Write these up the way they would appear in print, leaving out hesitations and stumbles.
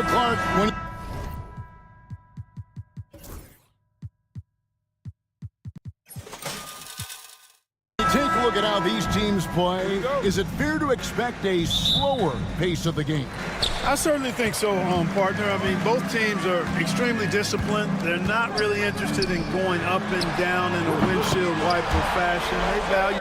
Clark, take a look at how these teams play. Is it fair to expect a slower pace of the game? I certainly think so, partner. I mean, both teams are extremely disciplined. They're not really interested in going up and down in a windshield wiper fashion. They value.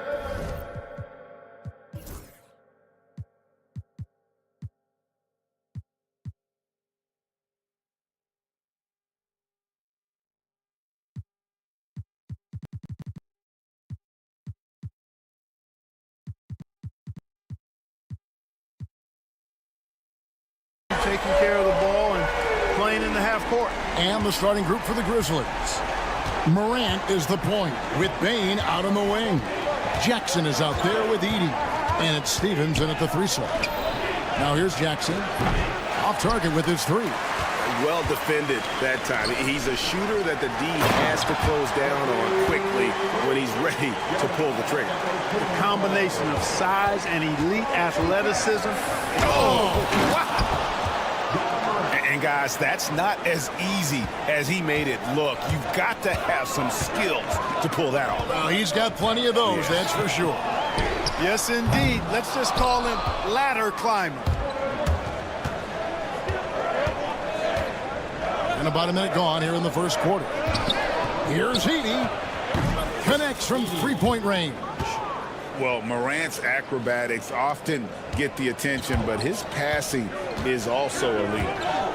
Taking care of the ball and playing in the half court. And the starting group for the Grizzlies. Morant is the point with Bane out on the wing. Jackson is out there with Edey. And it's Stevens in at the 3 slot. Now here's Jackson. Off target with his 3. Well defended that time. He's a shooter that the D has to close down on quickly when he's ready to pull the trigger. The combination of size and elite athleticism. Oh, wow. And guys, that's not as easy as he made it look. You've got to have some skills to pull that off. Well, he's got plenty of those, that's for sure. Yes, indeed. Let's just call him ladder climber. And about a minute gone here in the first quarter. Here's Edey. Connects from three-point range. Well, Morant's acrobatics often get the attention, but his passing is also elite.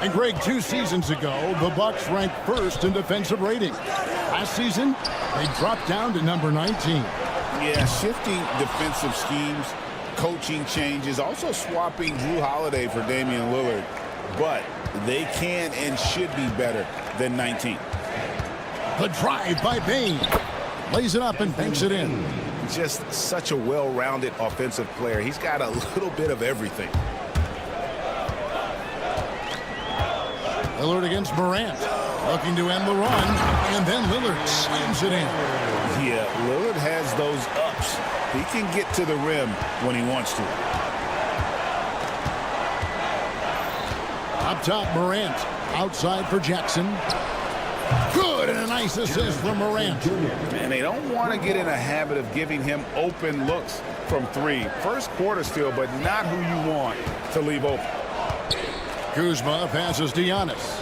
And Greg, 2 seasons ago, the Bucks ranked first in defensive rating. Last season, they dropped down to number 19. Yeah, shifting defensive schemes, coaching changes, also swapping Drew Holiday for Damian Lillard. But they can and should be better than 19. The drive by Bane. Lays it up and banks it in. Just such a well-rounded offensive player. He's got a little bit of everything. Lillard against Morant. Looking to end the run. And then Lillard slams it in. Yeah, Lillard has those ups. He can get to the rim when he wants to. Up top, Morant. Outside for Jackson. Good, and a nice assist from Morant. And they don't want to get in a habit of giving him open looks from 3. First quarter still, but not who you want to leave open. Kuzma passes to Giannis.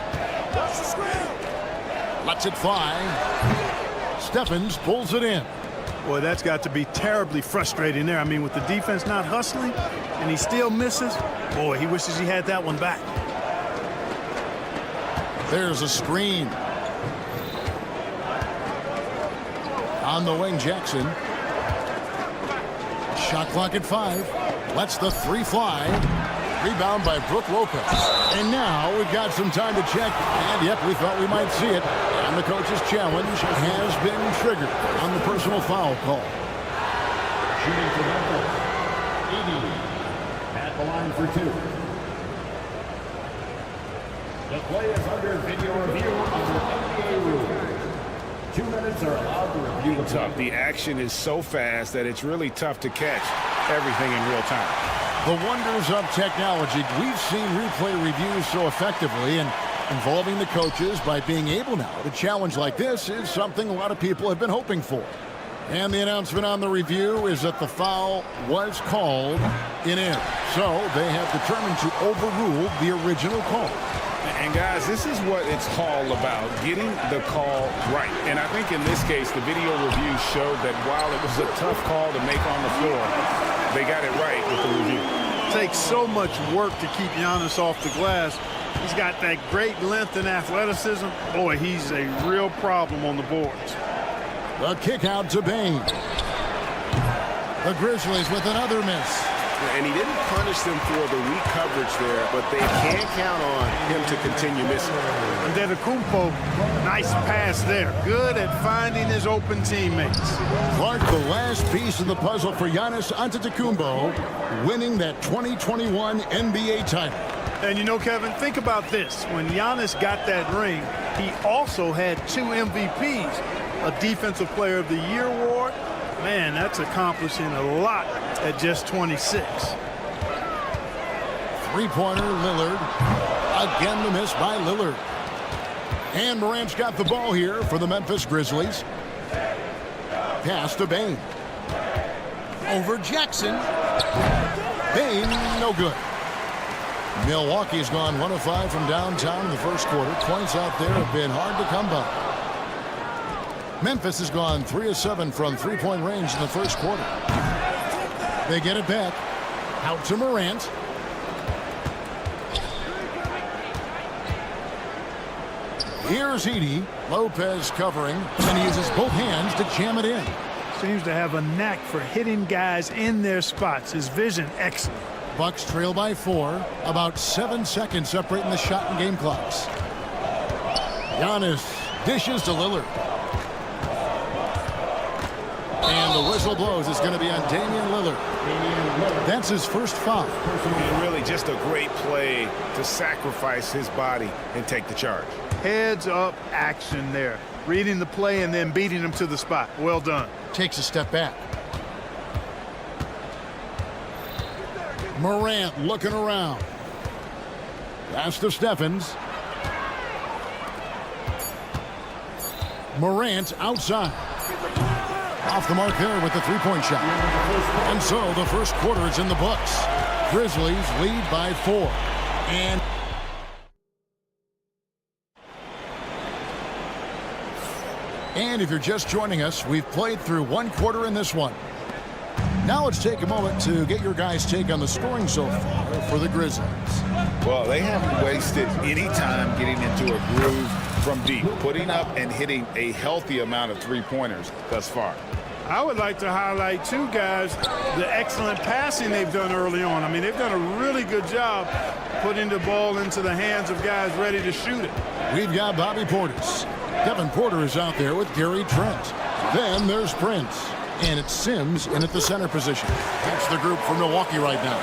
Lets it fly. Stephens pulls it in. Boy, that's got to be terribly frustrating there. I mean, with the defense not hustling and he still misses, boy, he wishes he had that one back. There's a screen. On the wing, Jackson. Shot clock at 5. Lets the 3 fly. Rebound by Brook Lopez. And now we've got some time to check. And yep, we thought we might see it. And the coach's challenge has been triggered on the personal foul call. Shooting for Memphis, Edey at the line for 2. The play is under video review under NBA rules. 2 minutes are allowed to review the Tough. The action is so fast that it's really tough to catch everything in real time. The wonders of technology. We've seen replay reviews so effectively, and involving the coaches by being able now to challenge like this is something a lot of people have been hoping for. And the announcement on the review is that the foul was called in error. So they have determined to overrule the original call. And guys, this is what it's all about, getting the call right. And I think in this case, the video review showed that while it was a tough call to make on the floor, they got it right with the review. It takes so much work to keep Giannis off the glass. He's got that great length and athleticism. Boy, he's a real problem on the boards. The kick out to Bain. The Grizzlies with another miss. And he didn't punish them for the weak coverage there, but they can't count on him to continue missing. And Antetokounmpo, nice pass there. Good at finding his open teammates. Clark, the last piece of the puzzle for Giannis Antetokounmpo, winning that 2021 NBA title. And you know, Kevin, think about this. When Giannis got that ring, he also had 2 MVPs, a Defensive Player of the Year award. Man, that's accomplishing a lot at just 26. Three-pointer, Lillard. Again, the miss by Lillard. And Morant's got the ball here for the Memphis Grizzlies. Pass to Bain. Over Jackson. Bain, no good. Milwaukee's gone 1 of 5 from downtown in the first quarter. Points out there have been hard to come by. Memphis has gone 3 of 7 from three-point range in the first quarter. They get it back. Out to Morant. Here's Edey. Lopez covering, and he uses both hands to jam it in. Seems to have a knack for hitting guys in their spots. His vision, excellent. Bucks trail by 4. About 7 seconds separating the shot and game clocks. Giannis dishes to Lillard. And the whistle blows. It's going to be on Damian Lillard. That's his first foul. And really just a great play to sacrifice his body and take the charge. Heads-up action there. Reading the play and then beating him to the spot. Well done. Takes a step back. Morant looking around. Pass to Stephens. Morant outside. Off the mark there with the three-point shot. And so the first quarter is in the books. Grizzlies lead by 4. And if you're just joining us, we've played through 1 quarter in this one. Now let's take a moment to get your guys' take on the scoring so far for the Grizzlies. Well, they haven't wasted any time getting into a groove from deep, putting up and hitting a healthy amount of three-pointers thus far. I would like to highlight, too, guys, the excellent passing they've done early on. I mean, they've done a really good job putting the ball into the hands of guys ready to shoot it. We've got Bobby Portis. Kevin Porter is out there with Gary Trent. Then there's Prince. And it's Sims in at the center position. That's the group for Milwaukee right now.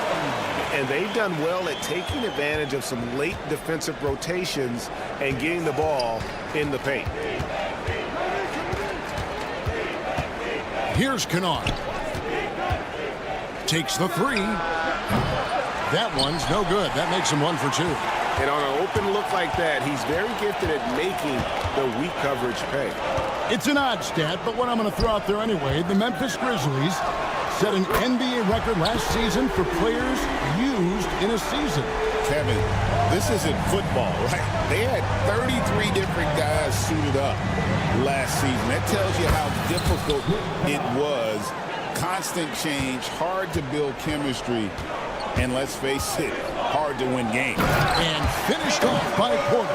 And they've done well at taking advantage of some late defensive rotations and getting the ball in the paint. Here's Kennard. Takes the 3. That one's no good. That makes him 1 for 2. And on an open look like that, he's very gifted at making the weak coverage pay. It's an odd stat, but what I'm going to throw out there anyway, the Memphis Grizzlies set an NBA record last season for players used in a season. Kevin, this isn't football, right? They had 33 different guys suited up last season. That tells you how difficult it was. Constant change, hard to build chemistry, and let's face it, hard to win games. And finished off by Porter.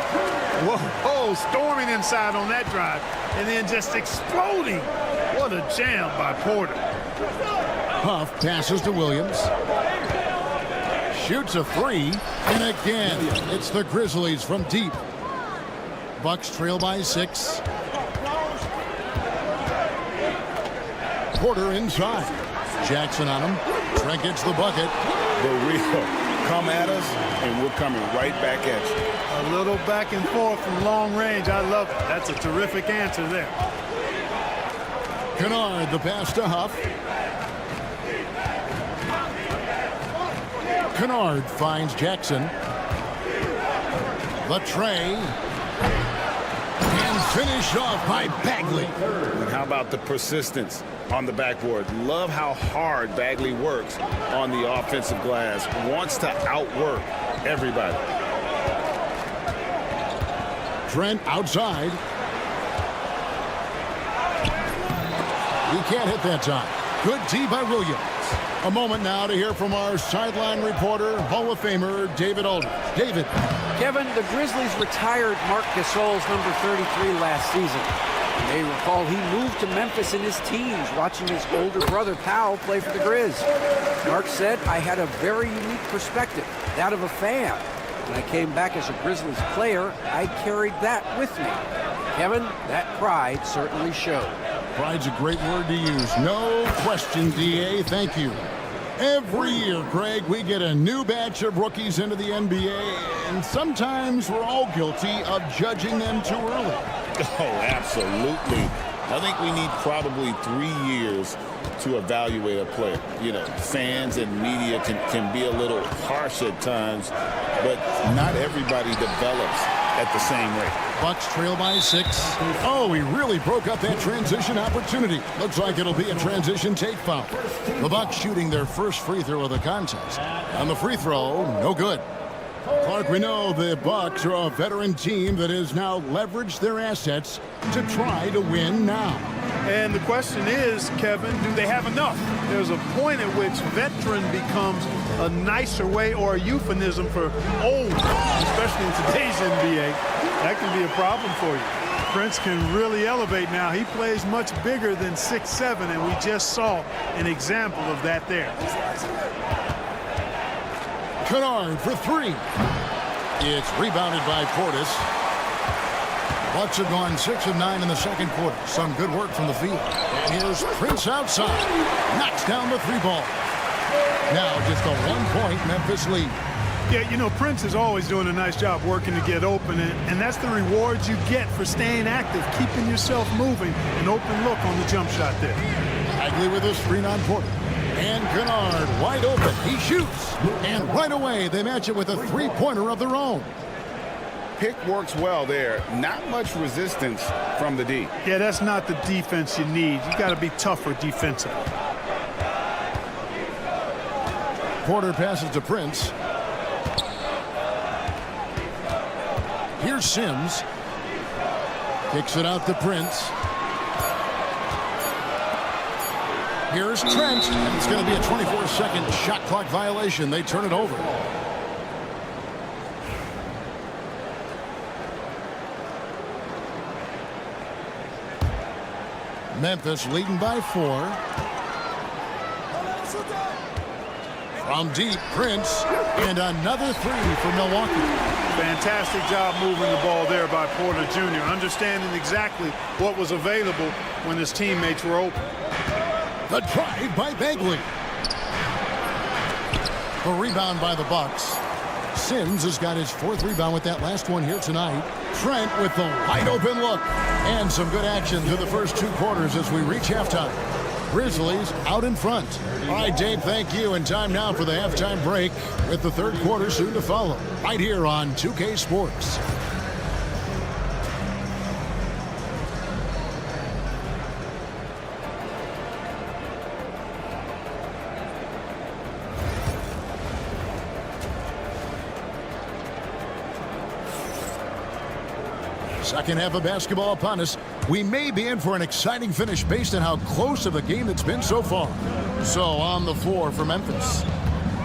Whoa, storming inside on that drive and then just exploding. What a jam by Porter. Huff passes to Williams. Shoots a 3. And again, it's the Grizzlies from deep. Bucks trail by 6. Porter inside. Jackson on him. Trent gets the bucket. The real come at us, and we're coming right back at you. A little back and forth from long range. I love it. That's a terrific answer there. Kennard, the pass to Huff. Kennard finds Jackson. The tray. And finished off by Bagley. And how about the persistence on the backboard? Love how hard Bagley works on the offensive glass. Wants to outwork everybody. Trent outside. He can't hit that time. Good D by Williams. A moment now to hear from our sideline reporter, Hall of Famer David Aldridge. David. Kevin, the Grizzlies retired Marc Gasol's number 33 last season. You may recall he moved to Memphis in his teens, watching his older brother, Powell, play for the Grizz. Marc said, I had a very unique perspective, that of a fan. When I came back as a Grizzlies player, I carried that with me. Kevin, that pride certainly showed. Pride's a great word to use. No question, DA. Thank you. Every year, Greg, we get a new batch of rookies into the NBA, and sometimes we're all guilty of judging them too early. Oh, absolutely. I think we need probably 3 years to evaluate a player. You know, fans and media can be a little harsh at times, but not everybody develops at the same rate. Bucks trail by 6. Oh, he really broke up that transition opportunity. Looks like it'll be a transition take foul. The Bucks shooting their first free throw of the contest. On the free throw, no good. Clark, we know the Bucks are a veteran team that has now leveraged their assets to try to win now. And the question is, Kevin, do they have enough? There's a point at which veteran becomes a nicer way or a euphemism for old, especially in today's NBA. That can be a problem for you. Prince can really elevate now. He plays much bigger than 6'7", and we just saw an example of that there. Kennard for 3. It's rebounded by Portis. Bucks have gone 6 of 9 in the second quarter. Some good work from the field. And here's Prince outside. Knocks down the 3 ball. Now just a 1-point Memphis lead. Yeah, you know, Prince is always doing a nice job working to get open, and that's the reward you get for staying active, keeping yourself moving. An open look on the jump shot there. Bagley with a screen on Porter. And Kennard wide open. He shoots. And right away, they match it with a 3-pointer of their own. Pick works well there. Not much resistance from the D. Yeah, that's not the defense you need. You got to be tougher defensively. Porter passes to Prince. Here's Sims. Kicks it out to Prince. Here's Trent, and it's going to be a 24-second shot clock violation. They turn it over. Memphis leading by 4. From deep, Prince, and another 3 for Milwaukee. Fantastic job moving the ball there by Porter Jr., understanding exactly what was available when his teammates were open. The drive by Bagley. The rebound by the Bucks. Sims has got his 4th rebound with that last one here tonight. Trent with the wide open look. And some good action through the first 2 quarters as we reach halftime. Grizzlies out in front. All right, Dave, thank you. And time now for the halftime break with the 3rd quarter soon to follow. Right here on 2K Sports. Second half of basketball upon us. We may be in for an exciting finish based on how close of a game it's been so far. So on the floor for Memphis.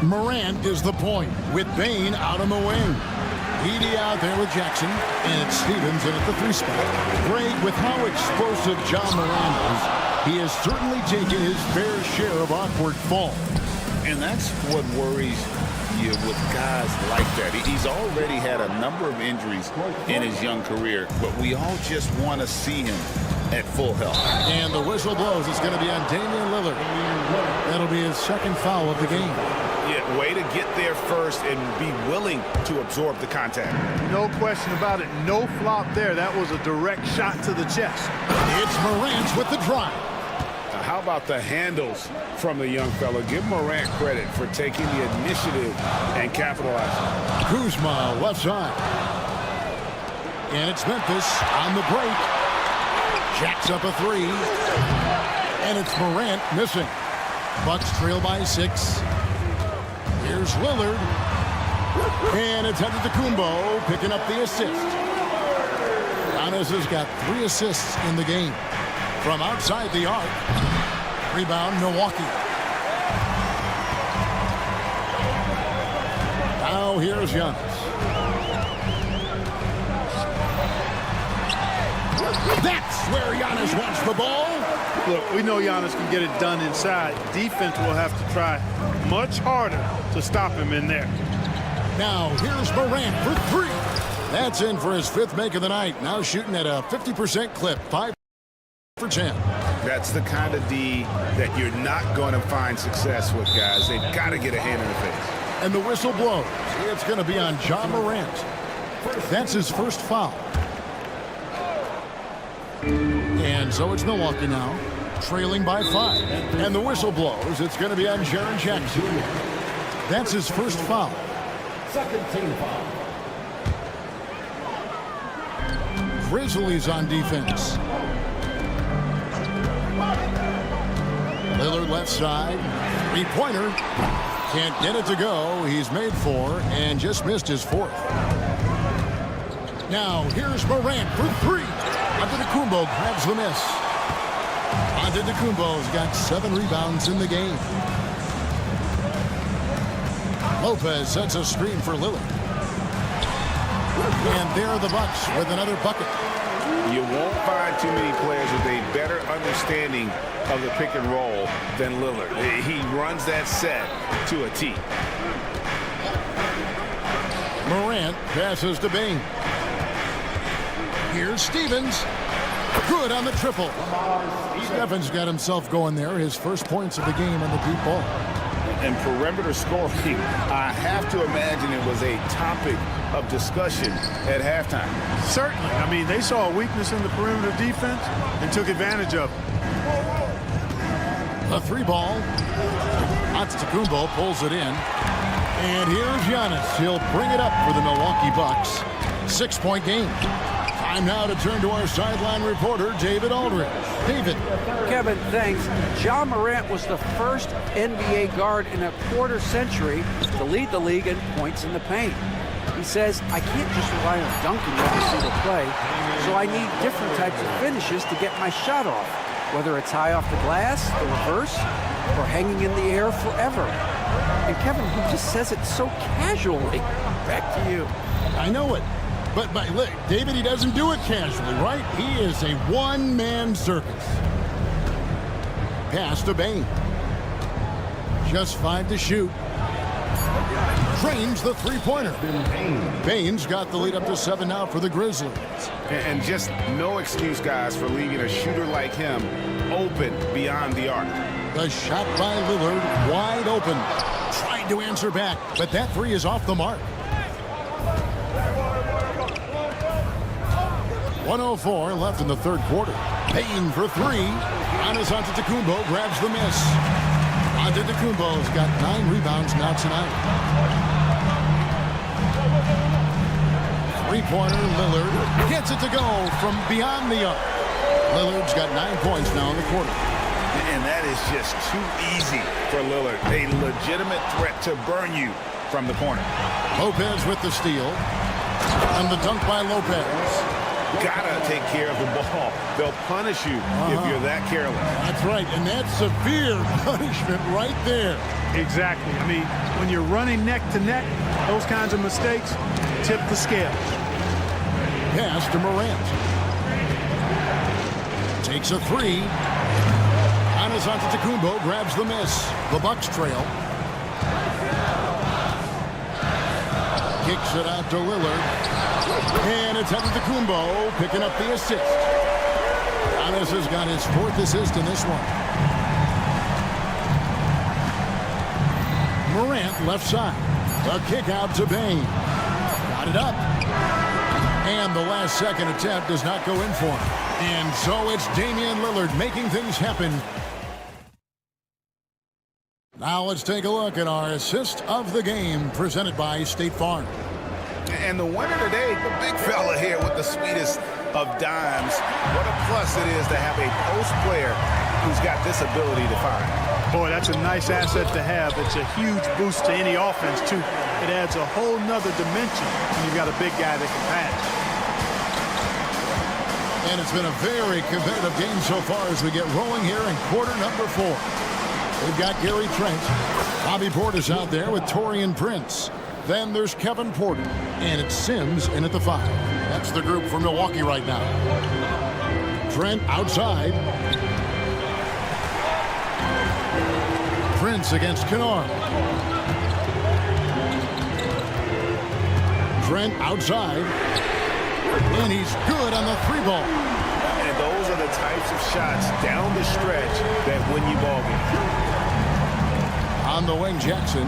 Morant is the point with Bain out on the wing. Edey out there with Jackson. And it's Stevens in at the 3 spot. Greg, with how explosive John Morant is, he has certainly taken his fair share of awkward falls. And that's what worries you with guys like that. He's already had a number of injuries in his young career, but we all just want to see him at full health. And the whistle blows. It's going to be on Damian Lillard. That'll be his 2nd foul of the game. Yeah, way to get there first and be willing to absorb the contact. No question about it. No flop there. That was a direct shot to the chest. It's Morant with the drive. How about the handles from the young fella? Give Morant credit for taking the initiative and capitalizing. Kuzma left side. And it's Memphis on the break. Jacks up a 3. And it's Morant missing. Bucks trail by 6. Here's Lillard. And it's headed to Kumbo, picking up the assist. Giannis has got 3 assists in the game. From outside the arc. Rebound, Milwaukee. Now here's Giannis. That's where Giannis wants the ball. Look, we know Giannis can get it done inside. Defense will have to try much harder to stop him in there. Now here's Morant for three. That's in for his fifth make of the night. Now shooting at a 50% clip. 5 for 10. That's the kind of D that you're not going to find success with, guys. They've got to get a hand in the face. And the whistle blows. It's going to be on Ja Morant. That's his first foul. And so it's Milwaukee now, trailing by 5. And the whistle blows. It's going to be on Jaren Jackson. That's his first foul. Second team foul. Grizzlies on defense. Lillard left side. Three-pointer. Can't get it to go. He's made 4 and just missed his 4th. Now here's Morant for 3. Antetokounmpo grabs the miss. Antetokounmpo's got 7 rebounds in the game. Lopez sets a screen for Lillard. And there are the Bucks with another bucket. You won't find too many players with a better understanding of the pick and roll than Lillard. He runs that set to a T. Morant passes to Bing. Here's Stevens. Good on the triple. Stevens got himself going there. His first points of the game on the deep ball. And perimeter scoring, I have to imagine it was a topic of discussion at halftime. Certainly. I mean, they saw a weakness in the perimeter defense and took advantage of it. A 3-ball. Antetokounmpo pulls it in. And here's Giannis. He'll bring it up for the Milwaukee Bucks. 6-point game. Time now to turn to our sideline reporter, David Aldridge. David. Kevin, thanks. Ja Morant was the first NBA guard in a quarter century to lead the league in points in the paint. He says, I can't just rely on dunking every single play, so I need different types of finishes to get my shot off, whether it's high off the glass, the reverse, or hanging in the air forever. And Kevin, he just says it so casually. Back to you. I know it. But look, David, he doesn't do it casually, right? He is a one-man circus. Pass to Bane. Just 5 to shoot. Trains the 3-pointer. Bane's got the lead up to 7 now for the Grizzlies. And just no excuse, guys, for leaving a shooter like him open beyond the arc. The shot by Lillard, wide open. Tried to answer back, but that 3 is off the mark. 1:04 left in the third quarter. Payne for 3. Giannis Antetokounmpo grabs the miss. Antetokounmpo's got 9 rebounds now tonight. 3-pointer, Lillard gets it to go from beyond the arc. Lillard's got 9 points now in the quarter. And that is just too easy for Lillard. A legitimate threat to burn you from the corner. Lopez with the steal. And the dunk by Lopez. Gotta take care of the ball. They'll punish you if you're that careless. That's right, and that's severe punishment right there. Exactly. I mean, when you're running neck to neck, those kinds of mistakes tip the scale. Pass to Morant. Takes a 3. Giannis Antetokounmpo grabs the miss. The Bucks trail. Kicks it out to Lillard. And it's Antetokounmpo picking up the assist. Giannis has got his 4th assist in this one. Morant left side. A kick out to Bane. Got it up. And the last second attempt does not go in for him. And so it's Damian Lillard making things happen. Now let's take a look at our assist of the game presented by State Farm. And the winner today, the big fella here with the sweetest of dimes. What a plus it is to have a post player who's got this ability to find. Boy, that's a nice asset to have. It's a huge boost to any offense, too. It adds a whole nother dimension when you've got a big guy that can pass. And it's been a very competitive game so far as we get rolling here in quarter number 4. We've got Gary Trent, Bobby Portis out there with Torian Prince. Then there's Kevin Porter, and it's Sims in at the 5. That's the group for Milwaukee right now. Trent outside. Prince against Kennard. Trent outside. And he's good on the 3-ball. And those are the types of shots down the stretch that win you ball games. On the wing, Jackson.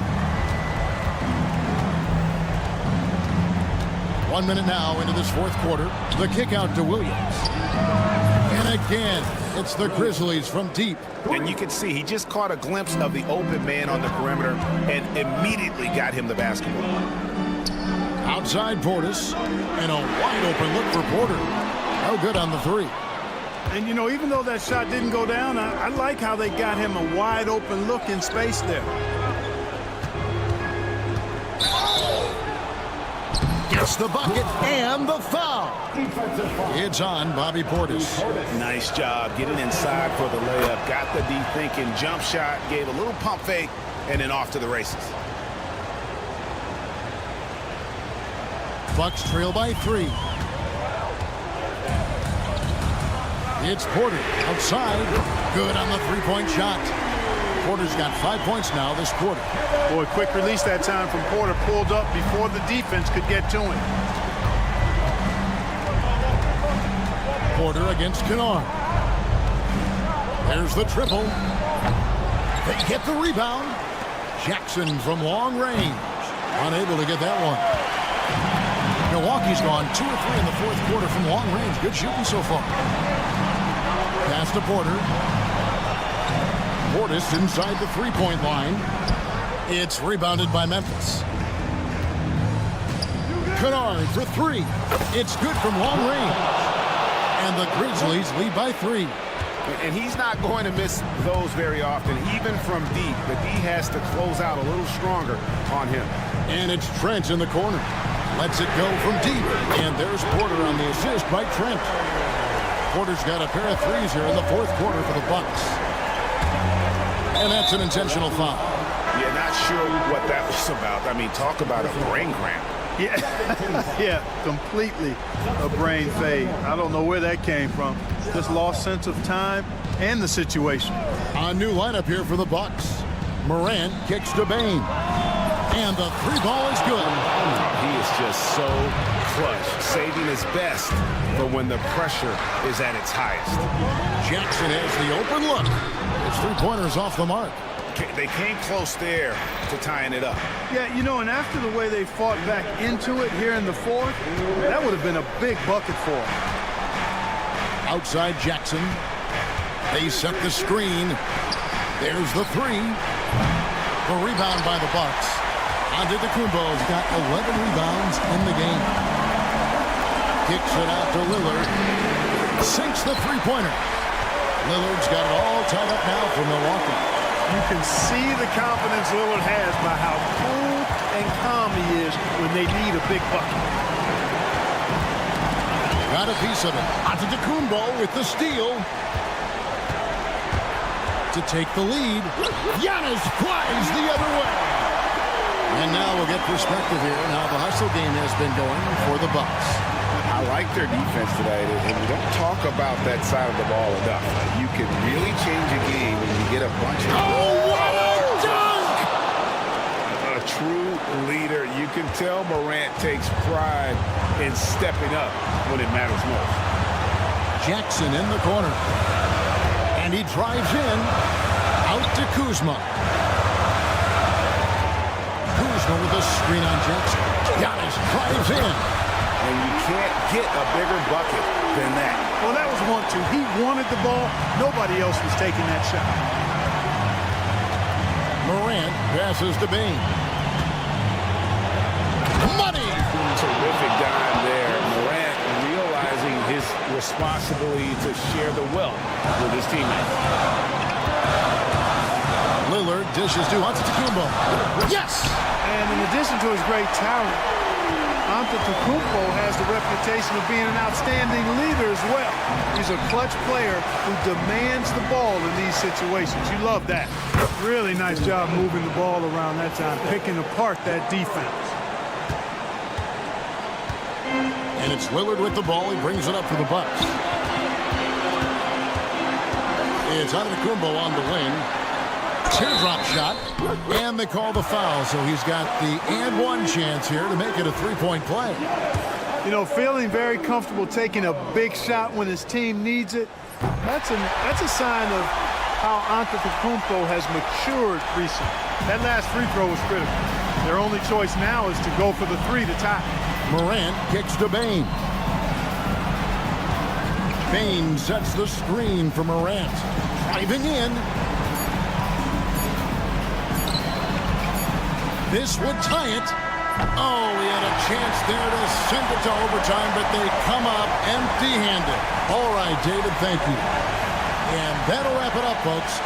1 minute now into this fourth quarter. The kick out to Williams. And again, it's the Grizzlies from deep. And you can see he just caught a glimpse of the open man on the perimeter and immediately got him the basketball. Outside Portis. And a wide open look for Porter. No good on the 3. And, you know, even though that shot didn't go down, I like how they got him a wide open look in space there. Gets the bucket and the foul. It's on Bobby Portis. Nice job getting inside for the layup. Got the deep thinking jump shot, gave a little pump fake, and then off to the races. Bucks trail by 3. It's Porter outside. Good on the 3-point shot. Porter's got 5 points now this quarter. Boy, quick release that time from Porter. Pulled up before the defense could get to him. Porter against Kennard. There's the triple. They get the rebound. Jackson from long range. Unable to get that one. Milwaukee's gone 2 or 3 in the fourth quarter from long range. Good shooting so far. Pass to Porter. Portis inside the 3-point line. It's rebounded by Memphis. Kennard for 3. It's good from long range. And the Grizzlies lead by 3. And he's not going to miss those very often, even from deep. The D has to close out a little stronger on him. And it's Trent in the corner. Lets it go from deep. And there's Porter on the assist by Trent. Porter's got a pair of 3s here in the fourth quarter for the Bucks. And that's an intentional foul. Yeah, not sure what that was about. I mean, talk about a brain cramp. Yeah, yeah, completely a brain fade. I don't know where that came from. Just lost sense of time and the situation. A new lineup here for the Bucks. Morant kicks to Bane. And the 3-ball is good. He is just so clutch, saving his best for when the pressure is at its highest. Jackson has the open look. His 3-pointer's off the mark. They came close there to tying it up. Yeah, you know, and after the way they fought back into it here in the fourth, that would have been a big bucket for them. Outside Jackson. They set the screen. There's the 3. The rebound by the Bucks. Antetokounmpo's got 11 rebounds in the game. Kicks it out to Lillard. Sinks the 3-pointer. Lillard's got it all tied up now for Milwaukee. You can see the confidence Lillard has by how cool and calm he is when they need a big bucket. Got a piece of it. Antetokounmpo with the steal. To take the lead. Giannis flies the other way. And now we'll get perspective here on how the hustle game has been going for the Bucks. I like their defense today, and we don't talk about that side of the ball enough. You can really change a game when you get a bunch of... Oh, what a dunk! A true leader. You can tell Morant takes pride in stepping up when it matters most. Jackson in the corner. And he drives in. Out to Kuzma. Kuzma with a screen on Jackson. Giannis drives in. And you can't get a bigger bucket than that. Well, that was 1-2. He wanted the ball. Nobody else was taking that shot. Morant passes to Bane. Money! Terrific dime there. Morant realizing his responsibility to share the wealth with his teammates. Lillard dishes to Antetokounmpo. Yes! And in addition to his great talent, Antetokounmpo has the reputation of being an outstanding leader as well. He's a clutch player who demands the ball in these situations. You love that. Really nice job moving the ball around that time, picking apart that defense. It's Lillard with the ball. He brings it up for the Bucks. It's Antetokounmpo on the wing. Teardrop shot, and they call the foul, so he's got the and one chance here to make it a three-point play. You know, feeling very comfortable taking a big shot when his team needs it. That's a sign of how Antetokounmpo has matured recently. That last free throw was critical. Their only choice now is to go for the three to tie. Morant kicks to Bane. Bane sets the screen for Morant. Driving in. This would tie it. Oh, he had a chance there to send it to overtime, but they come up empty-handed. All right, David, thank you. And that'll wrap it up, folks.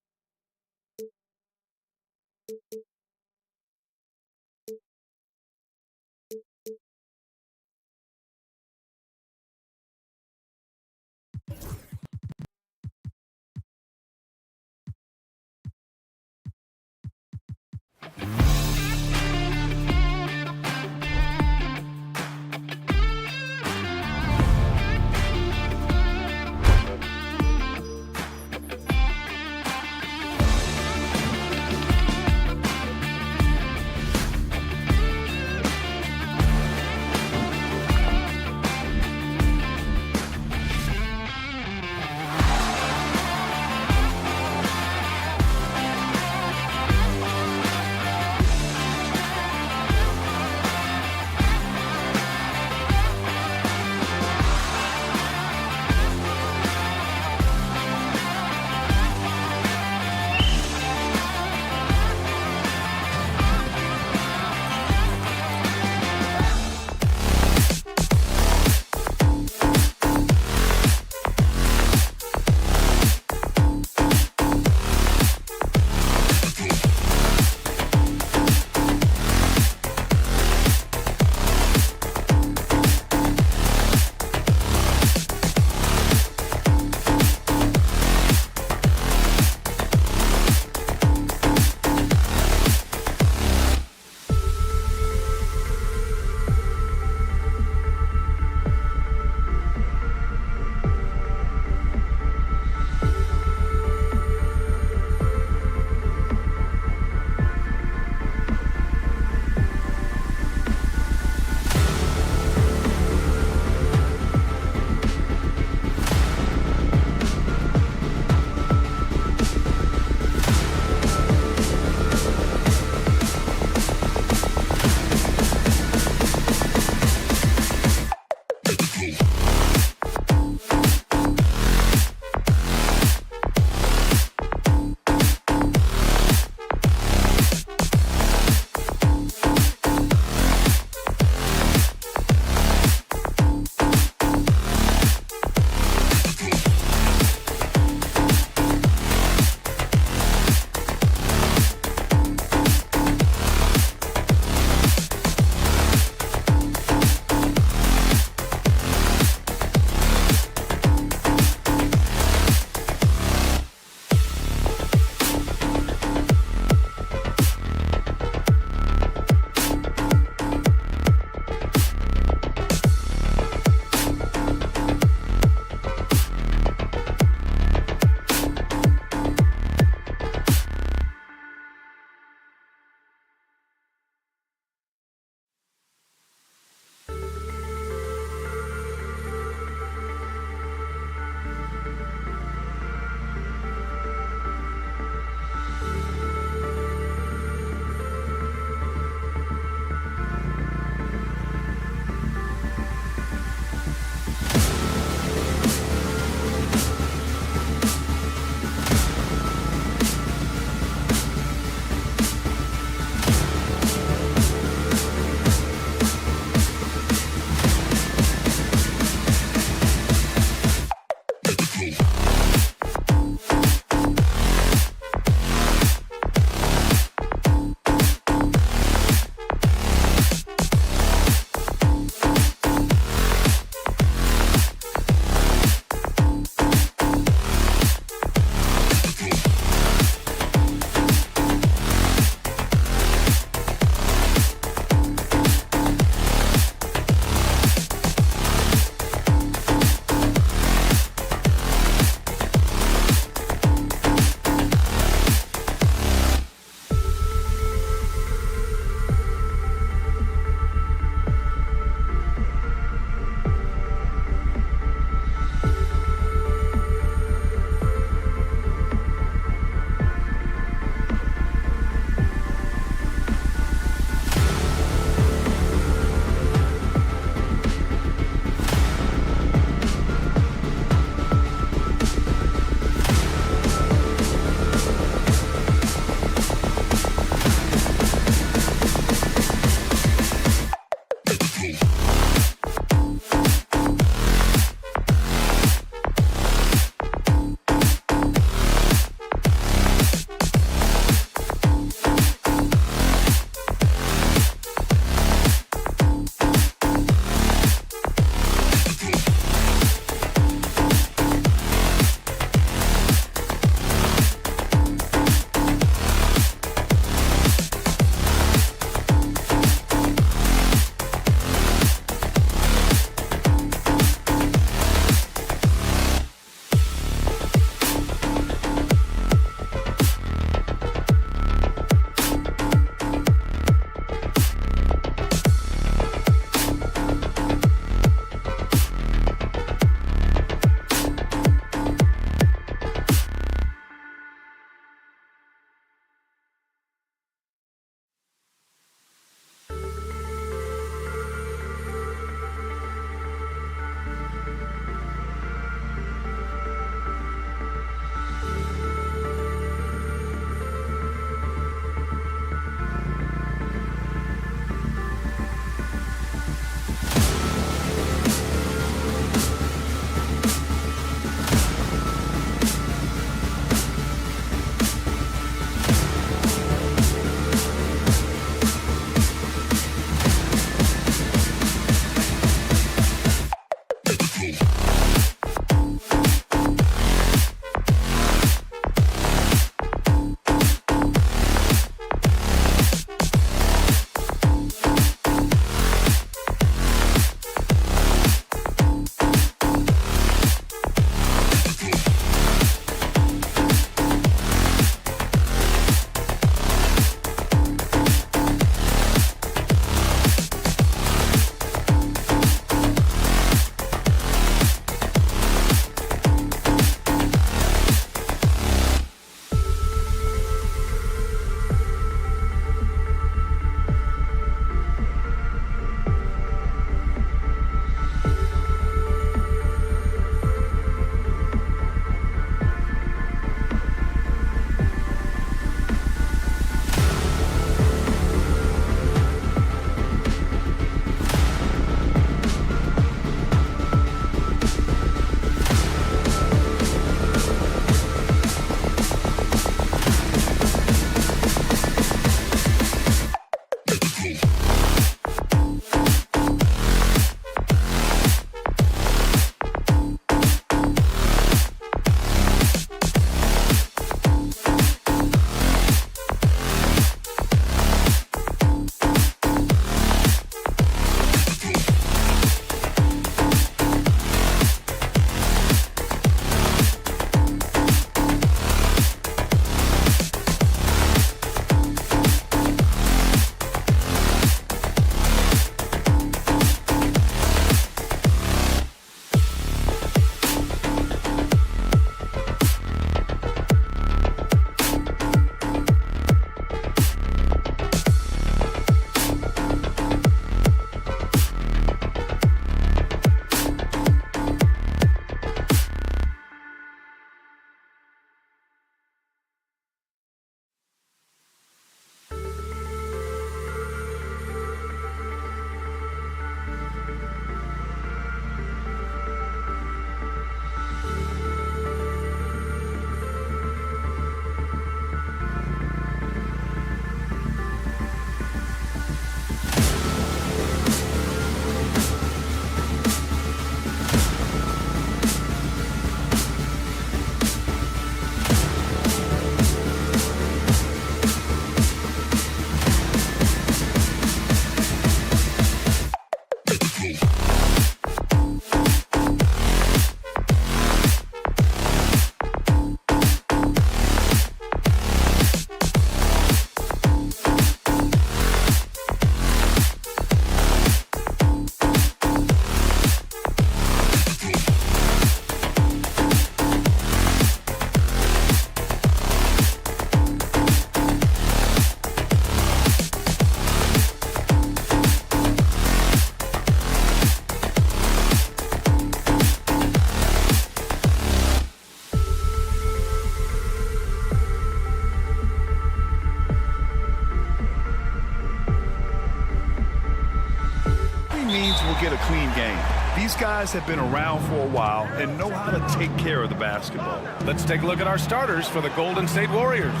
get a clean game. These guys have been around for a while and know how to take care of the basketball. Let's take a look at our starters for the Golden State Warriors.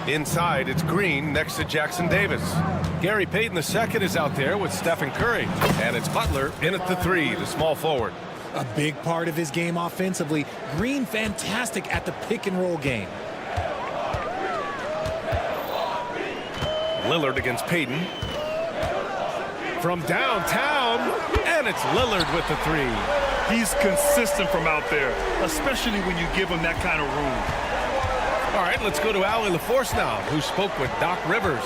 Inside, it's Green next to Jackson Davis. Gary Payton II is out there with Stephen Curry. And it's Butler in at the 3, the small forward. A big part of his game offensively. Green fantastic at the pick-and-roll game. Lillard against Payton. From downtown, and it's Lillard with the 3. He's consistent from out there, especially when you give him that kind of room. All right, let's go to Allie LaForce now, who spoke with Doc Rivers.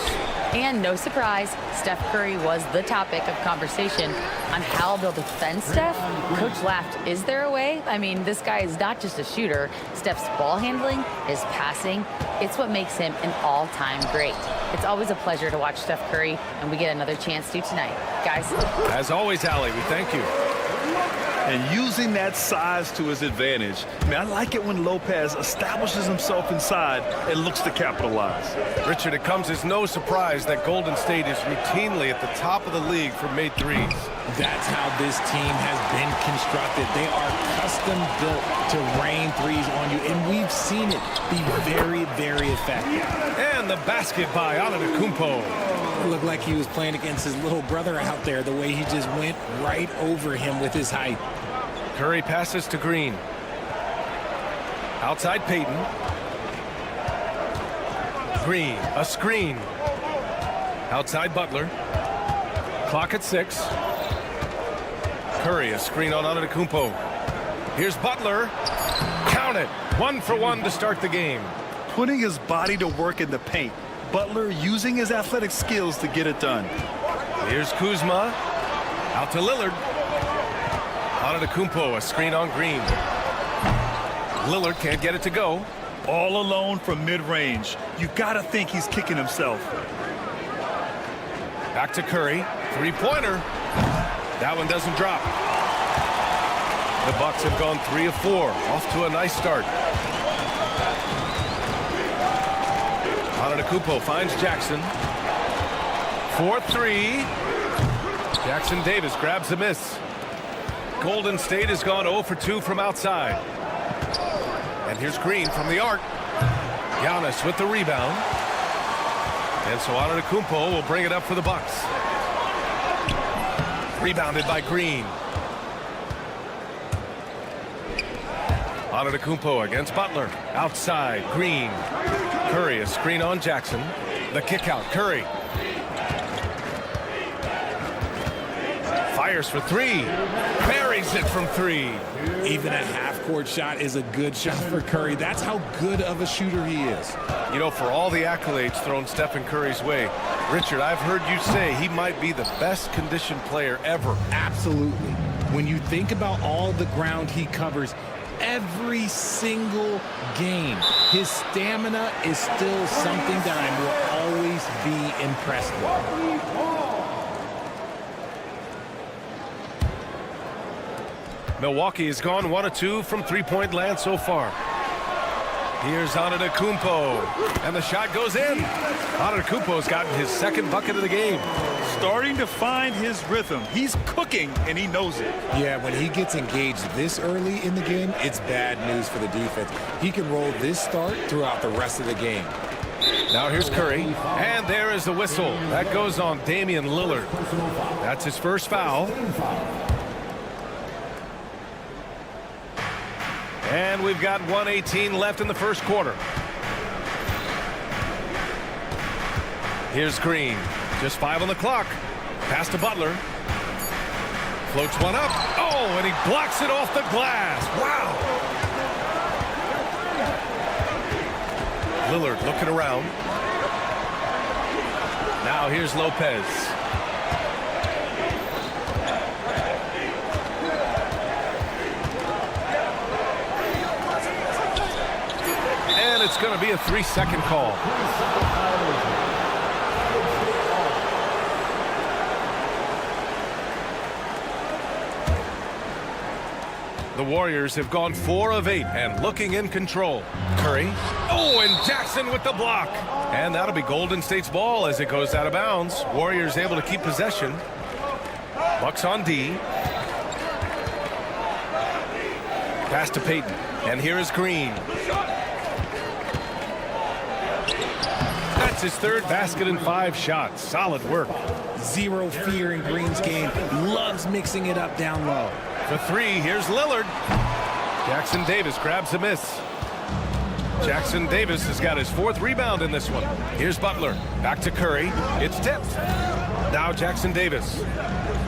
And no surprise, Steph Curry was the topic of conversation on how they'll defend Steph. Coach laughed, is there a way? I mean, this guy is not just a shooter. Steph's ball handling, his passing, it's what makes him an all-time great. It's always a pleasure to watch Steph Curry, and we get another chance to tonight. Guys. As always, Allie, we thank you. And using that size to his advantage. I like it when Lopez establishes himself inside and looks to capitalize. Richard, it comes as no surprise that Golden State is routinely at the top of the league for made threes. That's how this team has been constructed. They are custom built to rain threes on you, and we've seen it be very, very effective. And the basket by Antetokounmpo. It looked like he was playing against his little brother out there, the way he just went right over him with his height. Curry passes to Green. Outside Payton. Green, a screen. Outside Butler. Clock at 6. Curry, a screen on Antetokounmpo. Here's Butler. Count it. 1 for 1 to start the game. Putting his body to work in the paint. Butler using his athletic skills to get it done. Here's Kuzma. Out to Lillard. Antetokounmpo, a screen on Green. Lillard can't get it to go. All alone from mid-range. You gotta think he's kicking himself. Back to Curry. Three-pointer. That one doesn't drop. The Bucks have gone 3 of 4. Off to a nice start. Antetokounmpo finds Jackson. 4-3. Jackson Davis grabs a miss. Golden State has gone 0 for 2 from outside. And here's Green from the arc. Giannis with the rebound. And so Antetokounmpo will bring it up for the Bucks. Rebounded by Green. Antetokounmpo against Butler. Outside, Green. Curry, a screen on Jackson. The kick out, Curry. Fires for 3. Buries it from 3. Even a half-court shot is a good shot for Curry. That's how good of a shooter he is. You know, for all the accolades thrown Stephen Curry's way, Richard, I've heard you say he might be the best conditioned player ever. Absolutely. When you think about all the ground he covers every single game, his stamina is still something that I will always be impressed with. Milwaukee has gone 1 of 2 from three-point land so far. Here's Antetokounmpo, and the shot goes in. Antetokounmpo's gotten his 2nd bucket of the game. Starting to find his rhythm. He's cooking, and he knows it. Yeah, when he gets engaged this early in the game, it's bad news for the defense. He can roll this start throughout the rest of the game. Now here's Curry, and there is the whistle. That goes on Damian Lillard. That's his first foul. And we've got 1:18 left in the first quarter. Here's Green. Just 5 on the clock. Pass to Butler. Floats one up. Oh, and he blocks it off the glass. Wow. Lillard looking around. Now here's Lopez. And it's going to be a 3-second call. The Warriors have gone 4 of 8 and looking in control. Curry. Oh, and Jackson with the block. And that'll be Golden State's ball as it goes out of bounds. Warriors able to keep possession. Bucks on D. Pass to Payton. And here is Green. That's his third basket in 5 shots. Solid work. Zero fear in Green's game. Loves mixing it up down low. For 3, here's Lillard. Jackson Davis grabs a miss. Jackson Davis has got his 4th rebound in this one. Here's Butler. Back to Curry. It's tipped. Now Jackson Davis.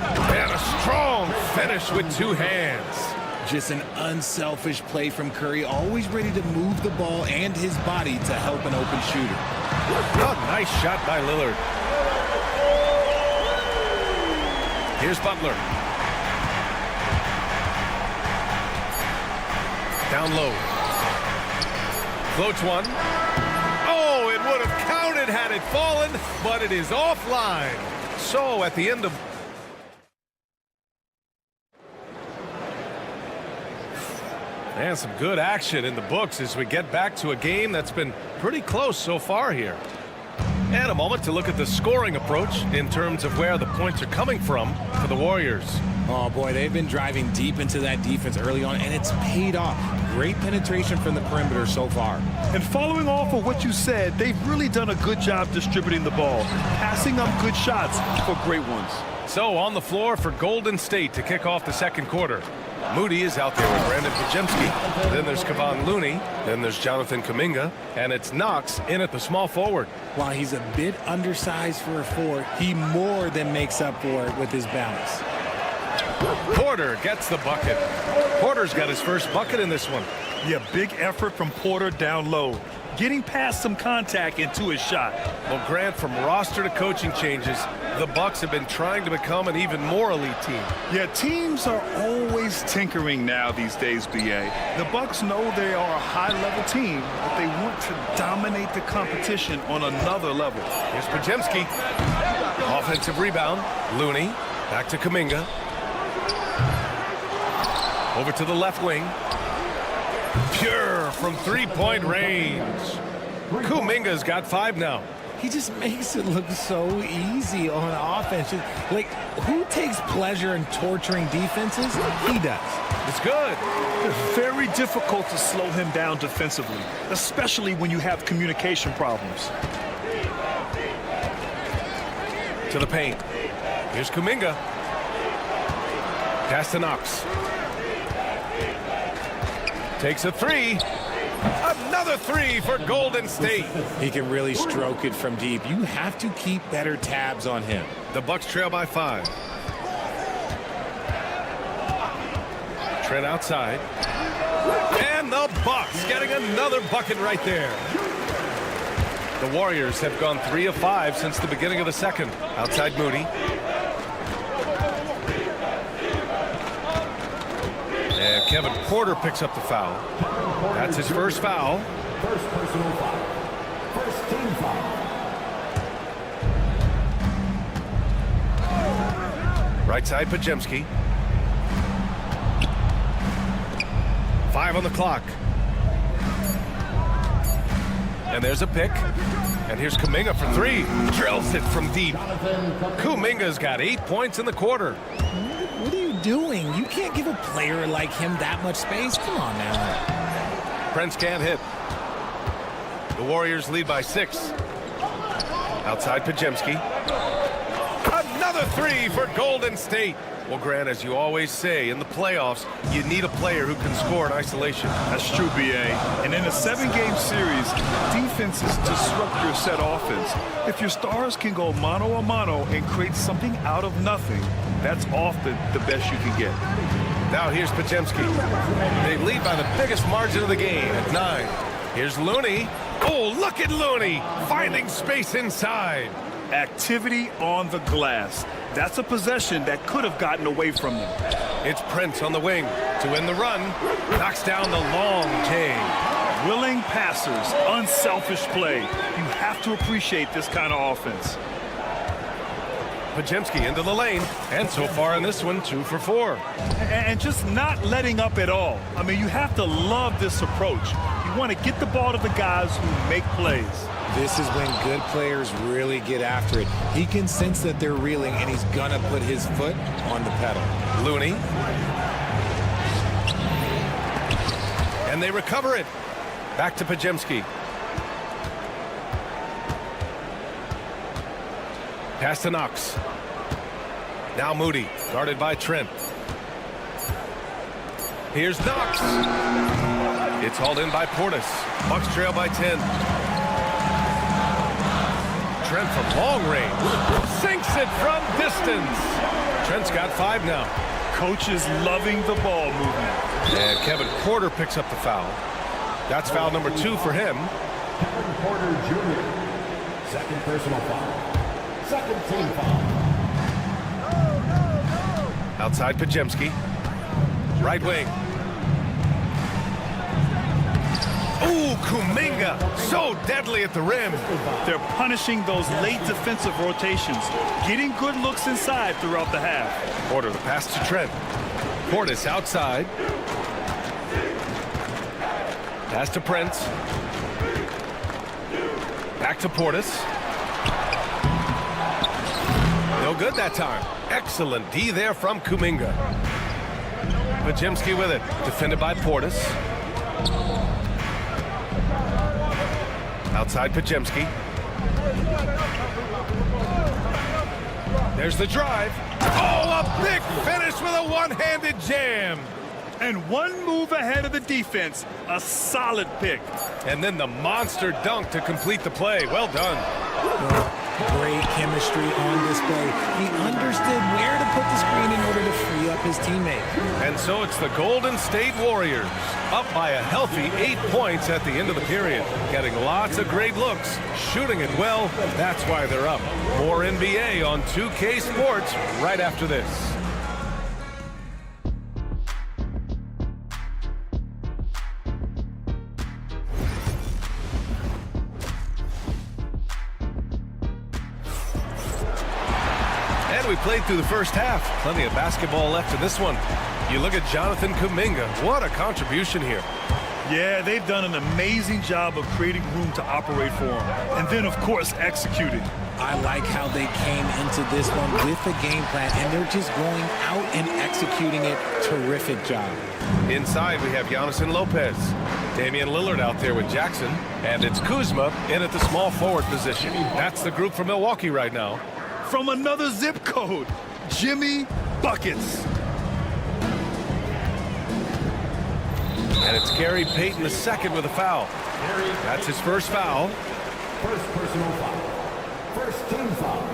And a strong finish with 2 hands. Just an unselfish play from Curry, always ready to move the ball and his body to help an open shooter. Oh, nice shot by Lillard. Here's Butler. Down low. Floats one. Oh, it would have counted had it fallen, but it is offline. So at the end of... And some good action in the books as we get back to a game that's been pretty close so far here. And a moment to look at the scoring approach in terms of where the points are coming from for the Warriors. Oh, boy, they've been driving deep into that defense early on, and it's paid off. Great penetration from the perimeter so far. And following off of what you said, they've really done a good job distributing the ball, passing up good shots for great ones. So on the floor for Golden State to kick off the second quarter. Moody is out there with Brandon Pajemski. Then there's Kevon Looney. Then there's Jonathan Kuminga. And it's Knox in at the small forward. While he's a bit undersized for a 4, he more than makes up for it with his balance. Porter gets the bucket. Porter's got his first bucket in this one. Yeah, big effort from Porter down low, getting past some contact into his shot. Well, Grant, from roster to coaching changes, the Bucks have been trying to become an even more elite team. Yeah, teams are always tinkering now these days, BA. The Bucks know they are a high-level team, but they want to dominate the competition on another level. Here's Pajemski. Offensive rebound. Looney. Back to Kuminga. Over to the left wing. Pure from 3-point range. Kuminga's got 5 now. He just makes it look so easy on offense. Like, who takes pleasure in torturing defenses? He does. It's good. It's very difficult to slow him down defensively, especially when you have communication problems. To the paint. Here's Kuminga. Pass to Knox. Takes a 3. Another 3 for Golden State. He can really stroke it from deep. You have to keep better tabs on him. The Bucks trail by 5. Trent outside. And the Bucks getting another bucket right there. The Warriors have gone 3 of 5 since the beginning of the second. Outside Moody. And Kevin Porter picks up the foul. That's his first foul. First personal foul. First team foul. Right side, Pajemski. 5 on the clock. And there's a pick. And here's Kuminga for 3. Drills it from deep. Kuminga's got 8 points in the quarter. What are you doing? You can't give a player like him that much space. Come on now. Prince can't hit. The Warriors lead by 6. Outside Pajemski. Another 3 for Golden State. Well, Grant, as you always say, in the playoffs, you need a player who can score in isolation. That's true, BA. And in a 7-game series, defenses disrupt your set offense. If your stars can go mano-a-mano and create something out of nothing, that's often the best you can get. Now here's Pajemski. They lead by the biggest margin of the game at 9. Here's Looney. Oh, look at Looney finding space inside. Activity on the glass. That's a possession that could have gotten away from them. It's Prince on the wing to win the run. Knocks down the long J. Willing passers, unselfish play. You have to appreciate this kind of offense. Pajemski into the lane, and so far in this one, 2 for 4. And just not letting up at all. I mean, you have to love this approach. You want to get the ball to the guys who make plays. This is when good players really get after it. He can sense that they're reeling, and he's gonna put his foot on the pedal. Looney. And they recover it. Back to Pajemski. Pass to Knox. Now Moody, guarded by Trent. Here's Knox. It's hauled in by Portis. Bucks trail by 10. Trent from long range. Sinks it from distance. Trent's got 5 now. Coach is loving the ball movement. And Kevin Porter picks up the foul. That's foul number 2 for him. Kevin Porter Jr. Second personal foul. Second team foul. Outside Pajemski. Right wing. Ooh, Kuminga. So deadly at the rim. They're punishing those late defensive rotations, getting good looks inside throughout the half. Porter, the pass to Trent. Portis outside. Pass to Prince. Back to Portis. No good that time. Excellent D there from Kuminga. Pajemski with it. Defended by Portis. Outside Pajemski. There's the drive. Oh, a big finish with a one-handed jam. And one move ahead of the defense. A solid pick. And then the monster dunk to complete the play. Well done. Great chemistry on display. He understood where to put the screen in order to free up his teammate. And so it's the Golden State Warriors up by a healthy 8 points at the end of the period. Getting lots of great looks, shooting it well. That's why they're up. More NBA on 2K Sports right after this. We played through the first half. Plenty of basketball left in this one. You look at Jonathan Kuminga. What a contribution here. Yeah, they've done an amazing job of creating room to operate for him. And then, of course, executing. I like how they came into this one with a game plan, and they're just going out and executing it. Terrific job. Inside, we have Giannis and Lopez. Damian Lillard out there with Jackson. And it's Kuzma in at the small forward position. That's the group from Milwaukee right now. From another zip code, Jimmy Buckets. And it's Gary Payton the second with a foul. That's his first foul. First personal foul. First team foul.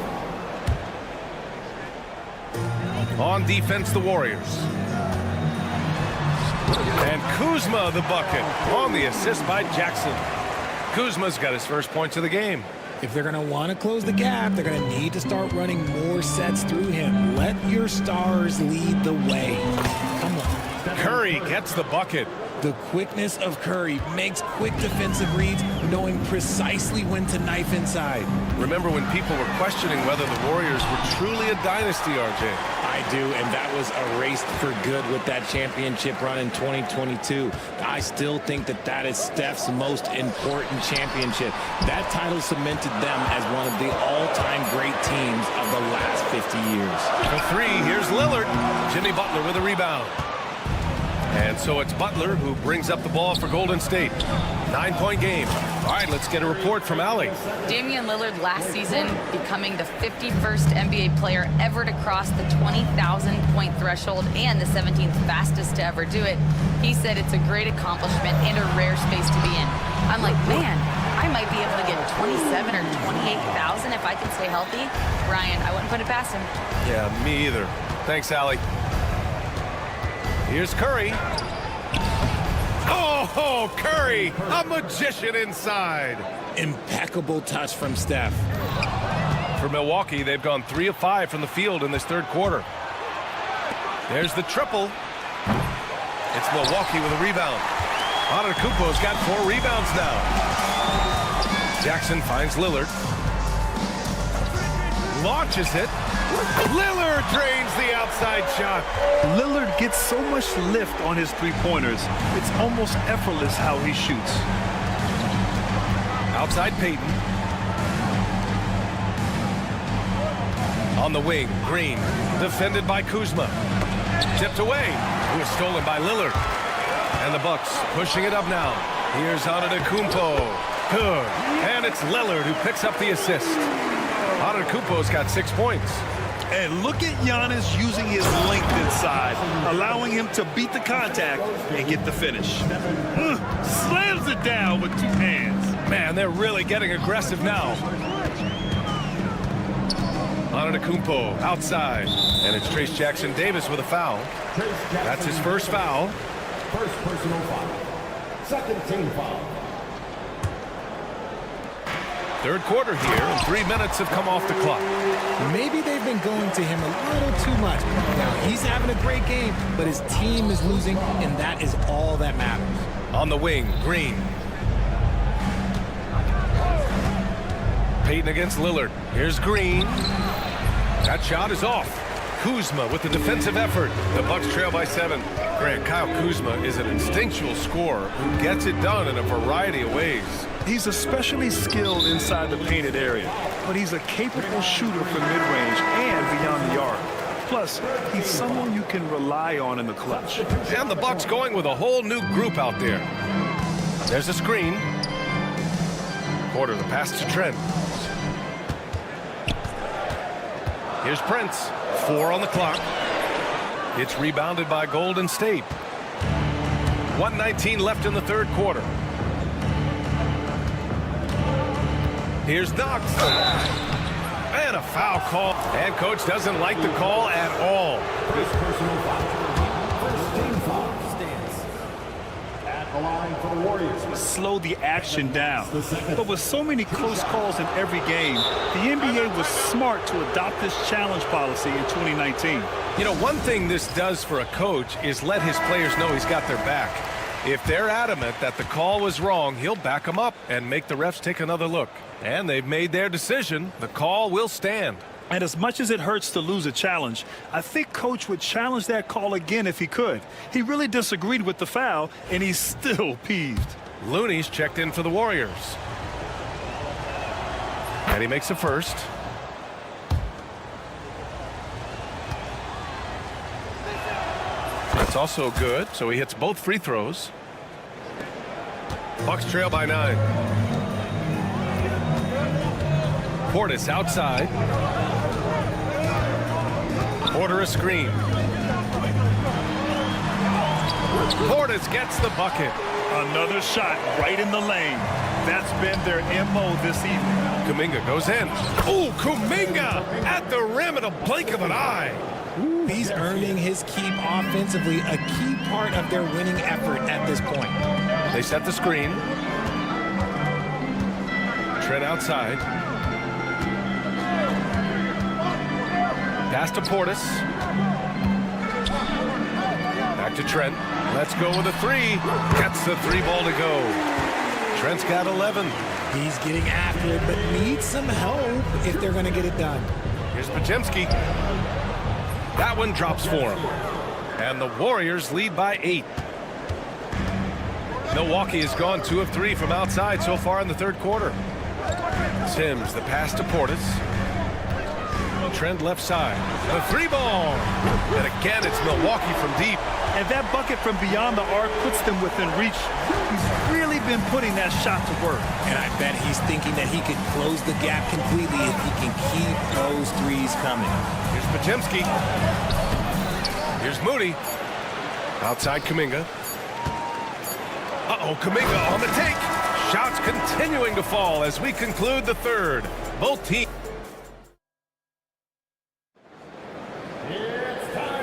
On defense, the Warriors. And Kuzma the bucket on the assist by Jackson. Kuzma's got his first points of the game. If they're going to want to close the gap, they're going to need to start running more sets through him. Let your stars lead the way. Come on. Curry gets the bucket. The quickness of Curry makes quick defensive reads, knowing precisely when to knife inside. Remember when people were questioning whether the Warriors were truly a dynasty, RJ? I do, and that was erased for good with that championship run in 2022. I still think that that is Steph's most important championship. That title cemented them as one of the all-time great teams of the last 50 years. For 3, here's Lillard. Jimmy Butler with a rebound. And so it's Butler who brings up the ball for Golden State. 9-point game. All right, let's get a report from Allie. Damian Lillard last season becoming the 51st NBA player ever to cross the 20,000-point threshold and the 17th fastest to ever do it. He said it's a great accomplishment and a rare space to be in. I'm like, man, I might be able to get 27 or 28,000 if I can stay healthy. Ryan, I wouldn't put it past him. Yeah, me either. Thanks, Allie. Here's Curry. Oh, Curry, a magician inside. Impeccable touch from Steph. For Milwaukee, they've gone 3 of 5 from the field in this third quarter. There's the triple. It's Milwaukee with a rebound. Antetokounmpo's got 4 rebounds now. Jackson finds Lillard. Launches it. Lillard drains the outside shot. Lillard gets so much lift on his three-pointers. It's almost effortless how he shoots. Outside Payton. On the wing, Green, defended by Kuzma. Tipped away. It was stolen by Lillard. And the Bucks pushing it up now. Here's Antetokounmpo. Good. And it's Lillard who picks up the assist. Antetokounmpo's got 6 points. And look at Giannis using his length inside, allowing him to beat the contact and get the finish. Slams it down with 2 hands. Man, they're really getting aggressive now. Antetokounmpo outside. And it's Trace Jackson Davis with a foul. That's his first foul. First personal foul. Second team foul. Third quarter here, and 3 minutes have come off the clock. Maybe they've been going to him a little too much. Now, he's having a great game, but his team is losing, and that is all that matters. On the wing, Green. Payton against Lillard. Here's Green. That shot is off. Kuzma with the defensive effort. The Bucks trail by 7. Grant, Kyle Kuzma is an instinctual scorer who gets it done in a variety of ways. He's especially skilled inside the painted area, but he's a capable shooter from mid-range and beyond the arc. Plus, he's someone you can rely on in the clutch. And the Bucks going with a whole new group out there. There's a screen. Porter, the pass to Trent. Here's Prince. 4 on the clock. It's rebounded by Golden State. 1:19 left in the third quarter. Here's Knox. And a foul call. And coach doesn't like the call at all. First personal foul. First team foul. Stands at the line for the Warriors. Slow the action down. But with so many close calls in every game, the NBA was smart to adopt this challenge policy in 2019. You know, one thing this does for a coach is let his players know he's got their back. If they're adamant that the call was wrong, he'll back them up and make the refs take another look. And they've made their decision. The call will stand. And as much as it hurts to lose a challenge, I think Coach would challenge that call again if he could. He really disagreed with the foul, and he's still peeved. Looney's checked in for the Warriors. And he makes a first. That's also good, so he hits both free throws. Bucks trail by 9. Portis outside. Porter a screen. Portis gets the bucket. Another shot right in the lane. That's been their MO this evening. Kuminga goes in. Oh, Kuminga at the rim in a blink of an eye. Ooh, he's earning his keep offensively, a key part of their winning effort at this point. They set the screen. Trent outside. Pass to Portis. Back to Trent. Let's go with a 3. Gets the 3 ball to go. Trent's got 11. He's getting after it, but needs some help if they're going to get it done. Here's Podziemski. That one drops for him. And the Warriors lead by 8. Milwaukee has gone 2 of 3 from outside so far in the third quarter. Sims, the pass to Portis. Trent left side. The 3 ball. And again, it's Milwaukee from deep. And that bucket from beyond the arc puts them within reach. He's really been putting that shot to work. And I bet he's thinking that he could close the gap completely if he can keep those threes coming. Here's Podziemski. Here's Moody. Outside Kuminga. Uh-oh, Kuminga on the take. Shots continuing to fall as we conclude the third. Both teams.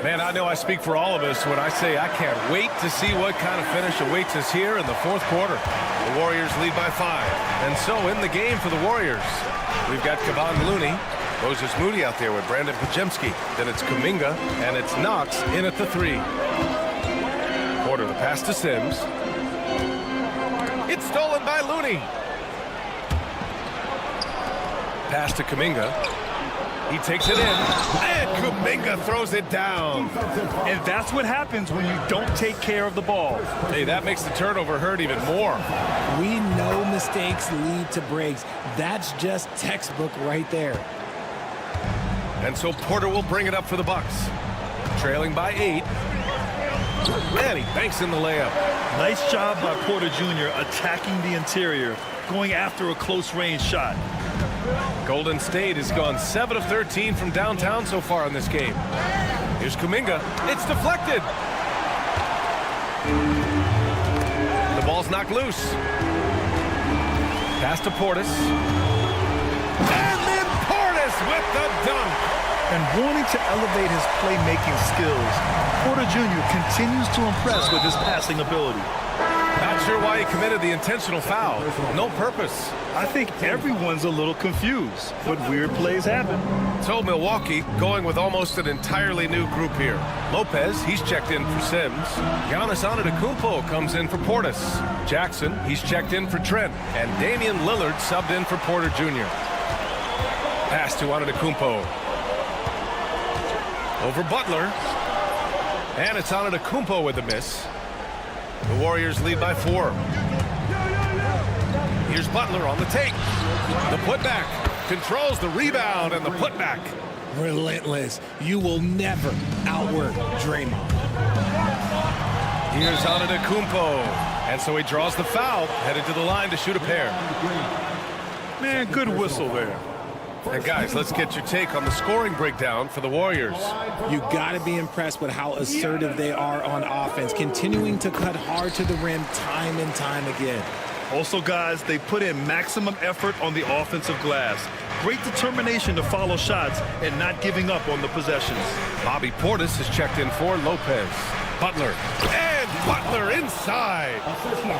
Man, I know I speak for all of us when I say I can't wait to see what kind of finish awaits us here in the fourth quarter. The Warriors lead by 5. And so in the game for the Warriors, we've got Kevon Looney, Moses Moody out there with Brandon Podziemski. Then it's Kuminga, and it's Knox in at the 3. Porter, the pass to Sims. It's stolen by Looney. Pass to Kuminga. He takes it in, and Kuminga throws it down. And that's what happens when you don't take care of the ball. Hey, that makes the turnover hurt even more. We know mistakes lead to breaks. That's just textbook right there. And so Porter will bring it up for the Bucks. Trailing by 8. And he banks in the layup. Nice job by Porter Jr. attacking the interior, going after a close-range shot. Golden State has gone 7 of 13 from downtown so far in this game. Here's Kuminga. It's deflected. The ball's knocked loose. Pass to Portis. And then Portis with the dunk. And wanting to elevate his playmaking skills, Porter Jr. continues to impress with his passing ability. Not sure why he committed the intentional foul. No purpose. I think everyone's a little confused, but weird plays happen. So Milwaukee going with almost an entirely new group here. Lopez, he's checked in for Sims. Giannis Antetokounmpo comes in for Portis. Jackson, he's checked in for Trent. And Damian Lillard subbed in for Porter Jr. Pass to Antetokounmpo. Over Butler. And it's Antetokounmpo with the miss. The Warriors lead by 4. Here's Butler on the take. The putback. Controls the rebound and the putback. Relentless. You will never outwork Draymond. Here's Antetokounmpo. And so he draws the foul. Headed to the line to shoot a pair. Man, good whistle there. And guys, let's get your take on the scoring breakdown for the Warriors. You got to be impressed with how assertive they are on offense, continuing to cut hard to the rim time and time again. Also, guys, they put in maximum effort on the offensive glass. Great determination to follow shots and not giving up on the possessions. Bobby Portis has checked in for Lopez. Butler. And Butler inside.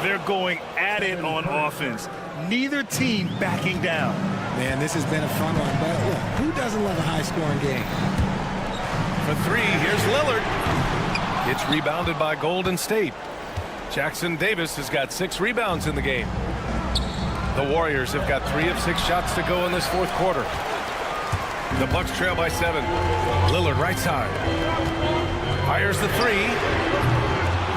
They're going at it on offense. Neither team backing down. Man, this has been a fun one, but look, who doesn't love a high-scoring game? For 3, here's Lillard. It's rebounded by Golden State. Jackson Davis has got 6 rebounds in the game. The Warriors have got 3 of 6 shots to go in this fourth quarter. The Bucks trail by 7. Lillard right side. Fires the 3.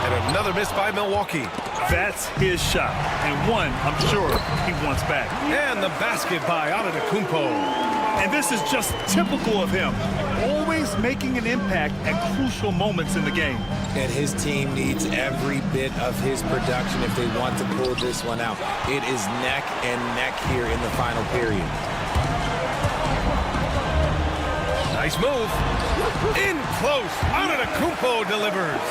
And another miss by Milwaukee. That's his shot, and one I'm sure he wants back. And the basket by Antetokounmpo. And this is just typical of him, always making an impact at crucial moments in the game. And his team needs every bit of his production if they want to pull this one out. It is neck and neck here in the final period. Nice move. In close. Antetokounmpo delivers.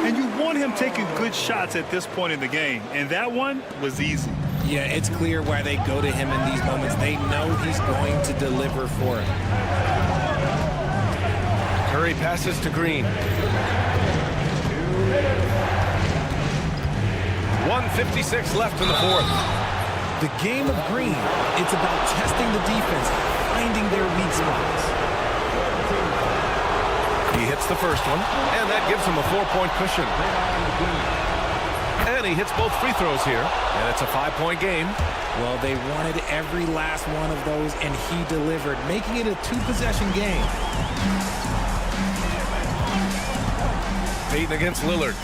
And you want him taking good shots at this point in the game, and that one was easy. Yeah, it's clear why they go to him in these moments. They know he's going to deliver for it. Curry passes to Green. 1:56 left in the fourth. The game of Green, it's about testing the defense, finding their weak spots. He hits the first one, and that gives him a 4-point cushion. And he hits both free throws here, and it's a 5-point game. Well, they wanted every last one of those, and he delivered, making it a 2-possession game. Payton against Lillard.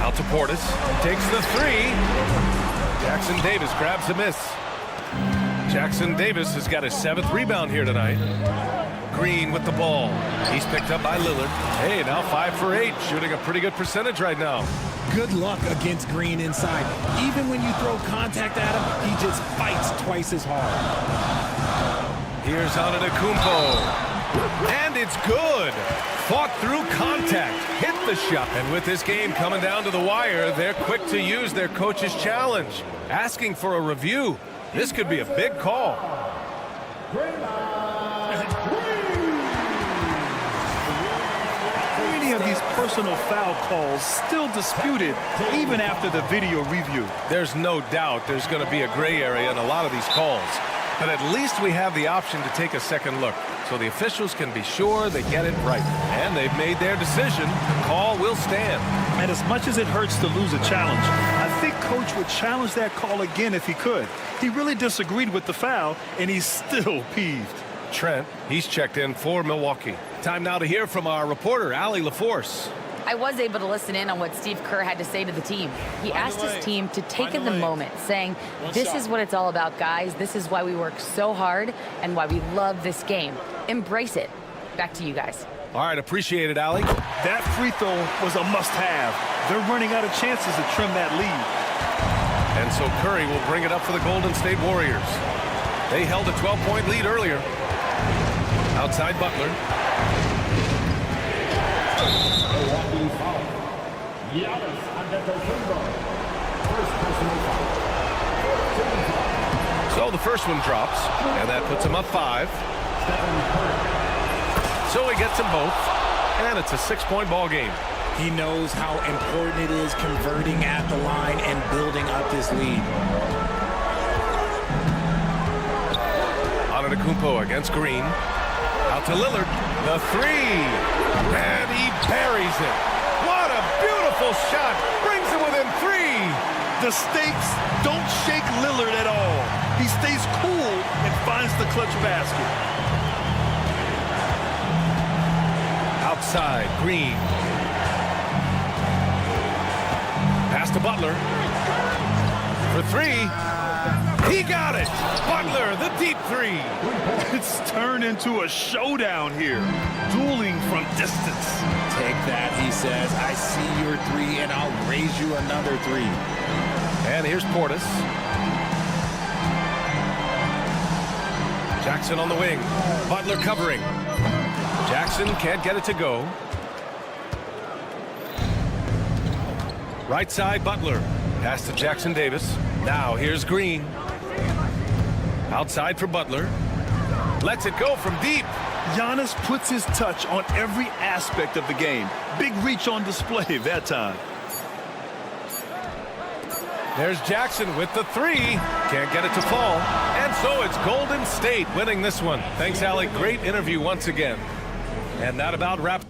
Out to Portis. Takes the 3. Jackson Davis grabs the miss. Jackson Davis has got his 7th rebound here tonight. Green with the ball. He's picked up by Lillard. Hey, now 5 for 8, shooting a pretty good percentage right now. Good luck against Green inside. Even when you throw contact at him, he just fights twice as hard. Here's Antetokounmpo. And it's good. Fought through contact. Hit the shot. And with this game coming down to the wire, they're quick to use their coach's challenge. Asking for a review. This could be a big call. Many of these personal foul calls still disputed even after the video review. There's no doubt there's going to be a gray area in a lot of these calls. But at least we have the option to take a second look, so the officials can be sure they get it right. And they've made their decision. The call will stand. And as much as it hurts to lose a challenge, I think Coach would challenge that call again if he could. He really disagreed with the foul, and he's still peeved. Trent, he's checked in for Milwaukee. Time now to hear from our reporter, Allie LaForce. I was able to listen in on what Steve Kerr had to say to the team. He asked his team to take in the moment, saying, this is what it's all about, guys. This is why we work so hard and why we love this game. Embrace it. Back to you guys. All right, appreciate it, Allie. That free throw was a must-have. They're running out of chances to trim that lead. And so Curry will bring it up for the Golden State Warriors. They held a 12-point lead earlier. Outside Butler. Milwaukee foul. Giannis Antetokounmpo. First personal foul. So the first one drops, and that puts him up 5. Stephen Curry. So he gets them both, and it's a 6-point ball game. He knows how important it is converting at the line and building up this lead. Antetokounmpo against Green. Out to Lillard. The 3. And he buries it. What a beautiful shot. Brings it within 3. The stakes don't shake Lillard at all. He stays cool and finds the clutch basket. Outside, Green. Pass to Butler. For 3. He got it. Butler, the deep 3. It's turned into a showdown here. Dueling from distance. Take that, he says. I see your 3, and I'll raise you another 3. And here's Portis. Jackson on the wing. Butler covering. Jackson can't get it to go. Right side, Butler. Pass to Jackson Davis. Now here's Green. Outside for Butler. Lets it go from deep. Giannis puts his touch on every aspect of the game. Big reach on display that time. There's Jackson with the 3. Can't get it to fall. And so it's Golden State winning this one. Thanks, Allie. Great interview once again. And that about wraps.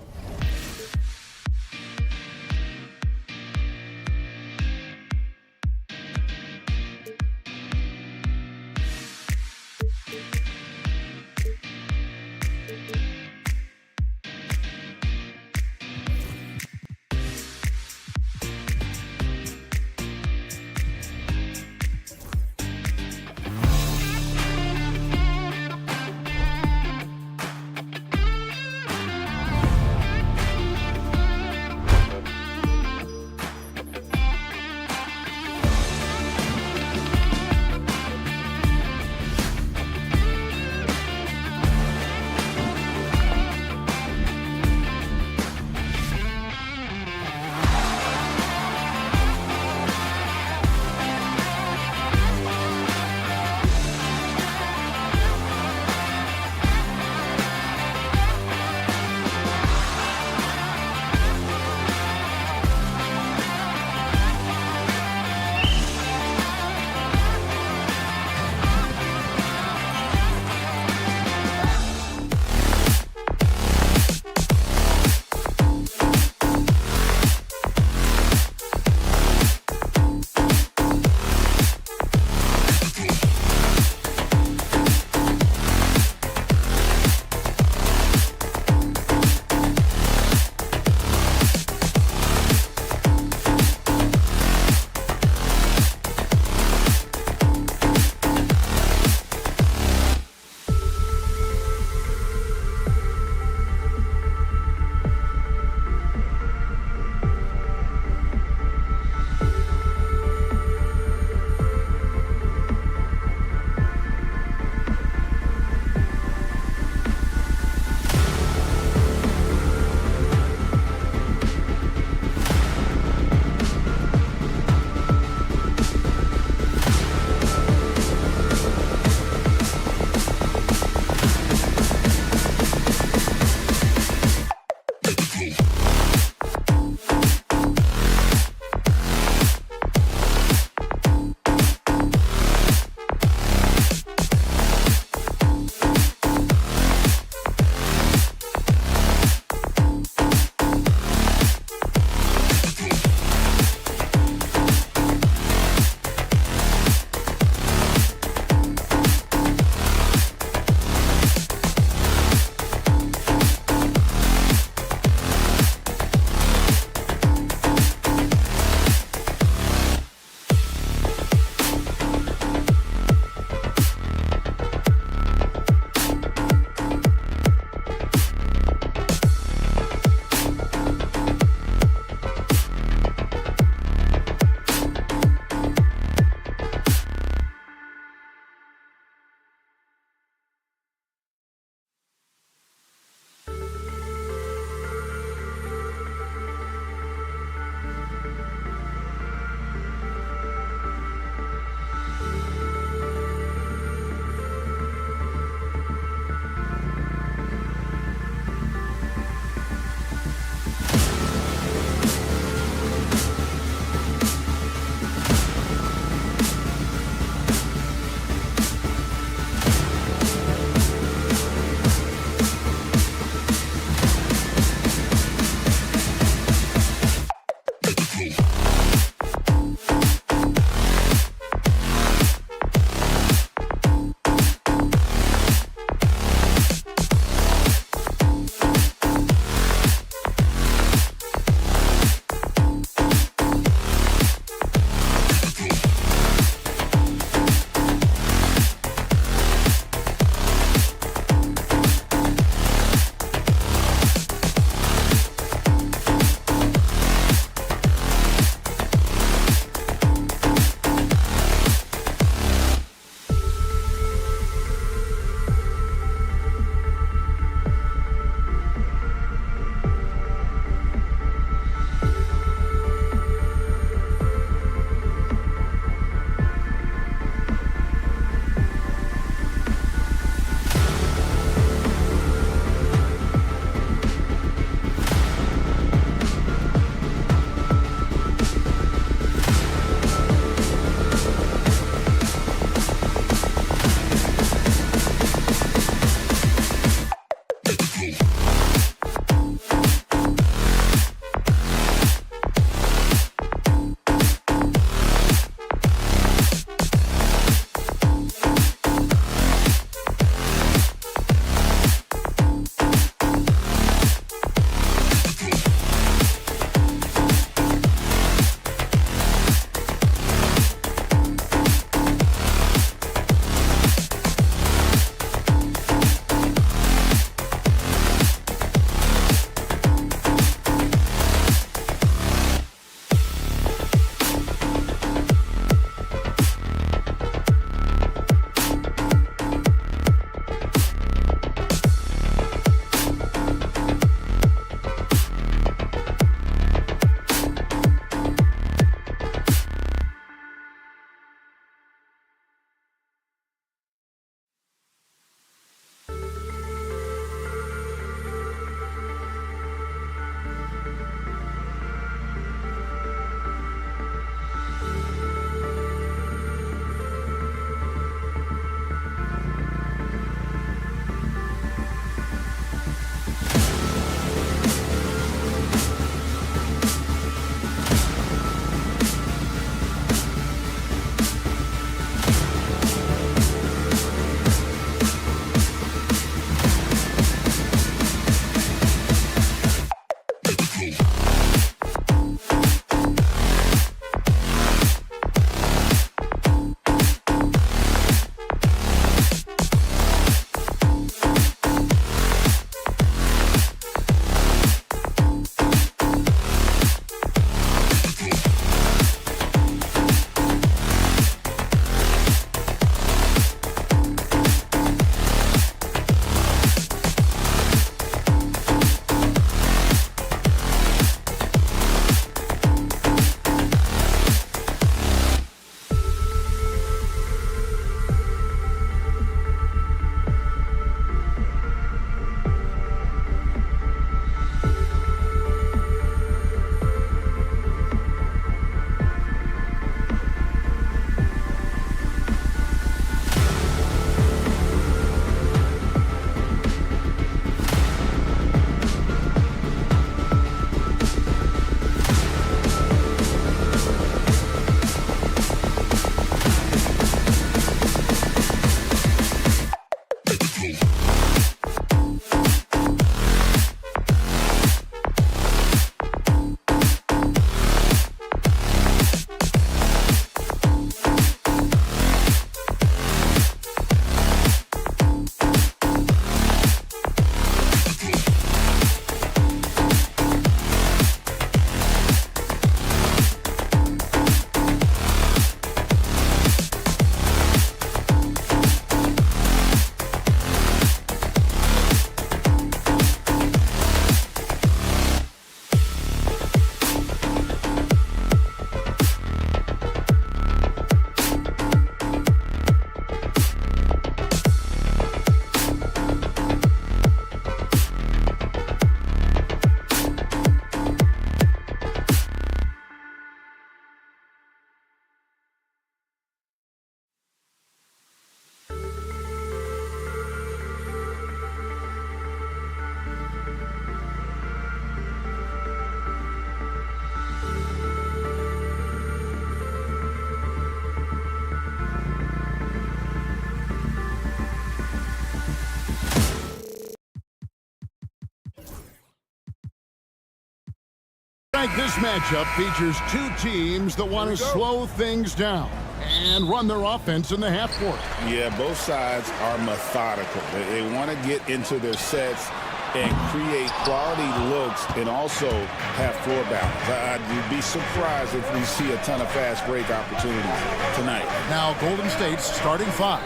Tonight, this matchup features two teams that want to slow things down and run their offense in the half court. Yeah, both sides are methodical. They want to get into their sets and create quality looks and also have floor balance. I'd be surprised if we see a ton of fast break opportunities tonight. Now Golden State's starting five.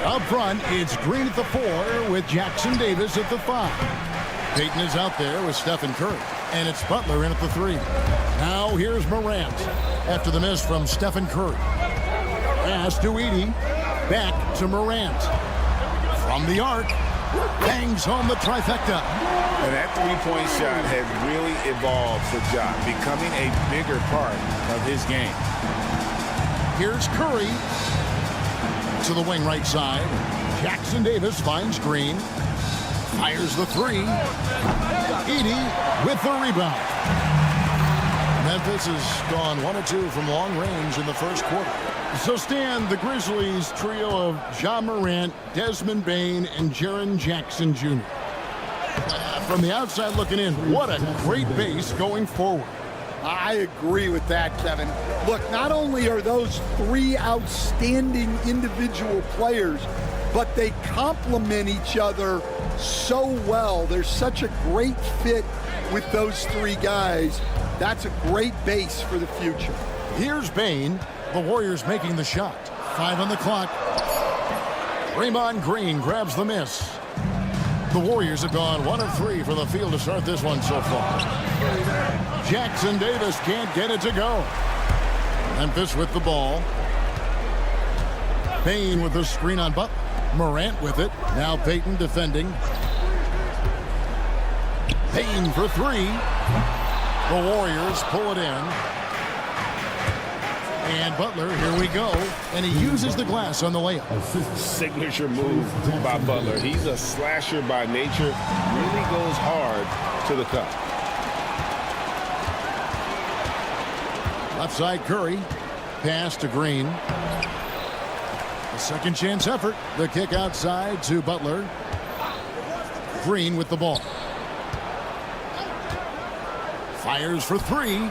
Up front, it's Green at the 4 with Jackson Davis at the 5. Payton is out there with Stephen Curry. And it's Butler in at the 3. Now here's Morant after the miss from Stephen Curry. Pass to Edey. Back to Morant. From the arc. Bangs home the trifecta. And that three-point shot has really evolved for Ja, becoming a bigger part of his game. Here's Curry to the wing right side. Jackson Davis finds Green. Fires the 3. Edey with the rebound. Memphis has gone 1 of 2 from long range in the first quarter. So Stan, the Grizzlies trio of Ja Morant, Desmond Bane, and Jaren Jackson Jr. From the outside looking in, what a great base going forward. I agree with that, Kevin. Look, not only are those 3 outstanding individual players, but they complement each other so well. There's such a great fit with those 3 guys. That's a great base for the future. Here's Bane. The Warriors making the shot. 5 on the clock. Draymond Green grabs the miss. The Warriors have gone 1 of 3 from the field to start this one so far. Jackson Davis can't get it to go. Memphis with the ball. Bane with the screen on Butler. Morant with it. Now Payton defending. Bane for 3. The Warriors pull it in. And Butler, here we go. And he uses the glass on the layup. Signature move by Butler. He's a slasher by nature. Really goes hard to the cup. Left side Curry. Pass to Green. A second chance effort. The kick outside to Butler. Green with the ball. Fires for 3.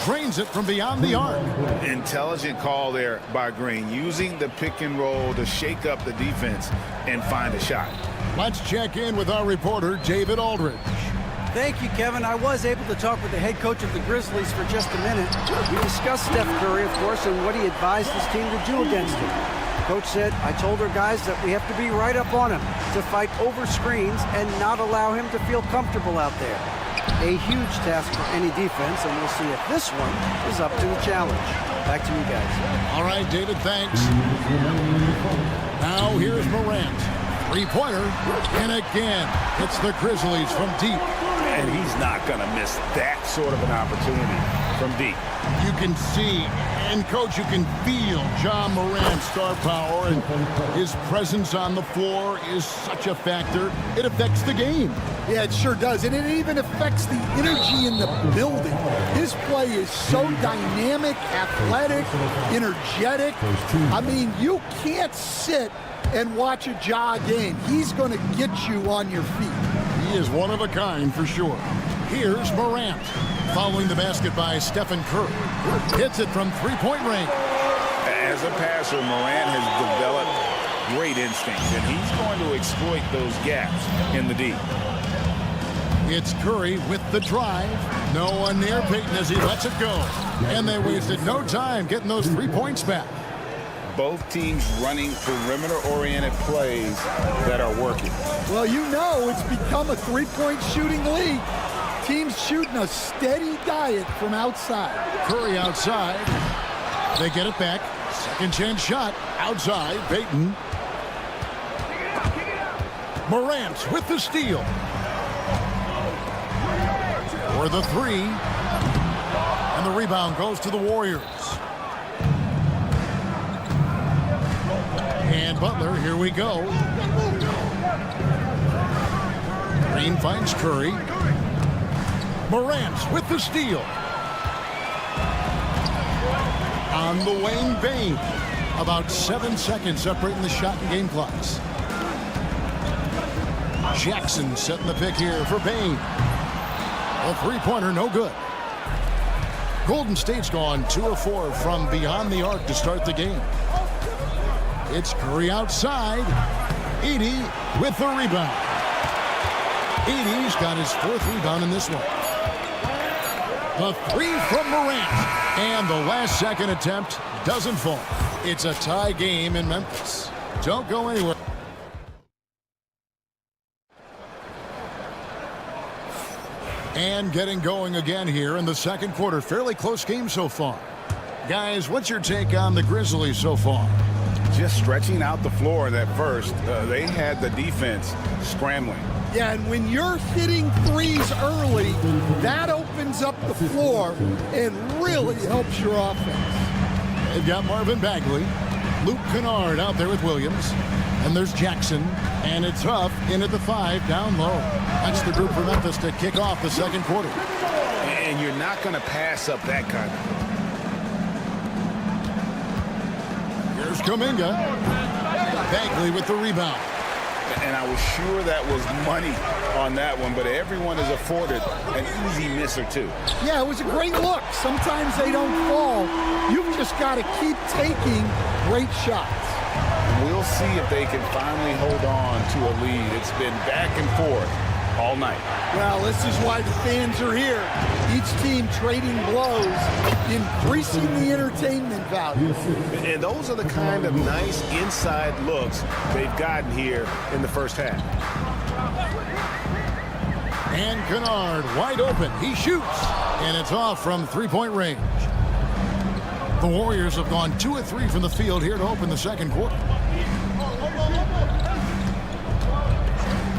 Drains it from beyond the arc. Intelligent call there by Green, using the pick and roll to shake up the defense and find a shot. Let's check in with our reporter, David Aldridge. Thank you, Kevin. I was able to talk with the head coach of the Grizzlies for just a minute. We discussed Steph Curry, of course, and what he advised his team to do against him. Coach said, I told our guys that we have to be right up on him, to fight over screens and not allow him to feel comfortable out there. A huge task for any defense, and we'll see if this one is up to the challenge. Back to you guys. All right, David, thanks. Now here's Morant. Three-pointer, and again, it's the Grizzlies from deep. And he's not going to miss that sort of an opportunity from deep. You can see, and Coach, you can feel Ja Morant's star power, and his presence on the floor is such a factor. It affects the game. Yeah, it sure does. And it even affects the energy in the building. His play is so dynamic, athletic, energetic. I mean, you can't sit and watch a Ja game. He's going to get you on your feet. He is one of a kind for sure. Here's Morant. Following the basket by Stephen Curry. Hits it from three-point range. As a passer, Morant has developed great instincts, and he's going to exploit those gaps in the D. It's Curry with the drive. No one near Payton as he lets it go. And they wasted no time getting those 3 points back. Both teams running perimeter-oriented plays that are working. Well, you know it's become a three-point shooting league. Teams shooting a steady diet from outside. Curry outside. They get it back. Second chance shot. Outside. Payton. Morant with the steal. For the 3. And the rebound goes to the Warriors. And Butler, here we go. Green finds Curry. Morant with the steal. On the wing, Bane. About 7 seconds separating the shot and game clocks. Jackson setting the pick here for Bane. A three-pointer, no good. Golden State's gone 2 of 4 from beyond the arc to start the game. It's Curry outside. Edey with the rebound. Edey's got his 4th rebound in this one. The 3 from Morant. And the last second attempt doesn't fall. It's a tie game in Memphis. Don't go anywhere. And getting going again here in the second quarter. Fairly close game so far. Guys, what's your take on the Grizzlies so far? Just stretching out the floor that first. They had the defense scrambling. Yeah, and when you're hitting threes early, that opens up the floor and really helps your offense. They've got Marvin Bagley, Luke Kennard out there with Williams, and there's Jackson, and it's Huff in at the 5 down low. That's the group for Memphis to kick off the second quarter. And you're not going to pass up that kind of. Here's Kuminga. Bagley with the rebound. And I was sure that was money on that one, but everyone is afforded an easy miss or two. Yeah, it was a great look. Sometimes they don't fall. You've just got to keep taking great shots. We'll see if they can finally hold on to a lead. It's been back and forth all night. Well, this is why the fans are here. Each team trading blows, increasing the entertainment value. And those are the kind of nice inside looks they've gotten here in the first half. And Kennard wide open. He shoots, and it's off from 3-point range. The Warriors have gone 2 of 3 from the field here to open the second quarter.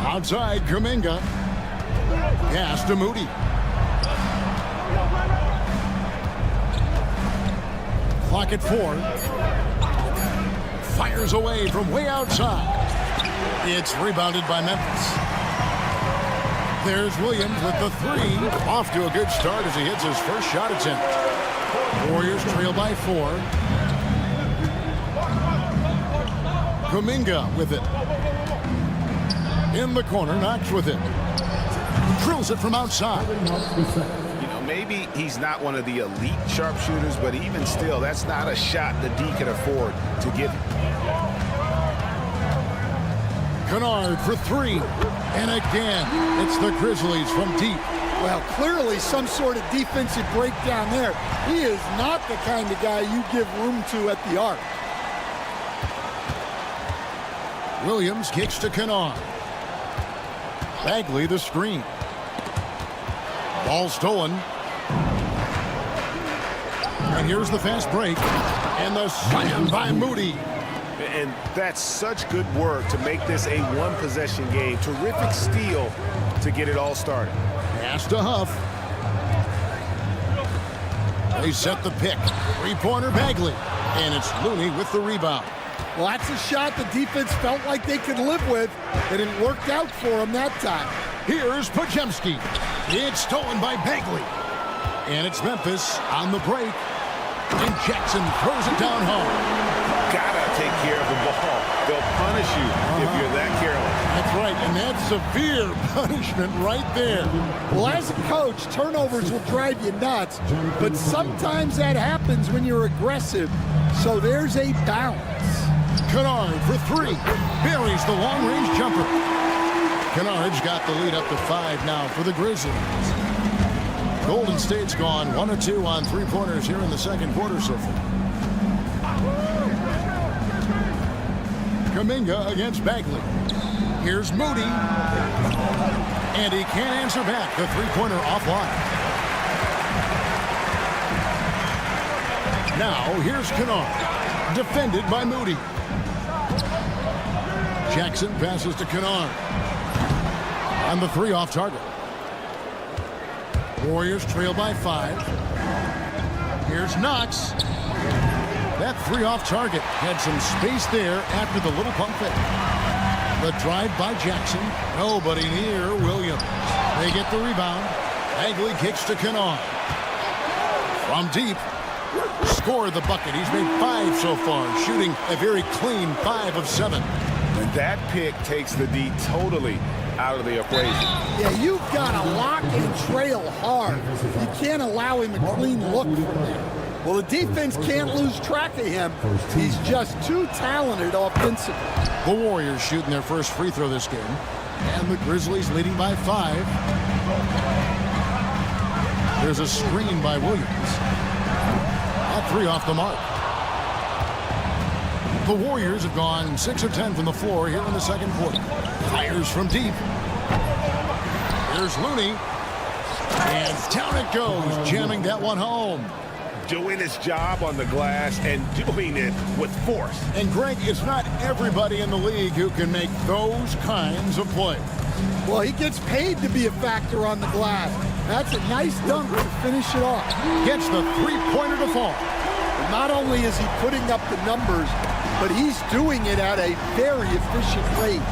Outside, Kuminga. Pass to Moody. Clock at 4. Fires away from way outside. It's rebounded by Memphis. There's Williams with the 3. Off to a good start as he hits his first shot attempt. Warriors trail by 4. Kuminga with it. In the corner, Knox with it. Drills it from outside. You know, maybe he's not one of the elite sharpshooters, but even still, that's not a shot that D can afford to give. Kennard for 3. And again, it's the Grizzlies from deep. Well, clearly some sort of defensive breakdown there. He is not the kind of guy you give room to at the arc. Williams kicks to Kennard. Bagley the screen. Ball stolen. And here's the fast break. And the slam by Moody. And that's such good work to make this a one-possession game. Terrific steal to get it all started. Pass to Huff. They set the pick. 3-pointer Bagley. And it's Looney with the rebound. Well, that's a shot the defense felt like they could live with, and it worked out for them that time. Here's Podziemski. It's stolen by Bagley. And it's Memphis on the break. And Jackson throws it down home. Gotta take care of the ball. They'll punish you if you're that careless. That's right, and that's severe punishment right there. Well, as a coach, turnovers will drive you nuts, but sometimes that happens when you're aggressive. So there's a balance. Kennard for 3. Buries the long-range jumper. Kennard's got the lead up to 5 now for the Grizzlies. Golden State's gone 1 of 2 on 3-pointers here in the second quarter so far. Kuminga against Bagley. Here's Moody. And he can't answer back. The 3-pointer offline. Now here's Kennard. Defended by Moody. Jackson passes to Kennard. On the 3 off target. Warriors trail by 5. Here's Knox. That 3 off target had some space there after the little pump fake. The drive by Jackson. Nobody near Williams. They get the rebound. Bagley kicks to Kennard. From deep. Score the bucket. He's made 5 so far, shooting a very clean 5 of 7. And that pick takes the D totally out of the equation. Yeah, you've got to lock and trail hard. You can't allow him a clean look from there. Well, the defense can't lose track of him. He's just too talented offensively. The Warriors shooting their first free throw this game. And the Grizzlies leading by 5. There's a screen by Williams. At 3 off the mark. The Warriors have gone 6 of 10 from the floor here in the second quarter. Fires from deep. Here's Looney. And down it goes, jamming that one home. Doing his job on the glass and doing it with force. And Greg, it's not everybody in the league who can make those kinds of plays. Well, he gets paid to be a factor on the glass. That's a nice dunk to finish it off. Gets the three-pointer to fall. And not only is he putting up the numbers, but he's doing it at a very efficient rate.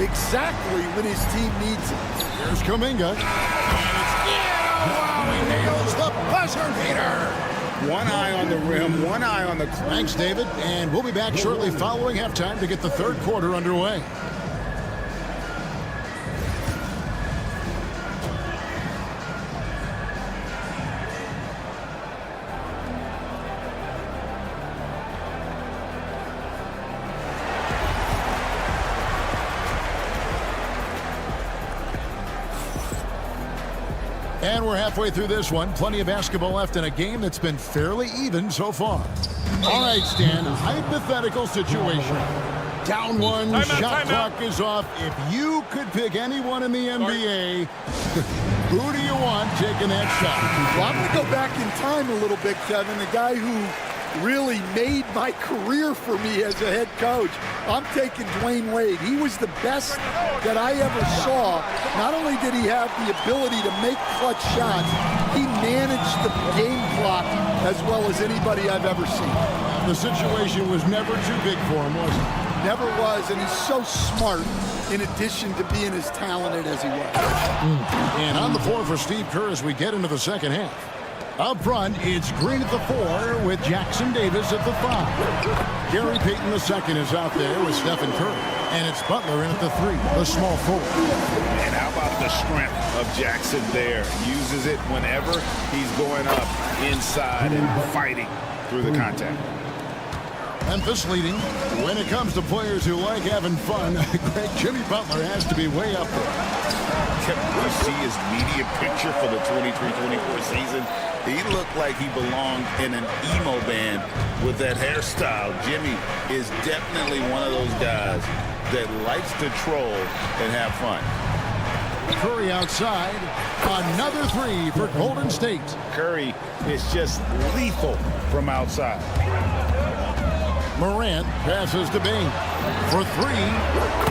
Exactly when his team needs it. Here's Kuminga. He nails the buzzer beater. One eye on the rim, one eye on the... Thanks, David. And we'll be back shortly following halftime to get the third quarter underway. And we're halfway through this one. Plenty of basketball left in a game that's been fairly even so far. All right, Stan, hypothetical situation. Down one, shot clock is off. If you could pick anyone in the NBA, who do you want taking that shot? Well, I'm going to go back in time a little bit, Kevin. The guy who really made my career for me as a head coach. I'm taking Dwayne Wade. He was the best that I ever saw. Not only did he have the ability to make clutch shots, he managed the game clock as well as anybody I've ever seen. The situation was never too big for him, was it? Never was, and he's so smart in addition to being as talented as he was. And on the floor for Steve Kerr as we get into the second half. Up front, it's Green at the 4 with Jackson Davis at the 5. Gary Payton II is out there with Stephen Curry. And it's Butler in at the 3, the small forward. And how about the strength of Jackson there? Uses it whenever he's going up inside and fighting through the contact. Memphis leading. When it comes to players who like having fun, Greg, Jimmy Butler has to be way up there. Can we see his media picture for the 23-24 season? He looked like he belonged in an emo band with that hairstyle. Jimmy is definitely one of those guys that likes to troll and have fun. Curry outside. Another 3 for Golden State. Curry is just lethal from outside. Morant passes to Bain for 3.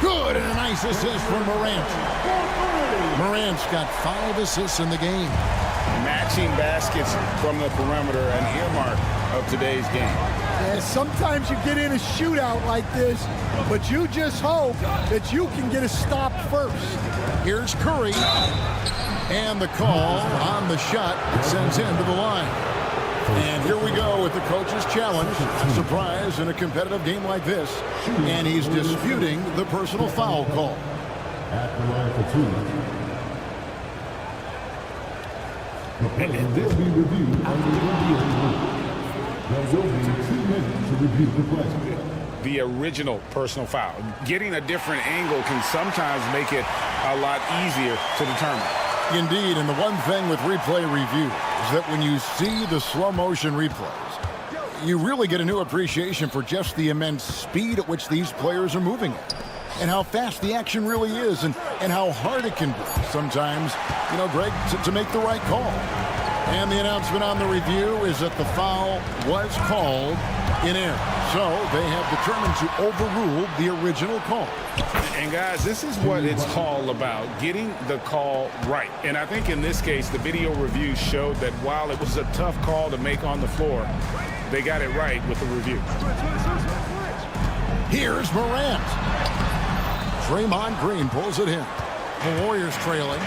Good, and a nice assist from Morant. Morant's got 5 assists in the game. Matching baskets from the perimeter, an earmark of today's game. Yeah, sometimes you get in a shootout like this, but you just hope that you can get a stop first. Here's Curry. And the call on the shot sends him to the line. And here we go with the coach's challenge. Surprise in a competitive game like this. And he's disputing the personal foul call. At the line for 2. And this will be reviewed under the NBA rule. There will be 2 minutes to review the play. The original personal foul. Getting a different angle can sometimes make it a lot easier to determine. Indeed, and the one thing with replay review is that when you see the slow motion replays, you really get a new appreciation for just the immense speed at which these players are moving at. And how fast the action really is, and how hard it can be sometimes, you know, Greg, to make the right call. And the announcement on the review is that the foul was called in error. So they have determined to overrule the original call. And guys, this is what it's all about, getting the call right. And I think in this case, the video review showed that while it was a tough call to make on the floor, they got it right with the review. Here's Morant. Draymond Green pulls it in. The Warriors trailing.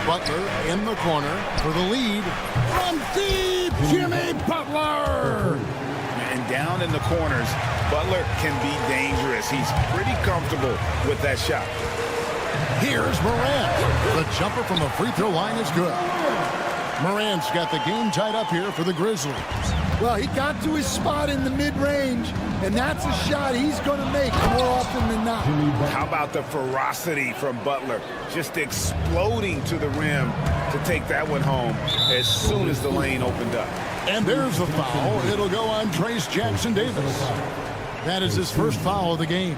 Butler in the corner for the lead. From deep, Jimmy Butler! And down in the corners, Butler can be dangerous. He's pretty comfortable with that shot. Here's Morant. The jumper from the free throw line is good. Morant's got the game tied up here for the Grizzlies. Well, he got to his spot in the mid-range, and that's a shot he's going to make more often than not. How about the ferocity from Butler? Just exploding to the rim to take that one home as soon as the lane opened up. And there's the foul. It'll go on Trace Jackson-Davis. That is his first foul of the game.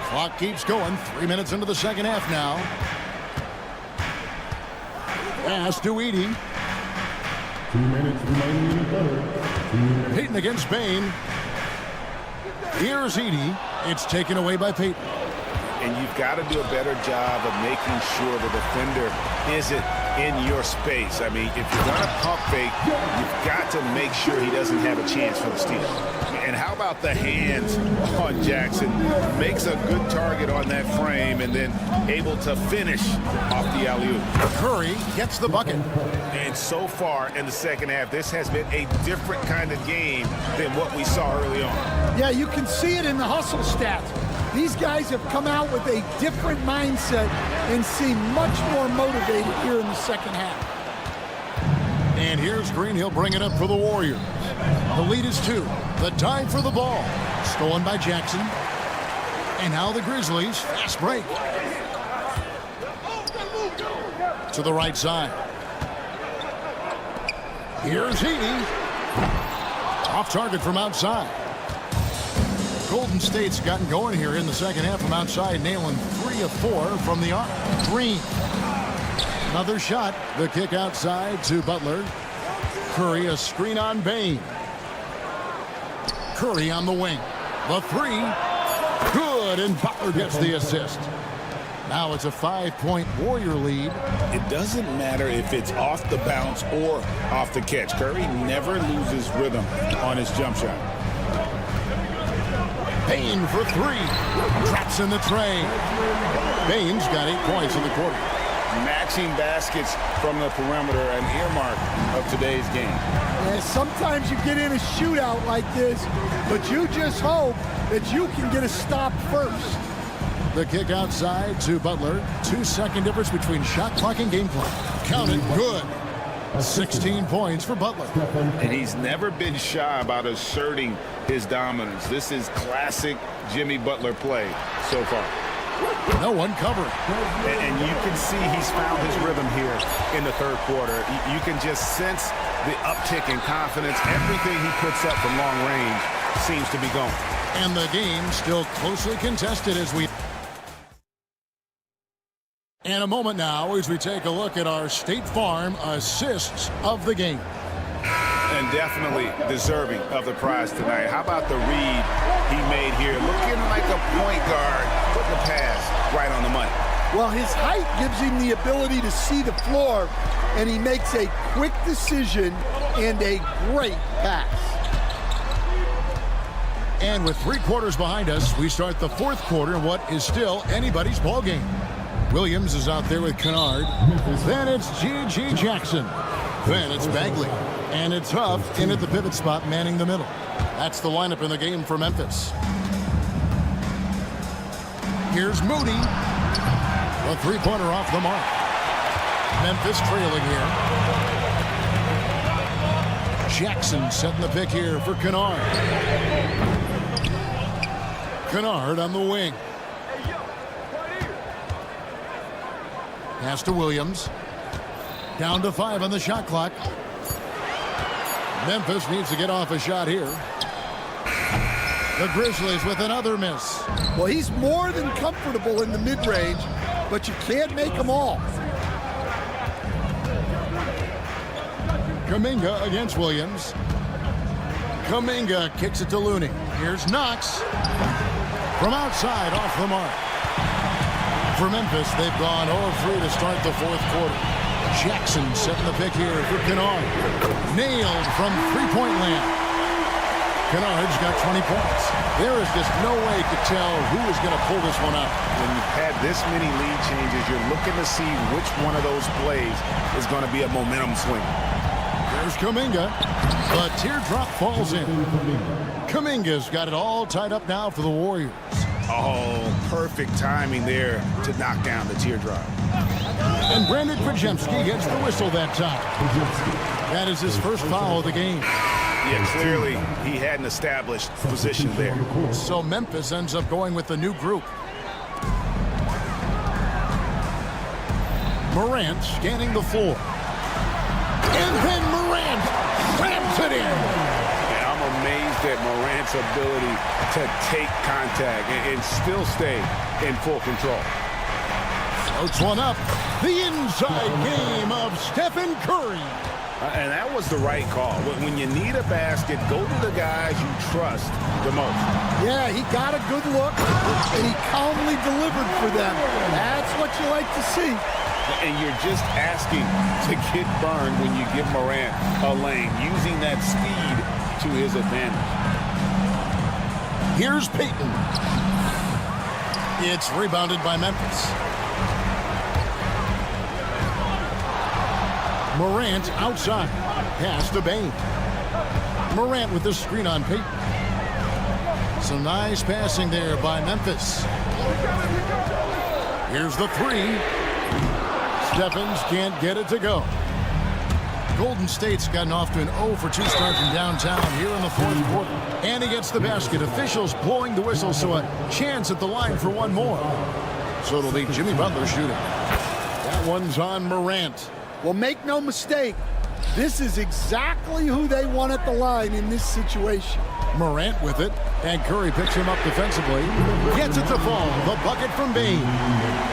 Clock keeps going. 3 minutes into the second half now. Pass to Edey. 2 minutes remaining in the third. Payton against Bain. Here's Edey. It's taken away by Payton. And you've got to do a better job of making sure the defender isn't in your space. I mean, if you're going to pump fake, you've got to make sure he doesn't have a chance for the steal. And how about the hands on Jackson? Makes a good target on that frame and then able to finish off the alley-oop. Curry gets the bucket. And so far in the second half, this has been a different kind of game than what we saw early on. Yeah, you can see it in the hustle stats. These guys have come out with a different mindset and seem much more motivated here in the second half. And here's Green. He'll bring it up for the Warriors. The lead is 2. The time for the ball. Stolen by Jackson. And now the Grizzlies. Fast break. To the right side. Here's Edey. Off target from outside. Golden State's gotten going here in the second half from outside, nailing 3 of 4 from the arc. Green. Another shot. The kick outside to Butler. Curry, a screen on Bain. Curry on the wing. The 3. Good, and Butler gets the assist. Now it's a 5-point Warrior lead. It doesn't matter if it's off the bounce or off the catch. Curry never loses rhythm on his jump shot. Bain for 3. Traps in the tray. Bain's got 8 points in the quarter. Matching baskets from the perimeter, an earmark of today's game. Yeah, sometimes you get in a shootout like this, but you just hope that you can get a stop first. The kick outside to Butler. 2-second difference between shot clock and game clock. Counted. Good. 16 points for Butler. And he's never been shy about asserting his dominance. This is classic Jimmy Butler play so far. No one covered. And you can see he's found his rhythm here in the third quarter. You can just sense the uptick in confidence. Everything he puts up from long range seems to be going. And the game still closely contested as we... In a moment now as we take a look at our State Farm assists of the game. And definitely deserving of the prize tonight. How about the read he made here? Looking like a point guard, putting the pass right on the money. Well, his height gives him the ability to see the floor, and he makes a quick decision and a great pass. And with 3 quarters behind us, we start the fourth quarter in what is still anybody's ball game. Williams is out there with Kennard. Then it's G.G. Jackson. Then it's Bagley. And it's Huff in at the pivot spot, manning the middle. That's the lineup in the game for Memphis. Here's Moody. A 3-pointer off the mark. Memphis trailing here. Jackson setting the pick here for Kennard. Kennard on the wing. Pass to Williams. Down to 5 on the shot clock. Memphis needs to get off a shot here. The Grizzlies with another miss. Well, he's more than comfortable in the mid-range, but you can't make them all. Kuminga against Williams. Kuminga kicks it to Looney. Here's Knox. From outside, off the mark. For Memphis, they've gone 0-3 to start the fourth quarter. Jackson setting the pick here for Kennard. Nailed from three-point land. Kennard's got 20 points. There is just no way to tell who is going to pull this one out. When you've had this many lead changes, you're looking to see which one of those plays is going to be a momentum swing. There's Kuminga. The teardrop falls in. Kuminga's got it all tied up now for the Warriors. Oh, perfect timing there to knock down the teardrop. And Brandon Krajewski gets the whistle that time. That is his first foul of the game. Yeah, clearly he had an established position there. So Memphis ends up going with the new group. Morant scanning the floor. And then Morant slams it in. And I'm amazed at Morant's ability to take contact and still stay in full control. Floats one up. The inside game of Stephen Curry. And that was the right call. When you need a basket, go to the guys you trust the most. Yeah, he got a good look, and he calmly delivered for them. That's what you like to see. And you're just asking to get burned when you give Morant a lane, using that speed to his advantage. Here's Payton. It's rebounded by Memphis. Morant outside. Pass to Bane. Morant with the screen on Payton. Some nice passing there by Memphis. Here's the three. Stephens can't get it to go. Golden State's gotten off to an 0 for 2 start from downtown here in the fourth quarter. And he gets the basket. Officials blowing the whistle, so a chance at the line for one more. So it'll be Jimmy Butler shooting. That one's on Morant. Well, make no mistake, this is exactly who they want at the line in this situation. Morant with it, and Curry picks him up defensively. Gets it to fall. The bucket from Bane.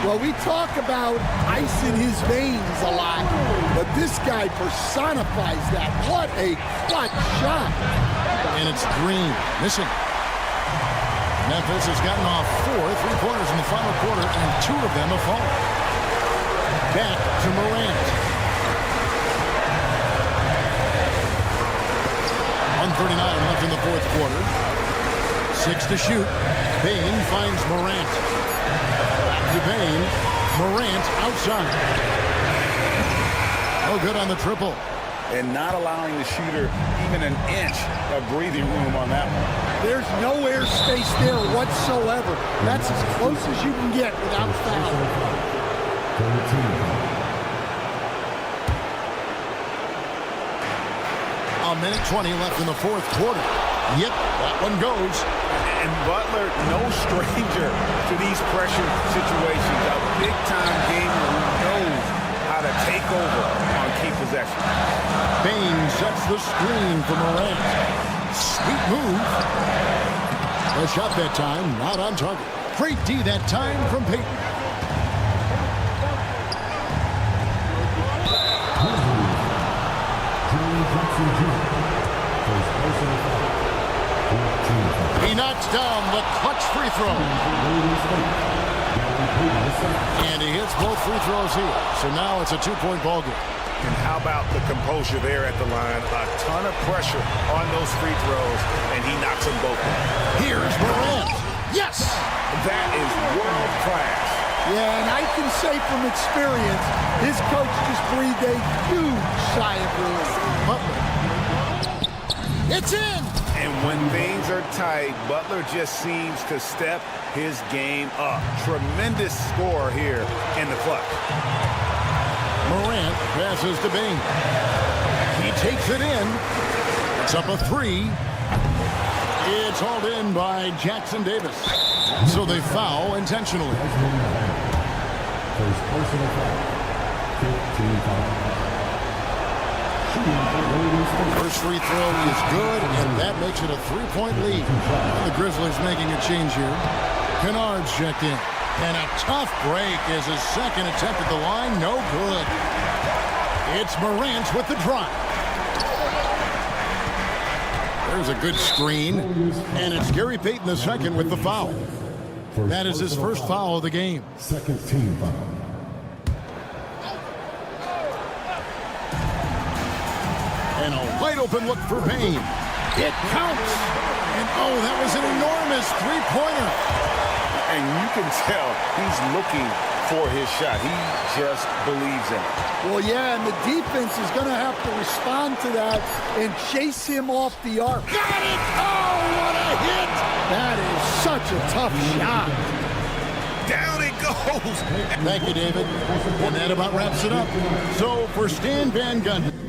Well, we talk about ice in his veins a lot, but this guy personifies that. What a clutch shot. And it's Green missing. Memphis has gotten off 4 3-pointers in the final quarter, and 2 of them have fallen. Back to Morant. 1:39 left in the fourth quarter. 6 to shoot. Bane finds Morant. Back to Bane. Morant outside. No good on the triple. And not allowing the shooter even an inch of breathing room on that one. There's no air space there whatsoever. That's as close as you can get without foul. 1:20 left in the fourth quarter. Yep, that one goes. And Butler, no stranger to these pressure situations. A big-time gamer who knows how to take over on key possession. Bane sets the screen for Morant. Sweet move. The shot that time, not on target. Great D that time from Payton. He knocks down the clutch free throw. And he hits both free throws here. So now it's a 2-point ball game. And how about the composure there at the line? A ton of pressure on those free throws, and he knocks them both down. Here's Morant. Yes! That is world class. Yeah, and I can say from experience, his coach just breathed a huge sigh of relief. Butler. It's in! And when things are tight, Butler just seems to step his game up. Tremendous score here in the clutch. Morant passes to Bane. He takes it in. It's up a 3. It's hauled in by Jackson Davis. So they foul intentionally. First personal foul. 15 foul. First free throw is good, and that makes it a 3-point lead. The Grizzlies making a change here. Kennard's checked in. And a tough break is his second attempt at the line. No good. It's Morant with the drive. There's a good screen. And it's Gary Payton II with the foul. That is his first foul of the game. Second team foul. And a wide open look for Bane. It counts. And oh, that was an enormous 3-pointer. And you can tell he's looking for his shot. He just believes in it. Well, yeah, and the defense is going to have to respond to that and chase him off the arc. Got it! Oh, what a hit! That is such a tough shot. Down it goes. Thank you, David. And that about wraps it up. So for Stan Van Gundy.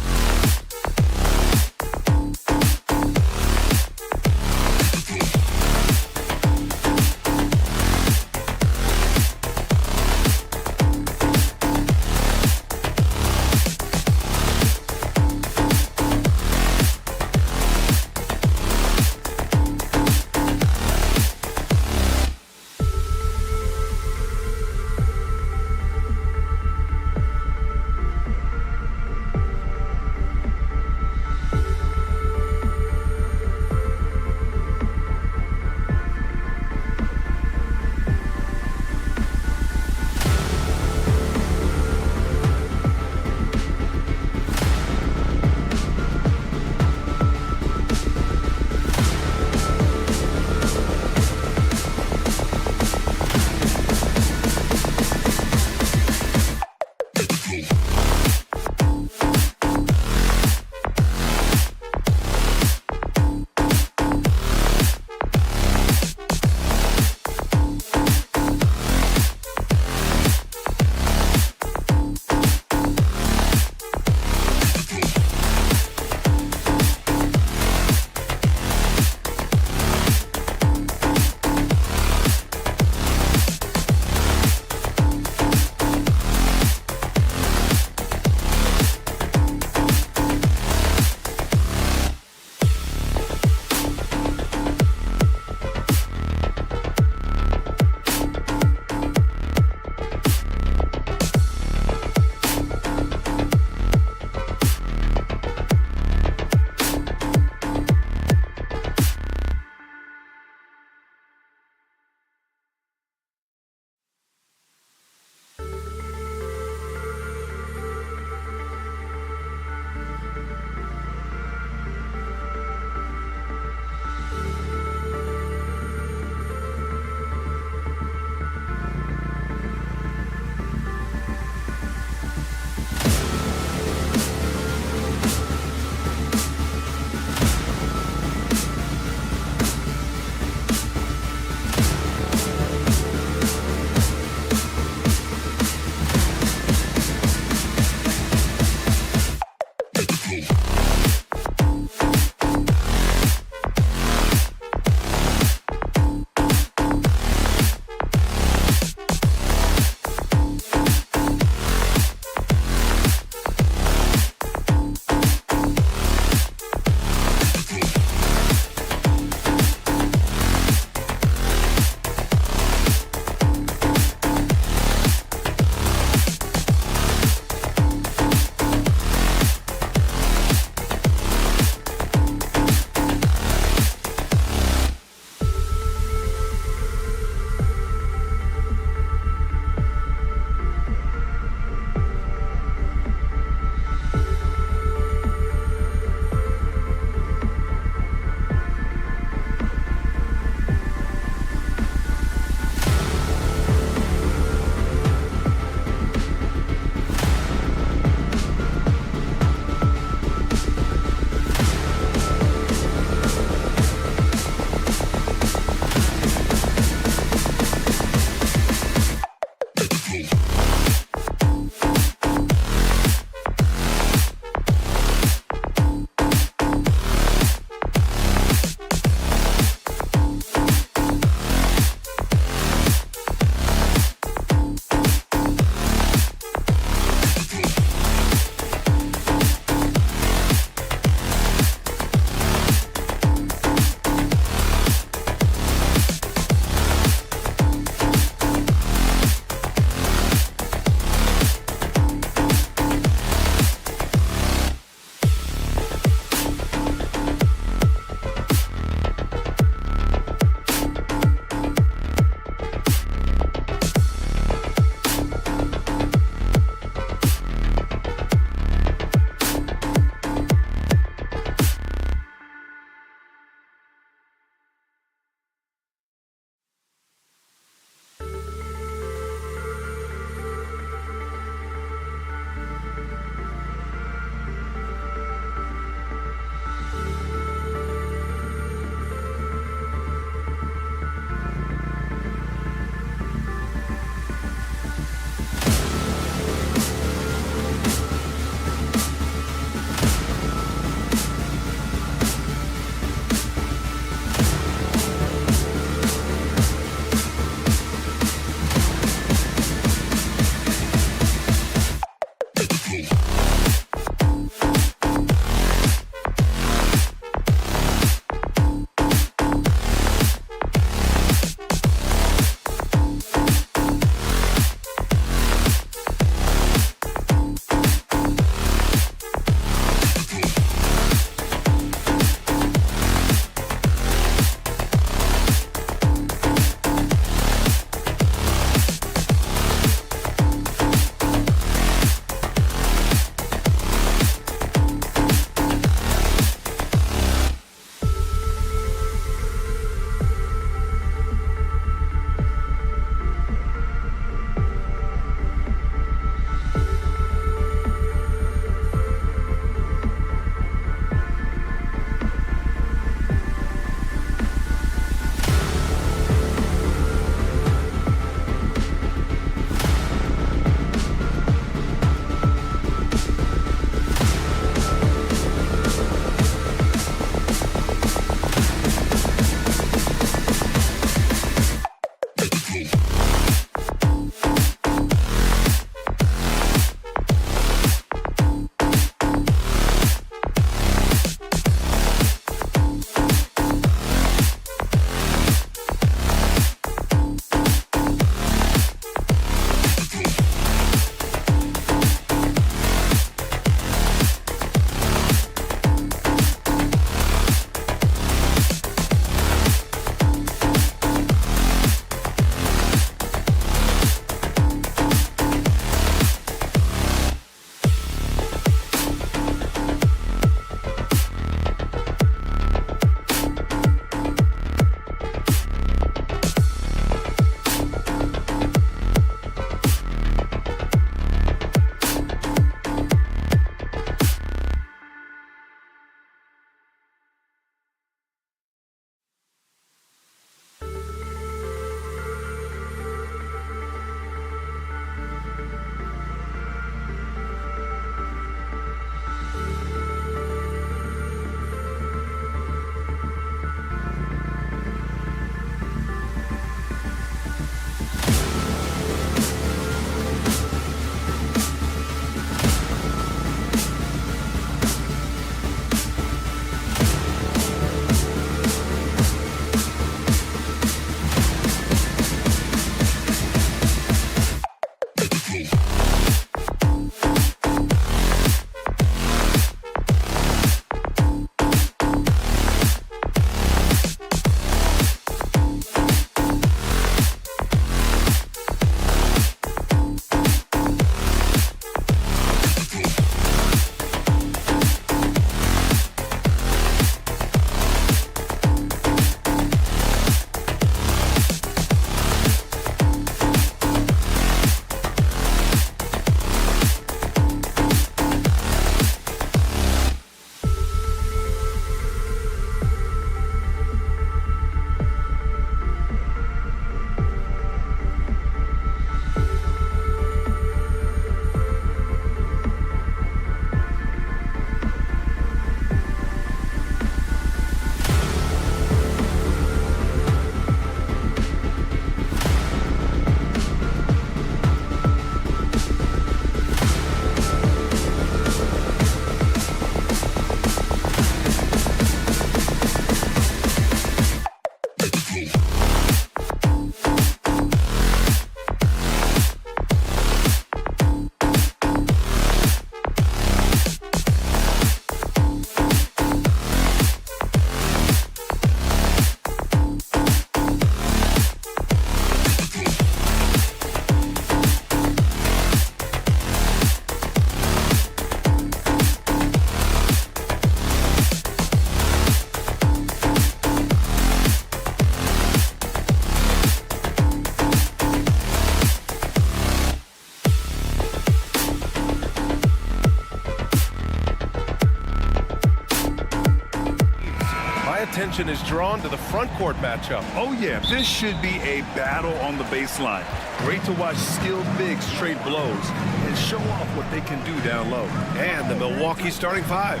Attention is drawn to the front court matchup. Oh, yeah, this should be a battle on the baseline. Great to watch skilled bigs trade blows and show off what they can do down low. And the Milwaukee starting five.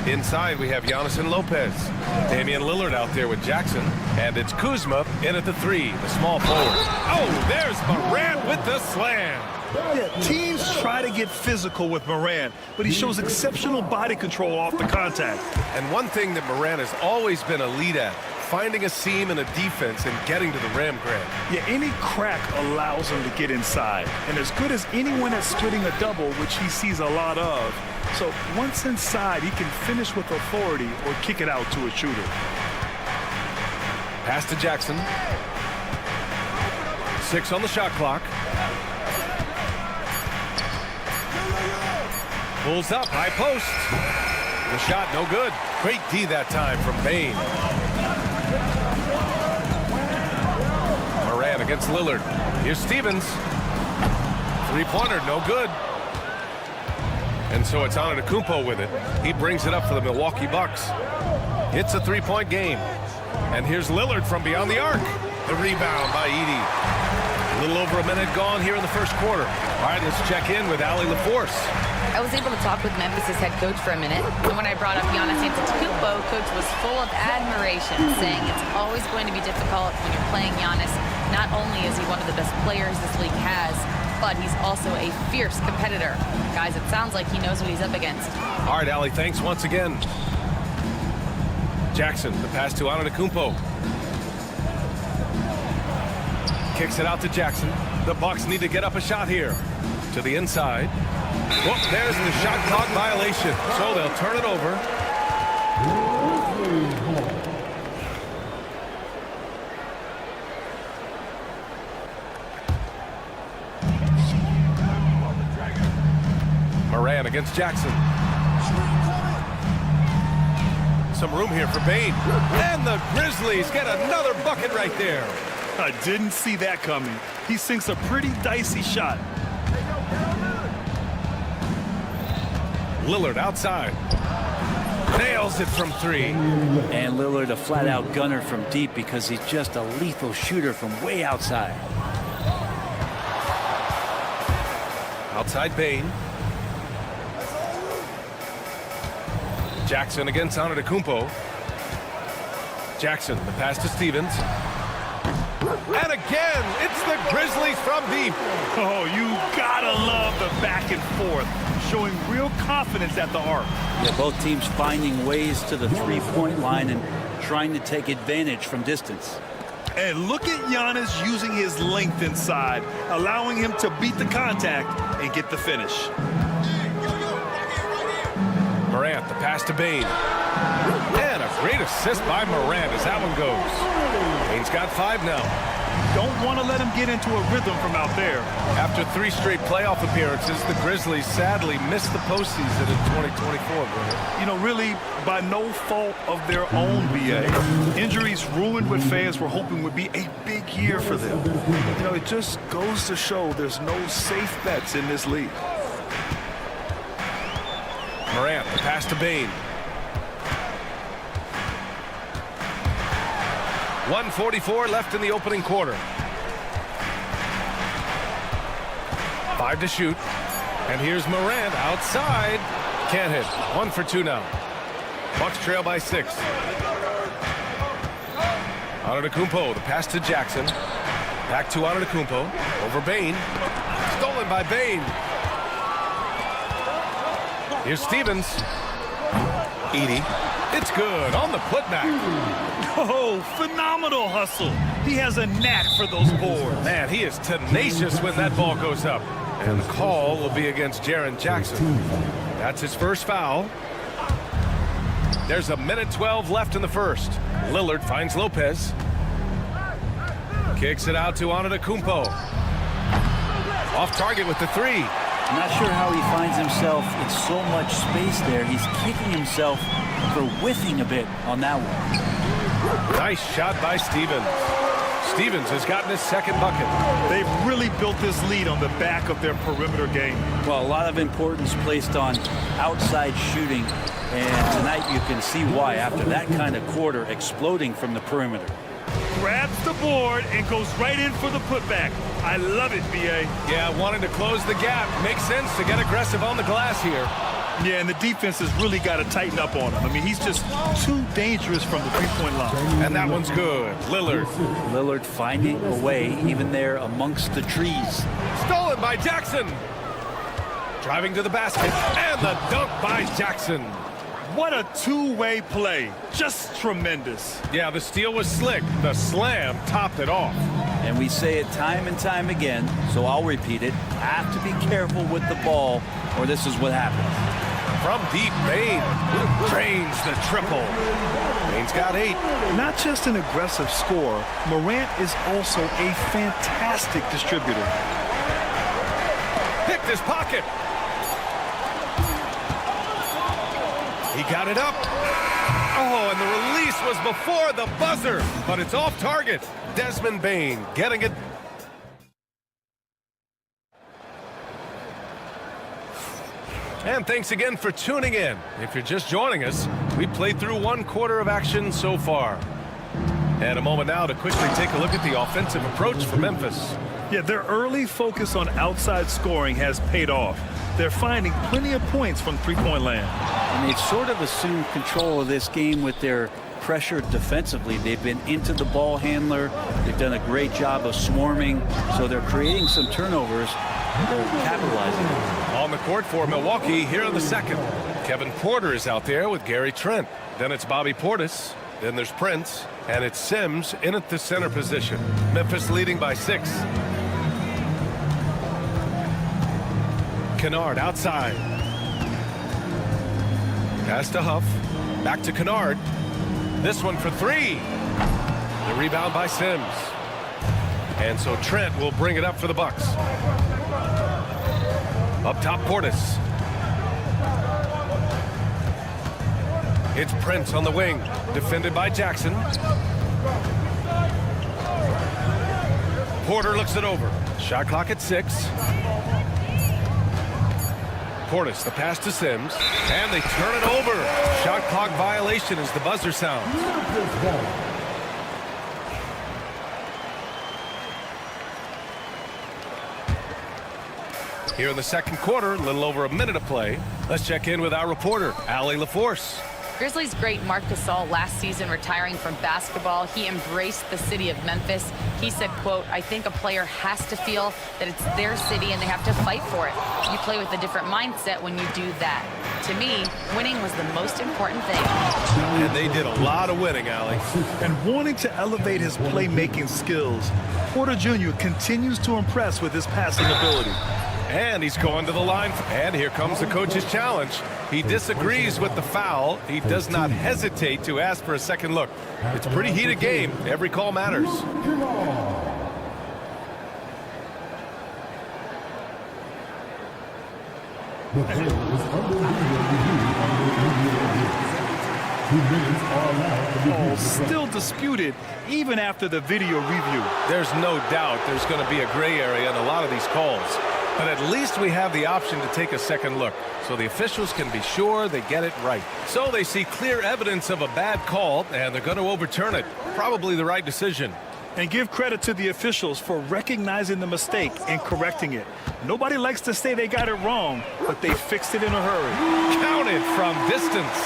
Inside, we have Giannis and Lopez. Damian Lillard out there with Jackson. And it's Kuzma in at the three, the small forward. Oh, there's Morant with the slam. Yeah, teams try to get physical with Morant, but he shows exceptional body control off the contact. And one thing that Morant has always been elite at, finding a seam in a defense and getting to the rim, Grant. Yeah, any crack allows him to get inside. And as good as anyone at splitting a double, which he sees a lot of. So once inside, he can finish with authority or kick it out to a shooter. Pass to Jackson. 6 on the shot clock. Pulls up, high post. The shot, no good. Great D that time from Bane. Morant against Lillard. Here's Stevens. Three-pointer, no good. And so it's Antetokounmpo with it. He brings it up for the Milwaukee Bucks. It's a three-point game. And here's Lillard from beyond the arc. The rebound by Edey. A little over a minute gone here in the first quarter. All right, let's check in with Allie LaForce. I was able to talk with Memphis' head coach for a minute, and when I brought up Giannis Antetokounmpo, coach was full of admiration, saying it's always going to be difficult when you're playing Giannis. Not only is he one of the best players this league has, but he's also a fierce competitor. Guys, it sounds like he knows what he's up against. All right, Allie, thanks once again. Jackson, the pass to Antetokounmpo. Kicks it out to Jackson. The Bucks need to get up a shot here. To the inside. Whoop, there's the shot clock violation. So they'll turn it over. Morant against Jackson. Some room here for Bane. And the Grizzlies get another bucket right there. I didn't see that coming. He sinks a pretty dicey shot. Lillard outside. Nails it from three. And Lillard a flat-out gunner from deep because he's just a lethal shooter from way outside. Outside Bane. Jackson against Antetokounmpo. Jackson, the pass to Stevens. And again, it's the Grizzlies from deep. Oh, you gotta love the back and forth, showing real confidence at the arc. Yeah, both teams finding ways to the three-point line and trying to take advantage from distance. And look at Giannis using his length inside, allowing him to beat the contact and get the finish. Morant, the pass to Bane. And a great assist by Morant as that one goes. Bane's got 5 now. Don't want to let him get into a rhythm from out there. After 3 straight playoff appearances, the Grizzlies sadly missed the postseason in 2024. You know, really by no fault of their own, BA. Injuries ruined what fans were hoping would be a big year for them. You know, it just goes to show there's no safe bets in this league. Morant, the pass to Bane. 1:44 left in the opening quarter. 5 to shoot. And here's Morant outside. Can't hit. 1 for 2 now. Bucks trail by 6. Antetokounmpo, the pass to Jackson. Back to Antetokounmpo. Over Bane. Stolen by Bane. Here's Stevens. Edey. It's good on the putback. Oh, phenomenal hustle. He has a knack for those boards. Man, he is tenacious when that ball goes up. And the call will be against Jaren Jackson. That's his first foul. There's 1:12 left in the first. Lillard finds Lopez. Kicks it out to Antetokounmpo. Off target with the 3. I'm not sure how he finds himself in so much space there. He's kicking himself for whiffing a bit on that one. Nice shot by Stevens. Stevens has gotten his second bucket. They've really built this lead on the back of their perimeter game. Well, a lot of importance placed on outside shooting, and tonight you can see why after that kind of quarter exploding from the perimeter. Grabs the board and goes right in for the putback. I love it, BA. Yeah, wanting to close the gap. Makes sense to get aggressive on the glass here. Yeah, and the defense has really got to tighten up on him. I mean, he's just too dangerous from the three-point line. And that one's good. Lillard finding a way even there amongst the trees. Stolen by Jackson. Driving to the basket. And the dunk by Jackson. What a two-way play. Just tremendous. Yeah, the steal was slick. The slam topped it off. And we say it time and time again, so I'll repeat it. Have to be careful with the ball, or this is what happens. From deep, Bane drains the triple. Bane's got 8. Not just an aggressive scorer, Morant is also a fantastic distributor. Picked his pocket. He got it up. Oh, and the release was before the buzzer, but it's off target. Desmond Bane getting it. And thanks again for tuning in. If you're just joining us, we played through 1 quarter of action so far. And a moment now to quickly take a look at the offensive approach for Memphis. Yeah, their early focus on outside scoring has paid off. They're finding plenty of points from three-point land. And they've sort of assumed control of this game with their pressure defensively. They've been into the ball handler. They've done a great job of swarming. So they're creating some turnovers. They're capitalizing. On the court for Milwaukee here in the second. Kevin Porter is out there with Gary Trent. Then it's Bobby Portis. Then there's Prince. And it's Sims in at the center position. Memphis leading by 6. Kennard outside. Pass to Huff. Back to Kennard. This one for 3. The rebound by Sims. And so Trent will bring it up for the Bucks. Up top, Portis. It's Prince on the wing. Defended by Jackson. Porter looks it over. Shot clock at 6. Portis, the pass to Sims. And they turn it over. Shot clock violation as the buzzer sounds. Here in the second quarter, a little over a minute of play. Let's check in with our reporter, Allie LaForce. Grizzlies great Marc Gasol last season retiring from basketball, he embraced the city of Memphis. He said, quote, "I think a player has to feel that it's their city and they have to fight for it. You play with a different mindset when you do that. To me, winning was the most important thing." And they did a lot of winning, Allie. And wanting to elevate his playmaking skills, Porter Jr. continues to impress with his passing ability. And he's going to the line. And here comes the coach's challenge. He disagrees with the foul. He does not hesitate to ask for a second look. It's a pretty heated game. Every call matters. The play is under review on the 2 minutes are allowed to be Oh, still disputed even after the video review. There's no doubt there's going to be a gray area in a lot of these calls. But at least we have the option to take a second look, so the officials can be sure they get it right. So they see clear evidence of a bad call, and they're going to overturn it. Probably the right decision. And give credit to the officials for recognizing the mistake and correcting it. Nobody likes to say they got it wrong, but they fixed it in a hurry. Counted from distance.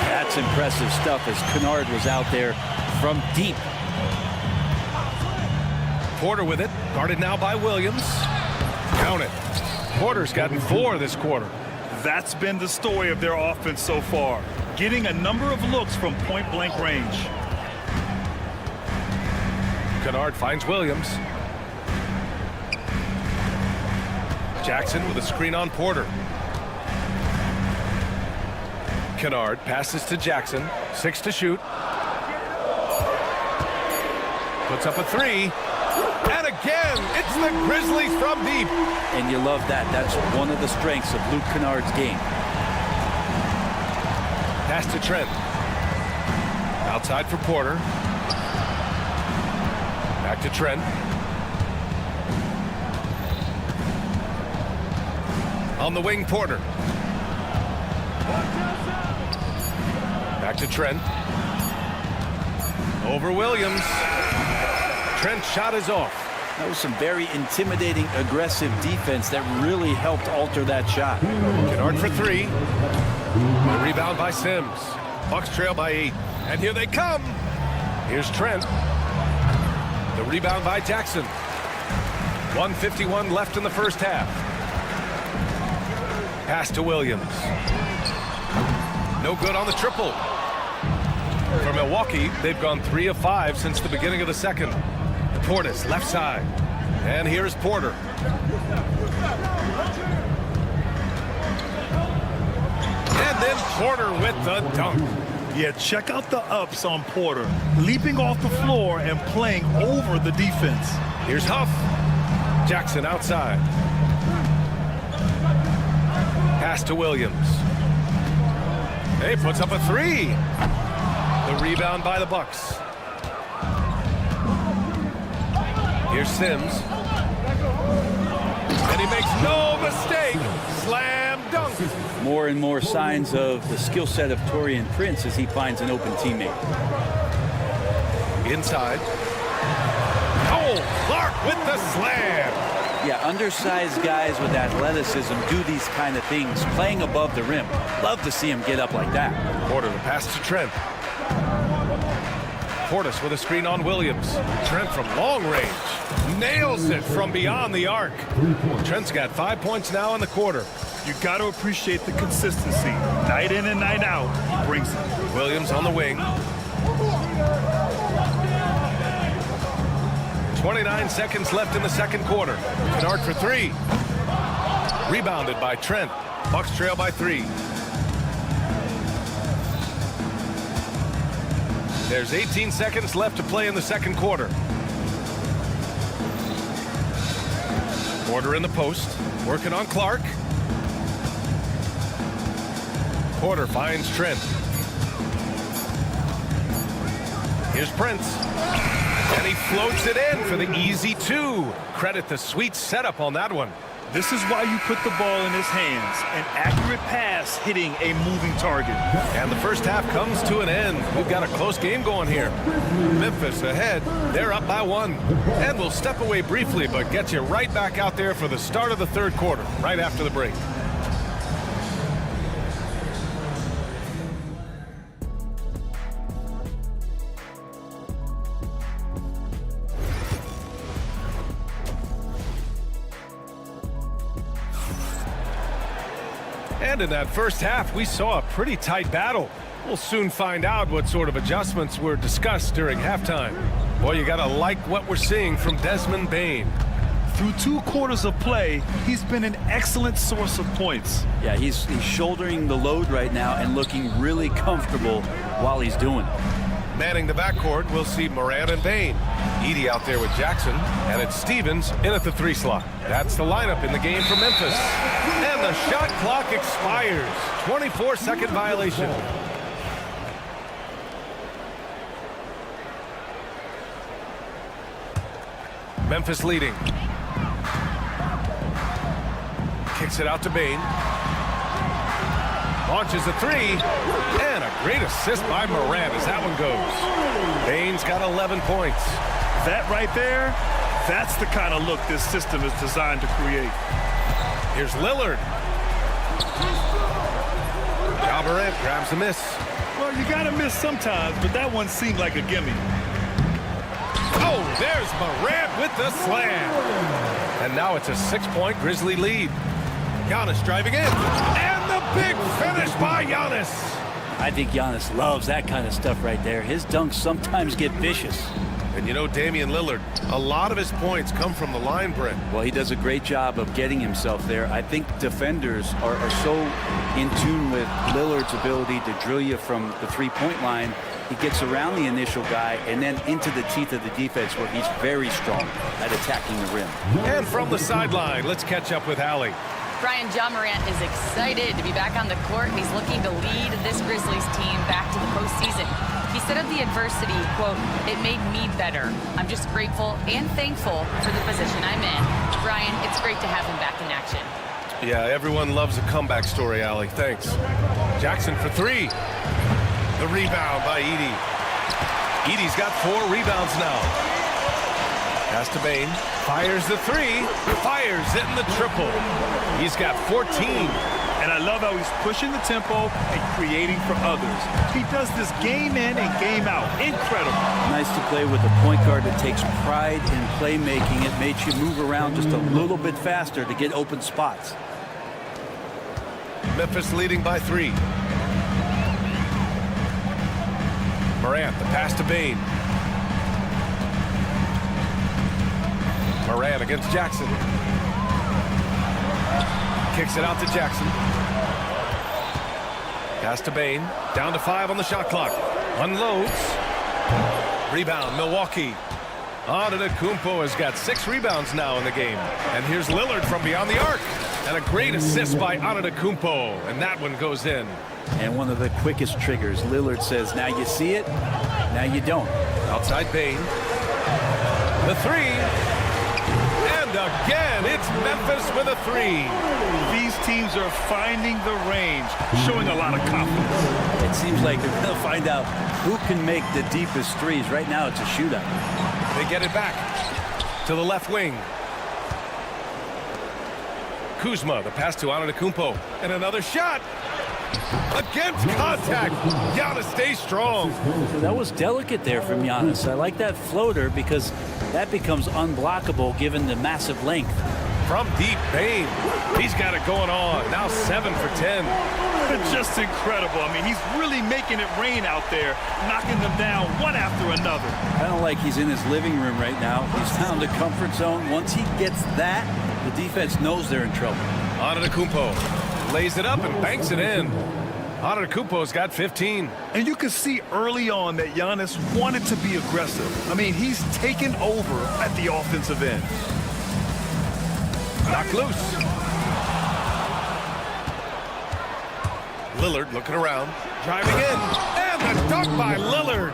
That's impressive stuff as Kennard was out there from deep. Porter with it, guarded now by Williams. Count it. Porter's gotten 4 this quarter. That's been the story of their offense so far, getting a number of looks from point-blank range. Kennard finds Williams. Jackson with a screen on Porter. Kennard passes to Jackson. 6 to shoot. Puts up a 3. And again, it's the Grizzlies from deep. And you love that. That's one of the strengths of Luke Kennard's game. Pass to Trent. Outside for Porter. Back to Trent. On the wing, Porter. Back to Trent. Over Williams. Trent's shot is off. That was some very intimidating, aggressive defense that really helped alter that shot. Kennard for 3. A rebound by Sims. Bucks trail by 8. And here they come. Here's Trent. The rebound by Jackson. 1:51 left in the first half. Pass to Williams. No good on the triple. For Milwaukee, they've gone 3 of 5 since the beginning of the second. Portis left side. And here's Porter. And then Porter with the dunk. Yeah, check out the ups on Porter, leaping off the floor and playing over the defense. Here's Huff. Jackson outside. Pass to Williams. Hey, puts up a 3. The rebound by the Bucks. Here's Sims. And he makes no mistake. Slam dunk. More and more signs of the skill set of Taurean Prince as he finds an open teammate. Inside. Oh, Clark with the slam. Yeah, undersized guys with athleticism do these kind of things, playing above the rim. Love to see him get up like that. Porter, the pass to Trent. Portis with a screen on Williams. Trent from long range. Nails it from beyond the arc. Trent's got 5 points now in the quarter. You got to appreciate the consistency. Night in and night out, he brings it. Williams on the wing. 29 seconds left in the second quarter. Kennard for 3. Rebounded by Trent. Bucks trail by 3. There's 18 seconds left to play in the second quarter. Porter in the post, working on Clark. Porter finds Trent. Here's Prince. And he floats it in for the easy 2. Credit the sweet setup on that one. This is why you put the ball in his hands. An accurate pass hitting a moving target. And the first half comes to an end. We've got a close game going here. Memphis ahead. They're up by 1. And we'll step away briefly, but get you right back out there for the start of the third quarter, right after the break. And in that first half, we saw a pretty tight battle. We'll soon find out what sort of adjustments were discussed during halftime. Boy, you gotta like what we're seeing from Desmond Bane. Through 2 quarters of play, he's been an excellent source of points. Yeah, he's shouldering the load right now and looking really comfortable while he's doing it. Manning the backcourt, we'll see Morant and Bane. Edey out there with Jackson, and it's Stevens in at the 3 slot. That's the lineup in the game for Memphis. And the shot clock expires. 24-second violation. Memphis leading. Kicks it out to Bane. Launches a 3. And a great assist by Morant as that one goes. Bane's got 11 points. That right there, that's the kind of look this system is designed to create. Here's Lillard. Ja Morant grabs the miss. Well, you got to miss sometimes, but that one seemed like a gimme. Oh, there's Morant with the slam. And now it's a 6-point Grizzly lead. Giannis driving in. And the big finish by Giannis. I think Giannis loves that kind of stuff right there. His dunks sometimes get vicious. And you know, Damian Lillard, a lot of his points come from the line, Brent. Well, he does a great job of getting himself there. I think defenders are so in tune with Lillard's ability to drill you from the 3-point line. He gets around the initial guy and then into the teeth of the defense where he's very strong at attacking the rim. And from the sideline, let's catch up with Allie. Brian, Ja Morant is excited to be back on the court, and he's looking to lead this Grizzlies team back to the postseason. He said of the adversity, quote, "It made me better. I'm just grateful and thankful for the position I'm in." Brian, it's great to have him back in action. Yeah, everyone loves a comeback story, Allie. Thanks. Jackson for 3. The rebound by Edey. Edey's got 4 rebounds now. Pass to Bane. Fires the 3. Fires it in the triple. He's got 14. And I love how he's pushing the tempo and creating for others. He does this game in and game out. Incredible. Nice to play with a point guard that takes pride in playmaking. It makes you move around just a little bit faster to get open spots. Memphis leading by 3. Morant, the pass to Bane. Morant against Jackson. Kicks it out to Jackson. Pass to Bane. Down to 5 on the shot clock. Unloads. Rebound, Milwaukee. Antetokounmpo has got 6 rebounds now in the game. And here's Lillard from beyond the arc. And a great assist by Antetokounmpo. And that one goes in. And one of the quickest triggers. Lillard says, now you see it, now you don't. Outside Bane. The 3. And again, it's Memphis with a 3. These teams are finding the range, showing a lot of confidence. It seems like they're going to find out who can make the deepest threes. Right now, it's a shootout. They get it back to the left wing. Kuzma, the pass to Antetokounmpo. And another shot. Against contact. Giannis stays strong. That was delicate there from Giannis. I like that floater because that becomes unblockable given the massive length. From deep, Bane. He's got it going on. Now 7 for 10. Just incredible. I mean, he's really making it rain out there, knocking them down one after another. Kind of like he's in his living room right now. He's found a comfort zone. Once he gets that, the defense knows they're in trouble. Antetokounmpo lays it up and banks it in. Antetokounmpo's got 15. And you can see early on that Giannis wanted to be aggressive. I mean, he's taken over at the offensive end. Knocked loose. Lillard looking around, driving in, and the dunk by Lillard.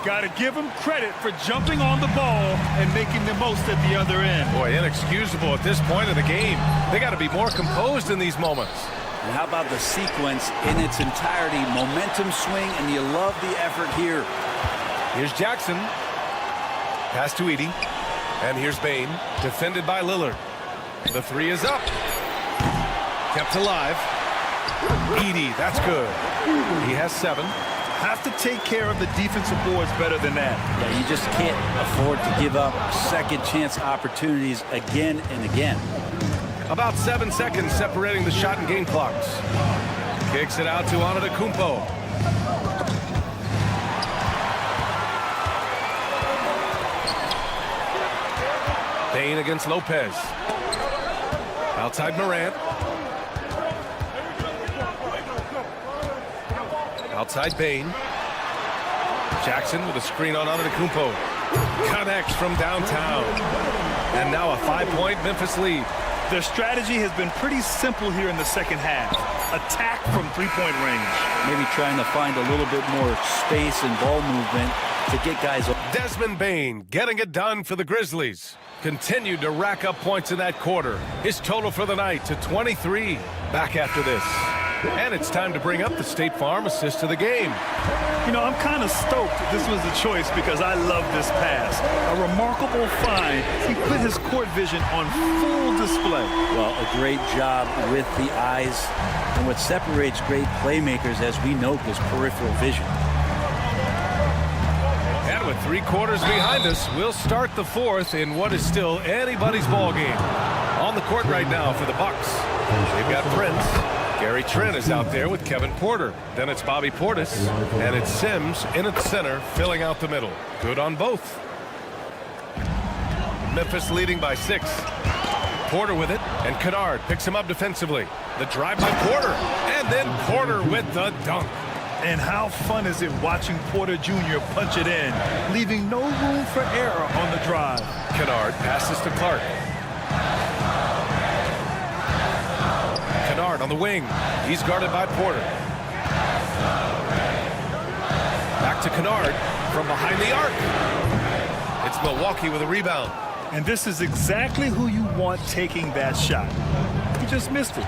Got to give him credit for jumping on the ball and making the most at the other end. Boy, inexcusable at this point of the game. They got to be more composed in these moments. And how about the sequence in its entirety? Momentum swing, and you love the effort here. Here's Jackson. Pass to Edey. And here's Bane, defended by Lillard. The 3 is up. Kept alive. Edey, that's good. He has 7. Have to take care of the defensive boards better than that. Yeah, you just can't afford to give up second chance opportunities again and again. About 7 seconds separating the shot and game clocks. Kicks it out to Antetokounmpo. Bane against Lopez. Outside Morant. Outside Bane. Jackson with a screen on Antetokounmpo. Connects from downtown. And now a 5-point Memphis lead. Their strategy has been pretty simple here in the second half. Attack from three-point range. Maybe trying to find a little bit more space and ball movement to get guys. Desmond Bane getting it done for the Grizzlies. Continued to rack up points in that quarter. His total for the night to 23. Back after this. And it's time to bring up the State Farm assist of the game. You know, I'm kind of stoked this was the choice because I love this pass. A remarkable find. He put his court vision on full display. Well, a great job with the eyes. And what separates great playmakers, as we know, is peripheral vision. And with 3 quarters behind us, we'll start the 4th in what is still anybody's ball game. On the court right now for the Bucks. They've got Prince. Gary Trent is out there with Kevin Porter. Then it's Bobby Portis. And it's Sims in at center, filling out the middle. Good on both. Memphis leading by 6. Porter with it, and Kennard picks him up defensively. The drive by Porter, and then Porter with the dunk. And how fun is it watching Porter Jr. punch it in, leaving no room for error on the drive. Kennard passes to Clark. Kennard on the wing. He's guarded by Porter. Back to Kennard from behind the arc. It's Milwaukee with a rebound. And this is exactly who you want taking that shot. He just missed it.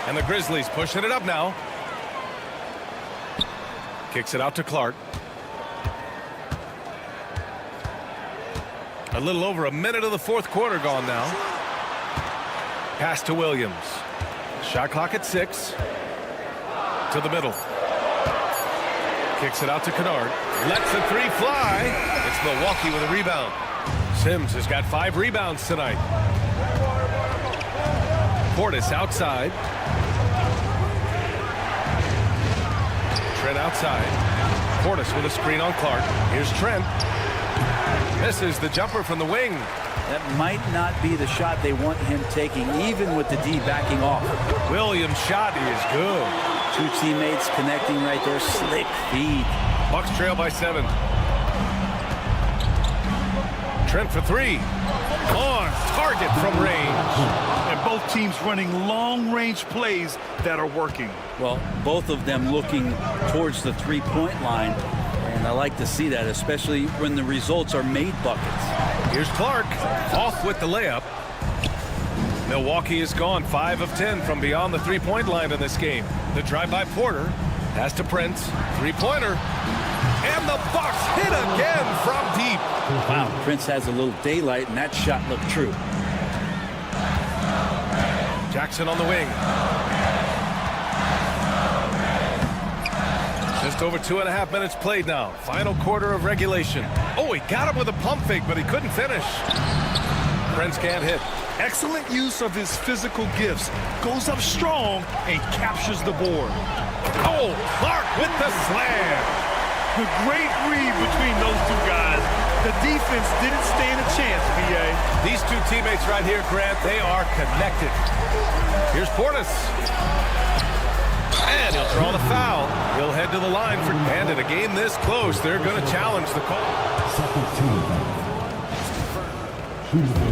And the Grizzlies pushing it up now. Kicks it out to Clark. A little over a minute of the 4th quarter gone now. Pass to Williams. Shot clock at 6. To the middle. Kicks it out to Kennard. Lets the 3 fly. It's Milwaukee with a rebound. Sims has got 5 rebounds tonight. Portis outside. Trent outside. Portis with a screen on Clark. Here's Trent. Misses the jumper from the wing. That might not be the shot they want him taking, even with the D backing off. Williams' shot is good. 2 teammates connecting right there. Slick feed. Bucks trail by 7. Trent for 3. On target from range. And both teams running long-range plays that are working. Well, both of them looking towards the 3-point line. And I like to see that, especially when the results are made buckets. Here's Clark off with the layup. Milwaukee is gone 5 of 10 from beyond the 3-point line in this game. The drive by Porter. Pass to Prince. 3-pointer. And the Bucks hit again from deep. Wow, Prince has a little daylight, and that shot looked true. Jackson on the wing. Just over 2.5 minutes played now. Final quarter of regulation. Oh, he got him with a pump fake, but he couldn't finish. Prince can't hit. Excellent use of his physical gifts. Goes up strong and captures the board. Oh, Clark with the slam. The great read between those 2 guys. The defense didn't stand a chance, B.A. These 2 teammates right here, Grant, they are connected. Here's Portis. And he'll draw the foul. He'll head to the line for, and in a game this close, they're going to challenge the call.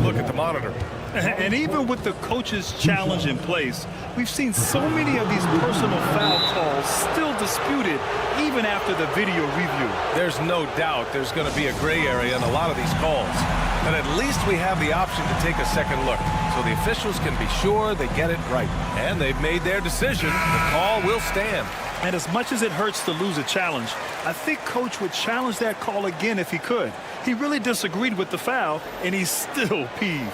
Look at the monitor. And even with the coach's challenge in place, we've seen so many of these personal foul calls still disputed even after the video review. There's no doubt there's going to be a gray area in a lot of these calls. But at least we have the option to take a second look, so the officials can be sure they get it right. And they've made their decision. The call will stand. And as much as it hurts to lose a challenge, I think Coach would challenge that call again if he could. He really disagreed with the foul, and he's still peeved.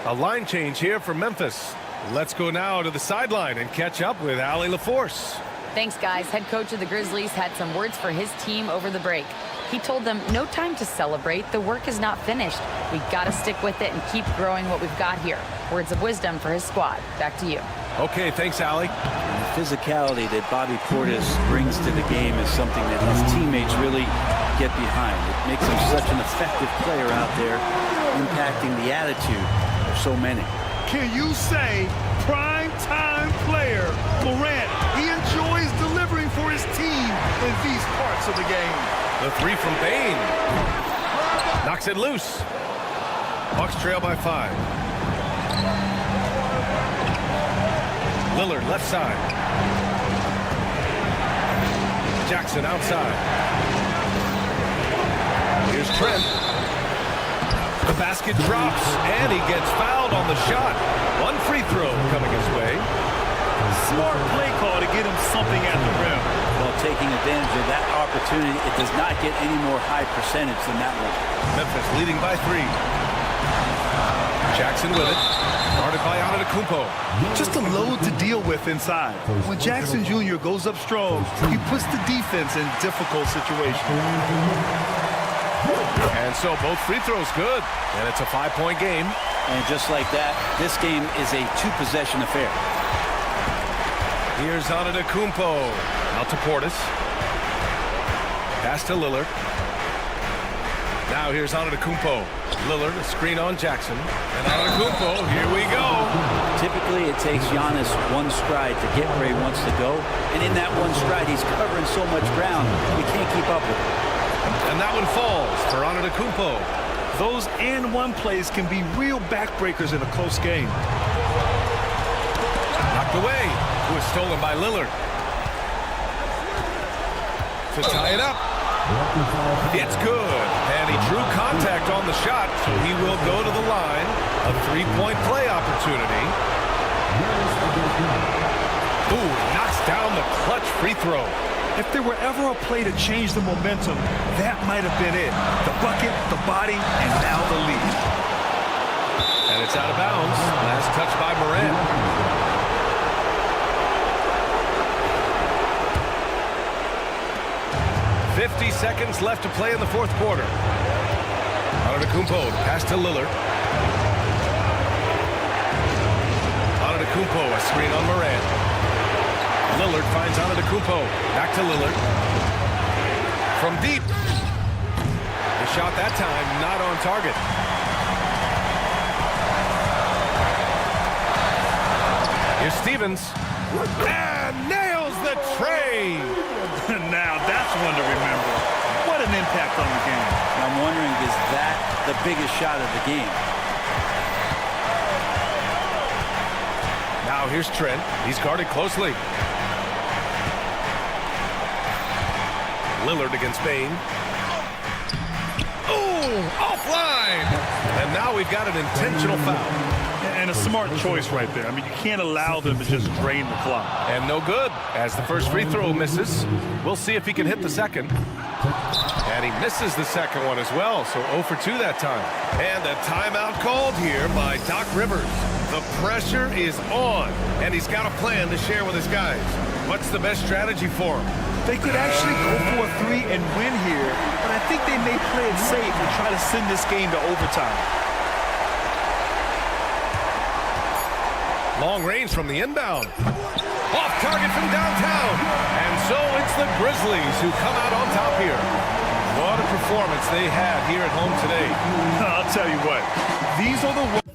A line change here for Memphis. Let's go now to the sideline and catch up with Allie LaForce. Thanks, guys. Head coach of the Grizzlies had some words for his team over the break. He told them no time to celebrate. The work is not finished. We got to stick with it and keep growing what we've got here. Words of wisdom for his squad. Back to you. Okay, thanks, Allie. The physicality that Bobby Portis brings to the game is something that his teammates really get behind. It makes him such an effective player out there, impacting the attitude of so many. Can you say prime-time player Morant? He enjoys delivering for his team in these parts of the game. The three from Bain. Knocks it loose. Bucks trail by 5. Lillard left side. Jackson outside. Here's Trent. The basket drops, and he gets fouled on the shot. One free throw coming his way. Smart play call to get him something at the rim. While taking advantage of that opportunity, it does not get any more high percentage than that one. Memphis leading by 3. Jackson with it. Guarded by Antetokounmpo. Just a load to deal with inside. When Jackson Jr. goes up strong, he puts the defense in difficult situations. And so both free throws good. And it's a 5-point game. And just like that, this game is a 2-possession affair. Here's Antetokounmpo. Out to Portis. Pass to Lillard. Now here's Antetokounmpo. Lillard, a screen on Jackson. And Antetokounmpo, here we go. Typically, it takes Giannis one stride to get where he wants to go. And in that one stride, he's covering so much ground, he can't keep up with it. And that one falls for Antetokounmpo. Those and one plays can be real backbreakers in a close game. Knocked away. It was stolen by Lillard. To tie it up. It's good. And he drew contact on the shot, so he will go to the line. A 3-point play opportunity. Ooh, knocks down the clutch free throw. If there were ever a play to change the momentum, that might have been it. The bucket, the body, and now the lead. And it's out of bounds. Last touch by Morant. 50 seconds left to play in the fourth quarter. Antetokounmpo, pass to Lillard. Antetokounmpo, a screen on Morant. Lillard finds Antetokounmpo. Back to Lillard. From deep. The shot that time not on target. Here's Stevens. And nails the tray. Now that's one to remember. What an impact on the game. I'm wondering, is that the biggest shot of the game? Now here's Trent. He's guarded closely. Lillard against Bain. Oh, offline. And now we've got an intentional foul. And a smart choice right there. I mean, you can't allow them to just drain the clock. And no good, as the first free throw misses. We'll see if he can hit the second. And he misses the second one as well, so 0 for 2 that time. And a timeout called here by Doc Rivers. The pressure is on, and he's got a plan to share with his guys. What's the best strategy for him? They could actually go for a 3 and win here, but I think they may play it safe and try to send this game to overtime. Long range from the inbound. Off target from downtown. And so it's the Grizzlies who come out on top here. What a performance they had here at home today. I'll tell you what. These are the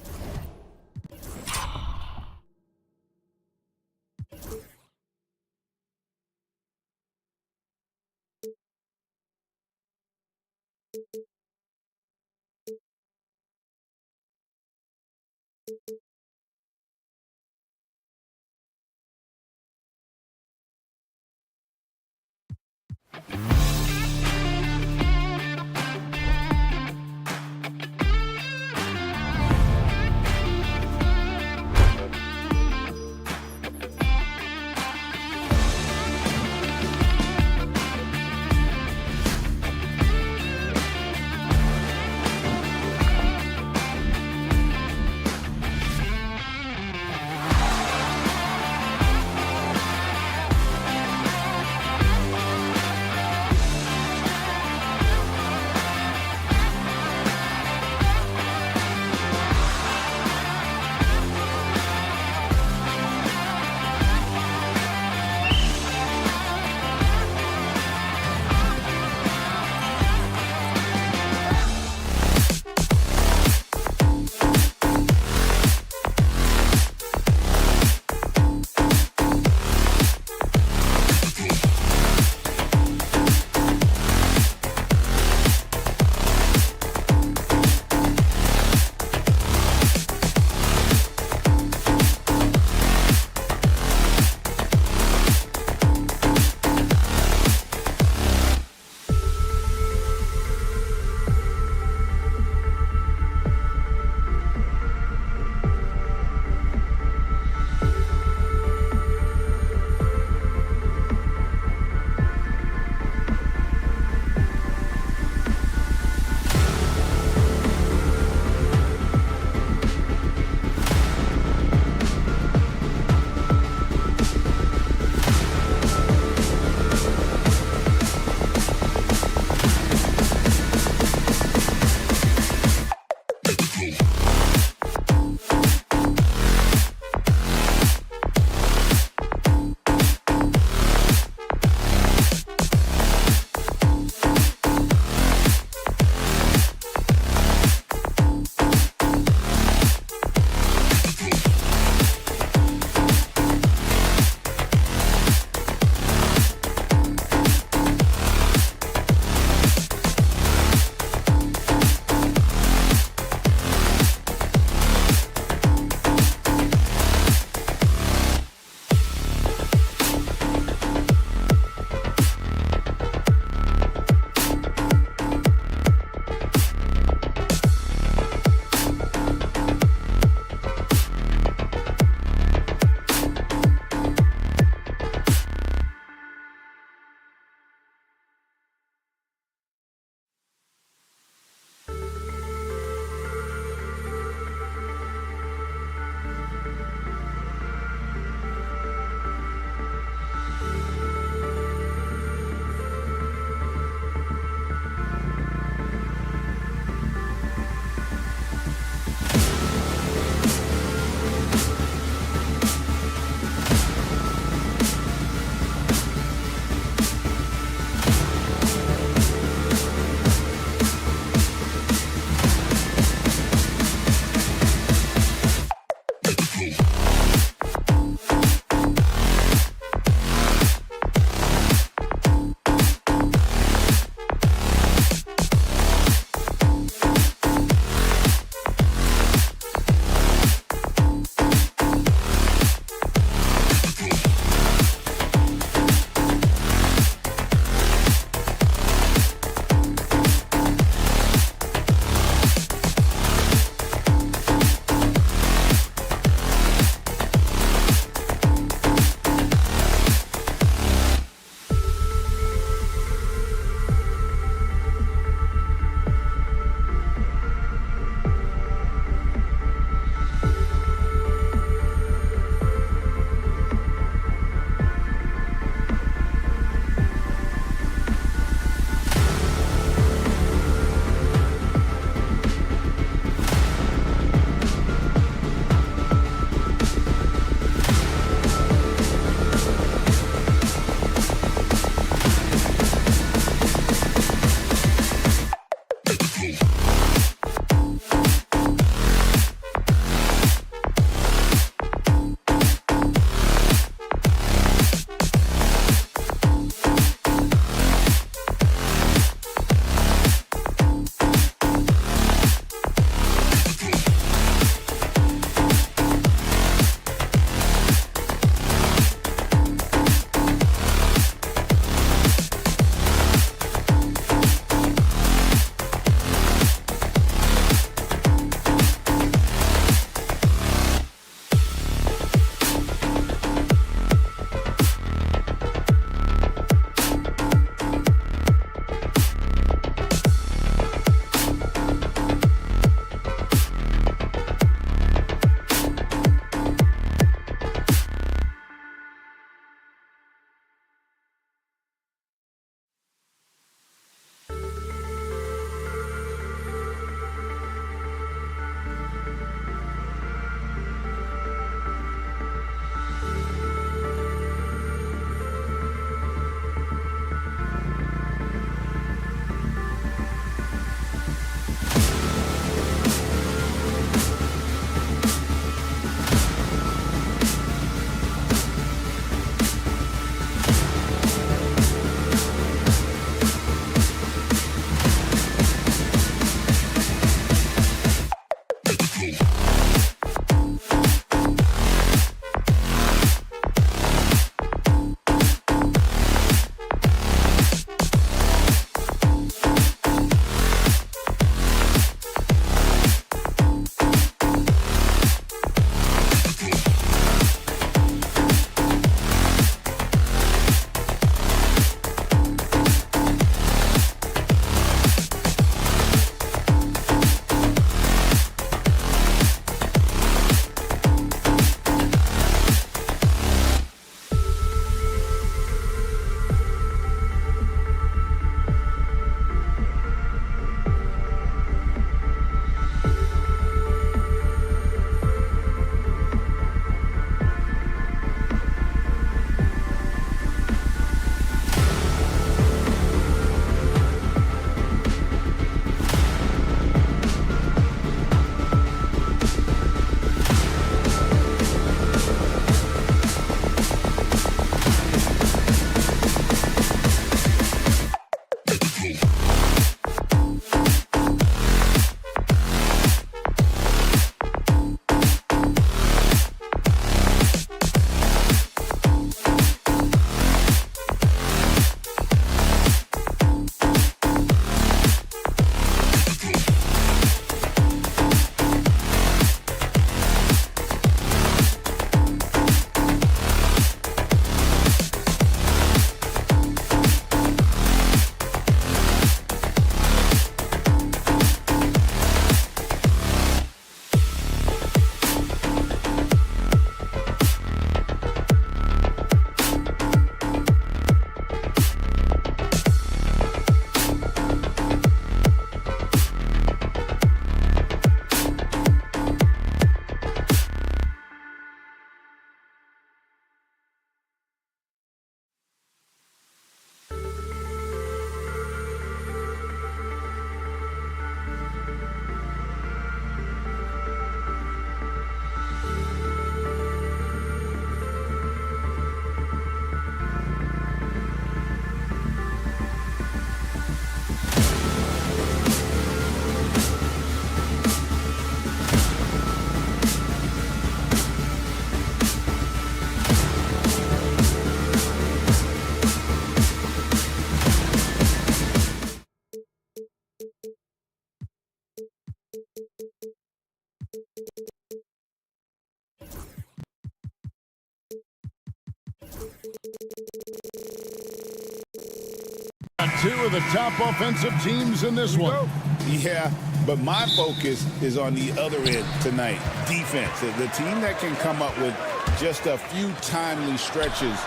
Two of the top offensive teams in this one. Yeah, but my focus is on the other end tonight, defense. The team that can come up with just a few timely stretches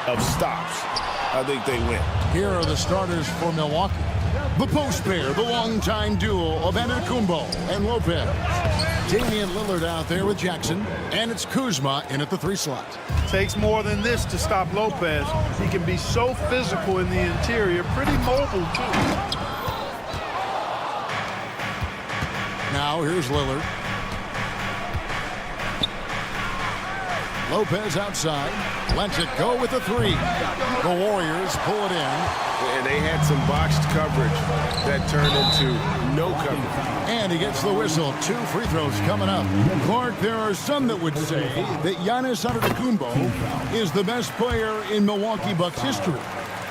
of stops, I think they win. Here are the starters for Milwaukee. The post pair, the longtime duo of Antetokounmpo and Lopez. Damian Lillard out there with Jackson, and it's Kuzma in at the 3 slot. Takes more than this to stop Lopez. He can be so physical in the interior, pretty mobile too. Now here's Lillard. Lopez outside, lets it go with the 3. The Warriors pull it in. And they had some botched coverage that turned into no coverage. And he gets the whistle. 2 free throws coming up. Clark, there are some that would say that Giannis Antetokounmpo is the best player in Milwaukee Bucks history.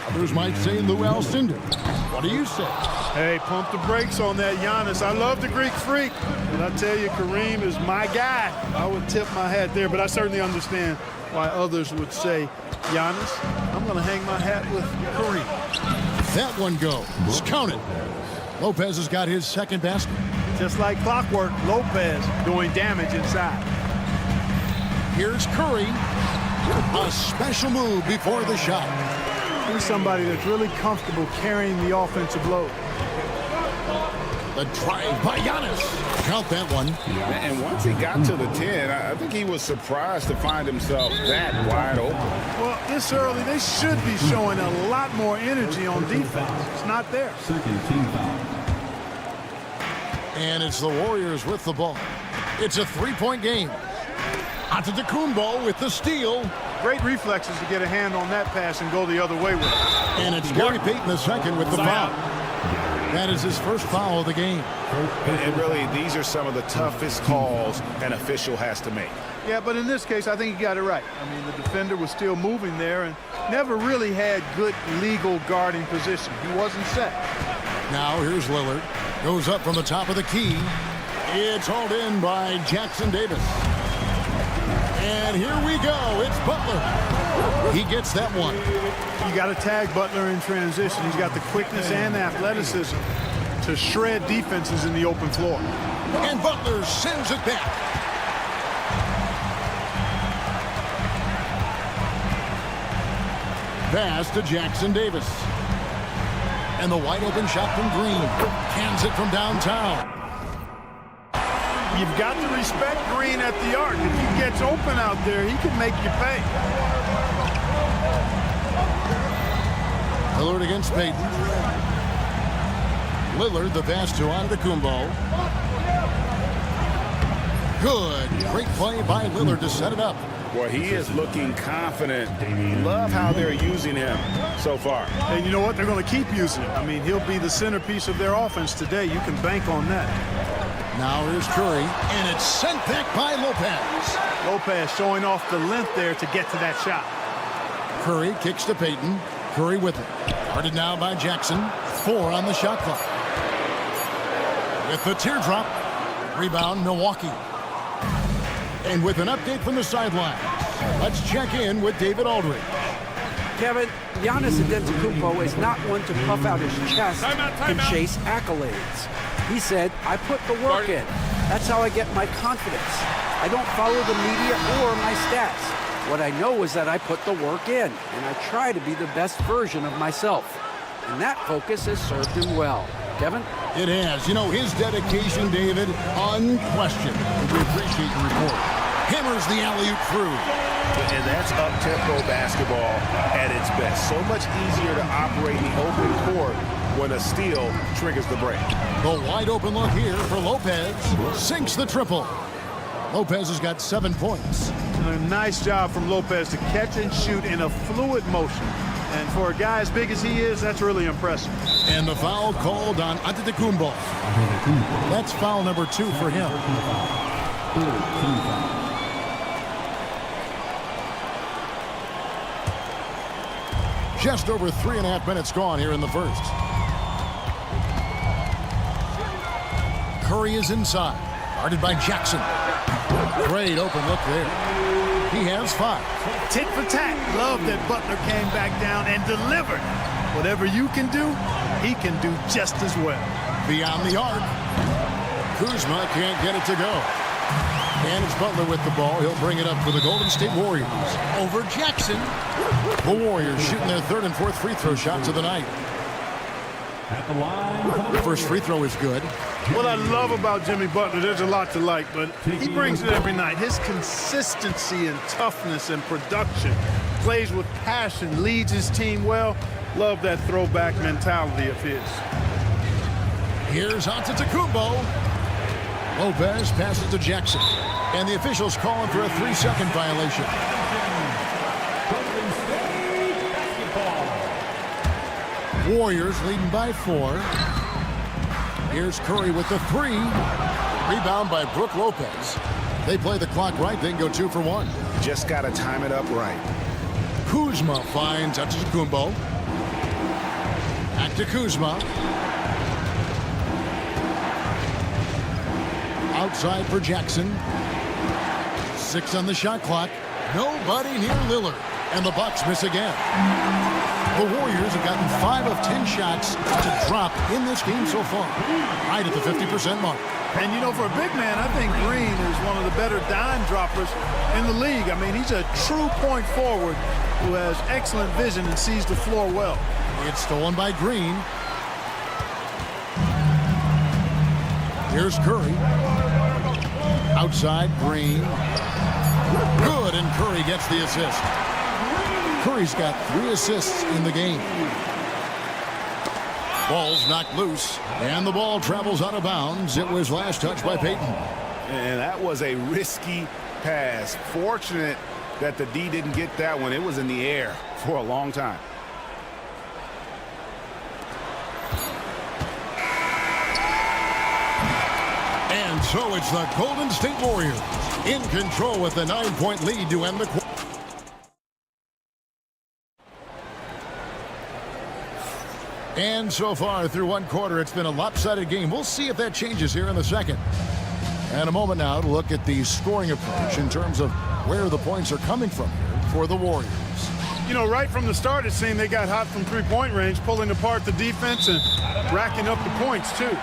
Others might say Lou Alcindor. What do you say? Hey, pump the brakes on that Giannis. I love the Greek freak, but I tell you, Kareem is my guy. I would tip my hat there, but I certainly understand why others would say Giannis. I'm going to hang my hat with Kareem. That one goes. Count it. Lopez has got his second basket. Just like clockwork, Lopez doing damage inside. Here's Curry. A special move before the shot. He's somebody that's really comfortable carrying the offensive load. The drive by Giannis. Count that one. And once he got to the 10, I think he was surprised to find himself that wide open. Well, this early, they should be showing a lot more energy on defense. It's not there. Second team foul. And it's the Warriors with the ball. It's a 3-point game. Antetokounmpo with the steal. Great reflexes to get a hand on that pass and go the other way with it. And it's Gary Payton the second with the foul. That is his first foul of the game. And really, these are some of the toughest calls an official has to make. Yeah, but in this case, I think he got it right. I mean, the defender was still moving there and never really had good legal guarding position. He wasn't set. Now here's Lillard. Goes up from the top of the key. It's hauled in by Jackson Davis. And here we go. It's Butler. He gets that one. You got to tag Butler in transition. He's got the quickness and athleticism to shred defenses in the open floor. And Butler sends it back. Pass to Jackson Davis. And the wide open shot from Green. Cans it from downtown. You've got to respect Green at the arc. If he gets open out there, he can make you pay. Lillard against Payton. Lillard, the pass to Antetokounmpo. Good. Great play by Lillard to set it up. Well, he is looking confident. Love how they're using him so far. And you know what? They're going to keep using him. I mean, he'll be the centerpiece of their offense today. You can bank on that. Now here's Curry, and it's sent back by Lopez. Lopez showing off the length there to get to that shot. Curry kicks to Payton. Curry with it. Guarded now by Jackson. 4 on the shot clock. With the teardrop. Rebound, Milwaukee. And with an update from the sideline, let's check in with David Aldridge. Kevin, Giannis Antetokounmpo is not one to puff out his chest and chase accolades. He said, I put the work in. That's how I get my confidence. I don't follow the media or my stats. What I know is that I put the work in, and I try to be the best version of myself. And that focus has served him well. Kevin? It has. You know, his dedication, David, unquestioned. We appreciate your report. Hammers the alley-oop through. And that's up-tempo basketball at its best. So much easier to operate in the open court when a steal triggers the break. The wide open look here for Lopez. Sinks the triple. Lopez has got 7 points. A nice job from Lopez to catch and shoot in a fluid motion. And for a guy as big as he is, that's really impressive. And the foul called on Antetokounmpo. That's foul number 2 for him. Just over 3.5 minutes gone here in the first. Curry is inside. Guarded by Jackson. Great open look there. He has 5. Tit for tat. Love that Butler came back down and delivered. Whatever you can do, he can do just as well. Beyond the arc. Kuzma can't get it to go. And it's Butler with the ball. He'll bring it up for the Golden State Warriors. Over Jackson. The Warriors shooting their 3rd and 4th free throw shots of the night. The first free throw is good. What I love about Jimmy Butler, there's a lot to like, but he brings it every night. His consistency and toughness and production, plays with passion, leads his team well. Love that throwback mentality of his. Here's Antetokounmpo. Lopez passes to Jackson. And the officials calling for a 3-second violation. Warriors leading by 4. Here's Curry with the 3. Rebound by Brook Lopez. They play the clock right. They can go 2 for 1. Just got to time it up right. Kuzma finds Antetokounmpo. Back to Kuzma. Outside for Jackson. 6 on the shot clock. Nobody near Lillard. And the Bucks miss again. The Warriors have gotten 5 of 10 shots to drop in this game so far. Right at the 50% mark. And, you know, for a big man, I think Green is one of the better dime droppers in the league. I mean, he's a true point forward who has excellent vision and sees the floor well. It's stolen by Green. Here's Curry. Outside, Green. Good, and Curry gets the assist. Curry's got 3 assists in the game. Ball's knocked loose, and the ball travels out of bounds. It was last touched by Payton. And that was a risky pass. Fortunate that the D didn't get that one. It was in the air for a long time. And so it's the Golden State Warriors in control with a 9-point lead to end the quarter. And so far through 1 quarter, it's been a lopsided game. We'll see if that changes here in the second. And a moment now to look at the scoring approach in terms of where the points are coming from here for the Warriors. You know, right from the start, it seemed they got hot from 3-point range, pulling apart the defense and racking up the points, too.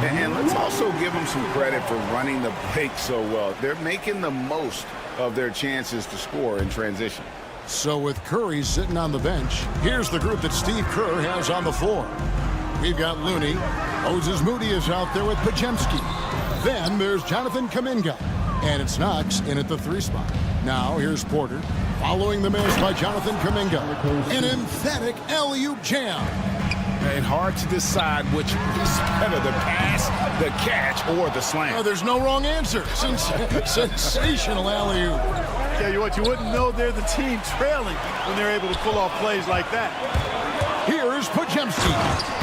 And let's also give them some credit for running the break so well. They're making the most of their chances to score in transition. So with Curry sitting on the bench, here's the group that Steve Kerr has on the floor. We've got Looney. Moses Moody is out there with Podziemski. Then there's Jonathan Kuminga. And it's Knox in at the 3 spot. Now here's Porter. Following the miss by Jonathan Kuminga. An emphatic alley-oop jam. And hard to decide which is better, the pass, the catch, or the slam. Oh, there's no wrong answer. Sensational alley-oop. Tell you what, you wouldn't know they're the team trailing when they're able to pull off plays like that. Here's Podziemski.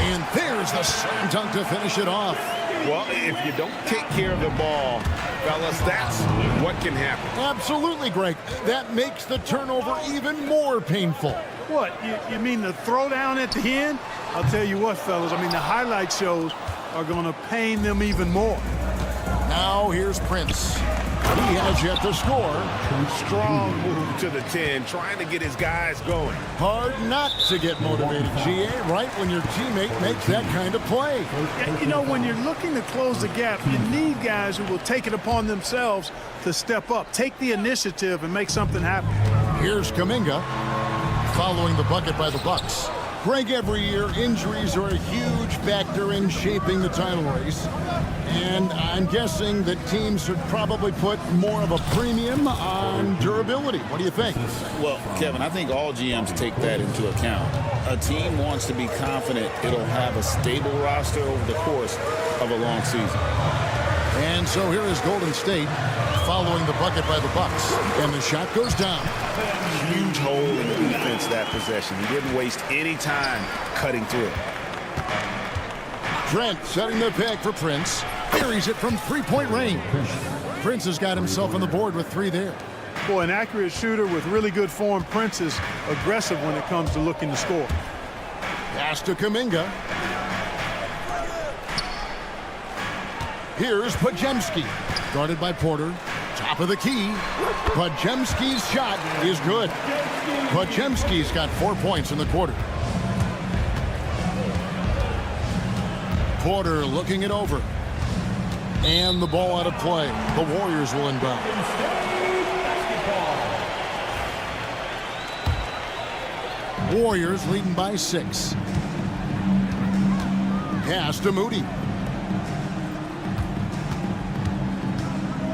And there's the slam dunk to finish it off. Well, if you don't take care of the ball, fellas, that's what can happen. Absolutely, Greg. That makes the turnover even more painful. What, you mean the throwdown at the end? I'll tell you what, fellas, I mean, the highlight shows are going to pain them even more. Now here's Prince. He has yet to score. Strong move to the 10, trying to get his guys going. Hard not to get motivated, GA, right when your teammate makes that kind of play. Yeah, you know, when you're looking to close the gap, you need guys who will take it upon themselves to step up, take the initiative, and make something happen. Here's Kuminga following the bucket by the Bucks. Greg, every year, injuries are a huge factor in shaping the title race. And I'm guessing that teams should probably put more of a premium on durability. What do you think? Well, Kevin, I think all GMs take that into account. A team wants to be confident it'll have a stable roster over the course of a long season. And so here is Golden State following the bucket by the Bucks. And the shot goes down. Huge hole in the defense that possession. He didn't waste any time cutting through it. Trent setting the pick for Prince. Buries it from 3-point range. Prince has got himself on the board with 3 there. Boy, an accurate shooter with really good form. Prince is aggressive when it comes to looking to score. Pass to Kuminga. Here's Podziemski. Guarded by Porter. Top for the key. Podziemski's shot is good. Podziemski's got 4 points in the quarter. Porter looking it over. And the ball out of play. The Warriors will inbound. Warriors leading by 6. Pass to Moody.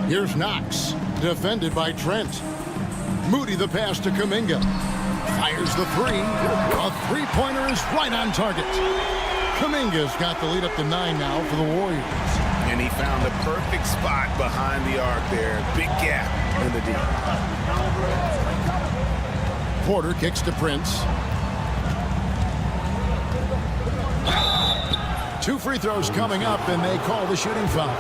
Here's Knox. Defended by Trent. Moody the pass to Kuminga. Fires the three. A three-pointer is right on target. Kuminga's got the lead up to 9 now for the Warriors. And he found the perfect spot behind the arc there. Big gap in the D. Porter kicks to Prince. 2 free throws coming up, and they call the shooting foul.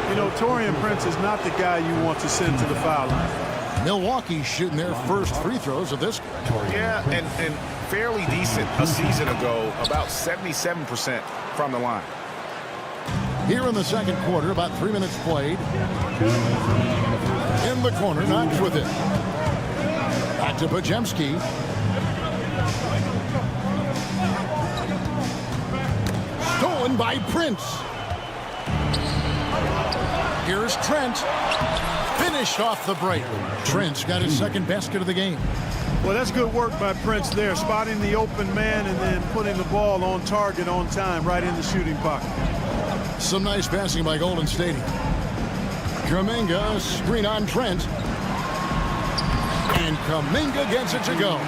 You know, Taurean Prince is not the guy you want to send to the foul line. Milwaukee shooting their first free throws of this. Yeah, and fairly decent a season ago, about 77% from the line. Here in the second quarter, about 3 minutes played. In the corner, Knox with it. Back to Podziemski. Stolen by Prince. Here's Trent. Finished off the break. Trent's got his second basket of the game. Well, that's good work by Prince there, spotting the open man and then putting the ball on target on time, right in the shooting pocket. Some nice passing by Golden State. Kuminga, screen on Trent. And Kuminga gets it to go.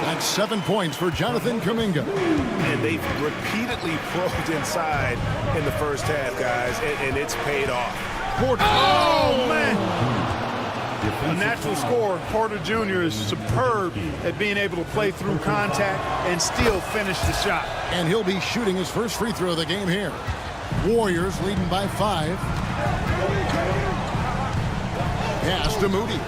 That's 7 points for Jonathan Kuminga. And they've repeatedly probed inside in the first half, guys, and it's paid off. Porter. Oh, man. A natural scorer, Porter Jr. is superb at being able to play through contact and still finish the shot. And he'll be shooting his first free throw of the game here. Warriors leading by 5. Pass to Moody.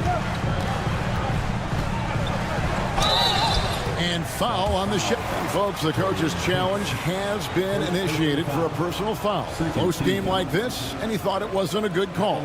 And foul on the shot. Folks, the coach's challenge has been initiated for a personal foul. Close game like this, and he thought it wasn't a good call.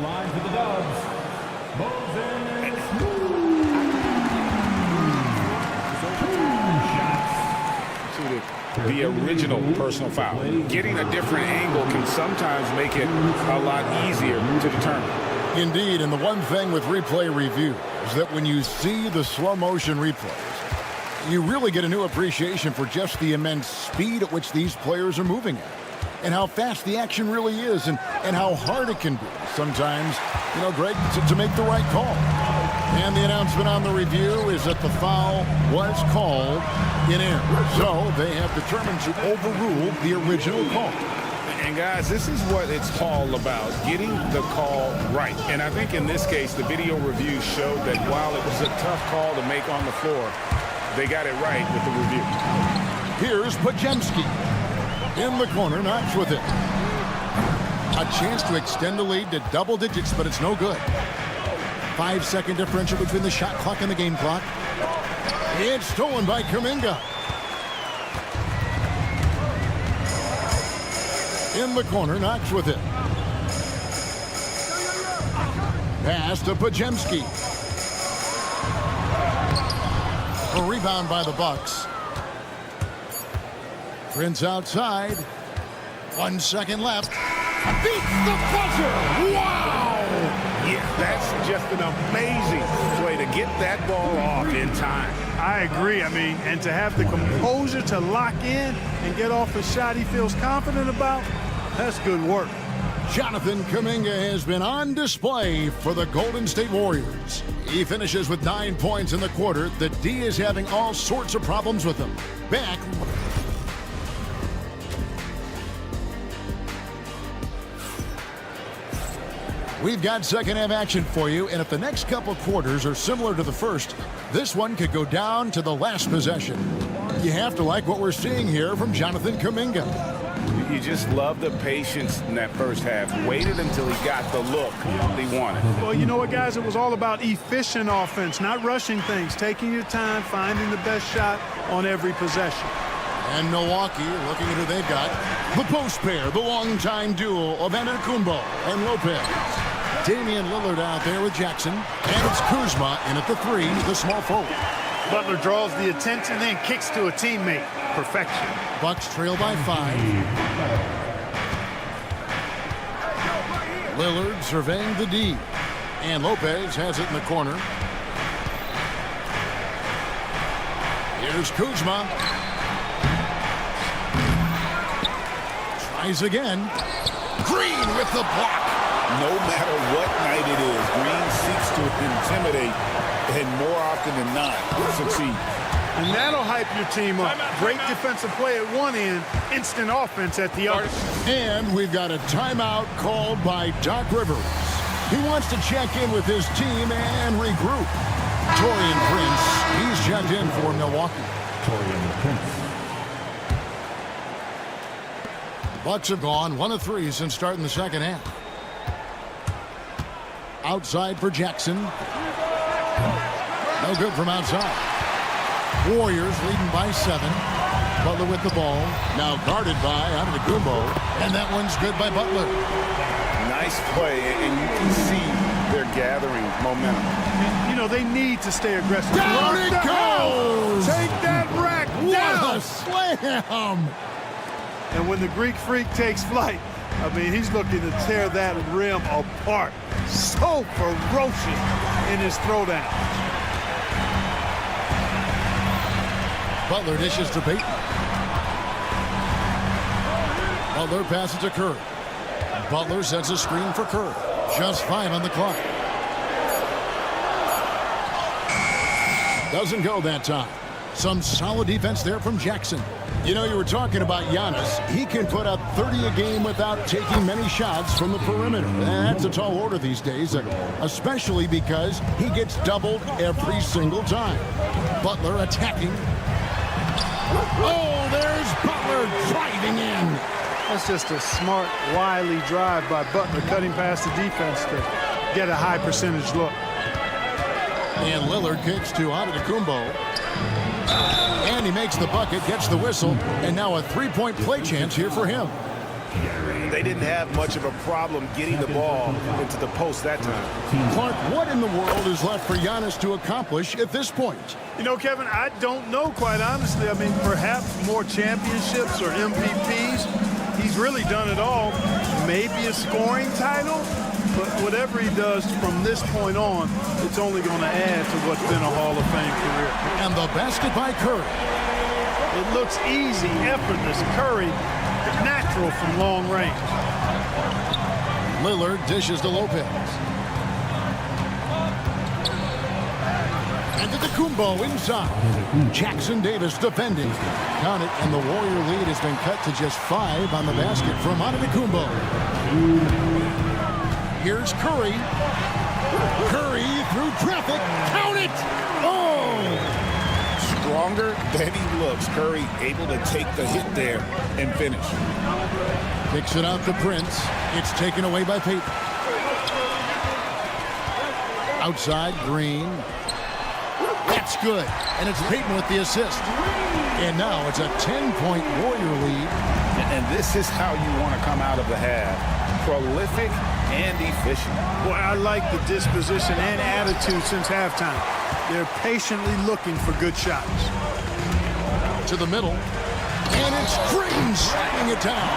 The original personal foul. Getting a different angle can sometimes make it a lot easier to determine. Indeed, and the one thing with replay review is that when you see the slow motion replays, you really get a new appreciation for just the immense speed at which these players are moving at, and how fast the action really is, and how hard it can be sometimes, you know, Greg, to make the right call. And the announcement on the review is that the foul was called in error. So they have determined to overrule the original call. And guys, this is what it's all about, getting the call right. And I think in this case, the video review showed that while it was a tough call to make on the floor, they got it right with the review. Here's Podziemski. In the corner, Knox with it. A chance to extend the lead to double digits, but it's no good. 5-second differential between the shot clock and the game clock. It's stolen by Kuminga. In the corner, Knox with it. Pass to Podziemski. A rebound by the Bucks. Prince outside. 1 second left. Beats the buzzer. Wow! Yeah, that's just an amazing way to get that ball off in time. I agree. I mean, and to have the composure to lock in and get off a shot he feels confident about, that's good work. Jonathan Kuminga has been on display for the Golden State Warriors. He finishes with 9 points in the quarter. The D is having all sorts of problems with him. Back. We've got second half action for you, and if the next couple quarters are similar to the first, this one could go down to the last possession. You have to like what we're seeing here from Jonathan Kuminga. You just love the patience in that first half. Waited until he got the look he wanted. Well, you know what, guys? It was all about efficient offense, not rushing things, taking your time, finding the best shot on every possession. And Milwaukee, looking at who they've got, the post pair, the longtime duo of Antetokounmpo and Lopez. Damian Lillard out there with Jackson. And it's Kuzma in at the 3, the small forward. Butler draws the attention, then kicks to a teammate. Perfection. Bucks trail by 5. Lillard surveying the D. And Lopez has it in the corner. Here's Kuzma. Tries again. Green with the block. No matter what night it is, Green seeks to intimidate and more often than not succeed. And that'll hype your team up. Great defensive play at one end, instant offense at the other. And we've got a timeout called by Doc Rivers. He wants to check in with his team and regroup. Taurean Prince, he's checked in for Milwaukee. Taurean Prince. Bucks have gone 1 of 3 since starting the second half. Outside for Jackson. No good from outside. Warriors leading by 7. Butler with the ball. Now guarded by Antetokounmpo. And that one's good by Butler. Nice play, and you can see they're gathering momentum. You know, they need to stay aggressive. Down it goes! Take that rack down! What a slam! And when the Greek Freak takes flight, I mean, he's looking to tear that rim apart. So ferocious in his throwdown. Butler dishes to Payton. Butler passes to Curry. Butler sets a screen for Curry. Just 5 on the clock. Doesn't go that time. Some solid defense there from Jackson. You know, you were talking about Giannis. He can put up 30 a game without taking many shots from the perimeter. That's a tall order these days, especially because he gets doubled every single time. Butler attacking. Oh, there's Butler driving in. That's just a smart, wily drive by Butler, cutting past the defense to get a high percentage look. And Lillard kicks to Antetokounmpo. And he makes the bucket, gets the whistle, and now a 3-point play chance here for him. They didn't have much of a problem getting the ball into the post that time. Clark, what in the world is left for Giannis to accomplish at this point? You know, Kevin, I don't know, quite honestly. I mean, perhaps more championships or MVPs. He's really done it all. Maybe a scoring title, but whatever he does from this point on, it's only going to add to what's been a Hall of Fame career. And the basket by Curry. It looks easy, effortless. Curry, natural from long range. Lillard dishes to Lopez. And Antetokounmpo inside. Jackson Davis defending. Count it, and the Warrior lead has been cut to just 5 on the basket from Antetokounmpo. Here's Curry. Curry through traffic. Count it! Oh! Stronger than he looks. Curry able to take the hit there and finish. Kicks it out to Prince. It's taken away by Payton. Outside, Green. That's good. And it's Payton with the assist. And now it's a 10-point Warrior lead. And this is how you want to come out of the half. Prolific and efficient. Boy, I like the disposition and attitude since halftime. They're patiently looking for good shots. To the middle. And it's Green slamming it down.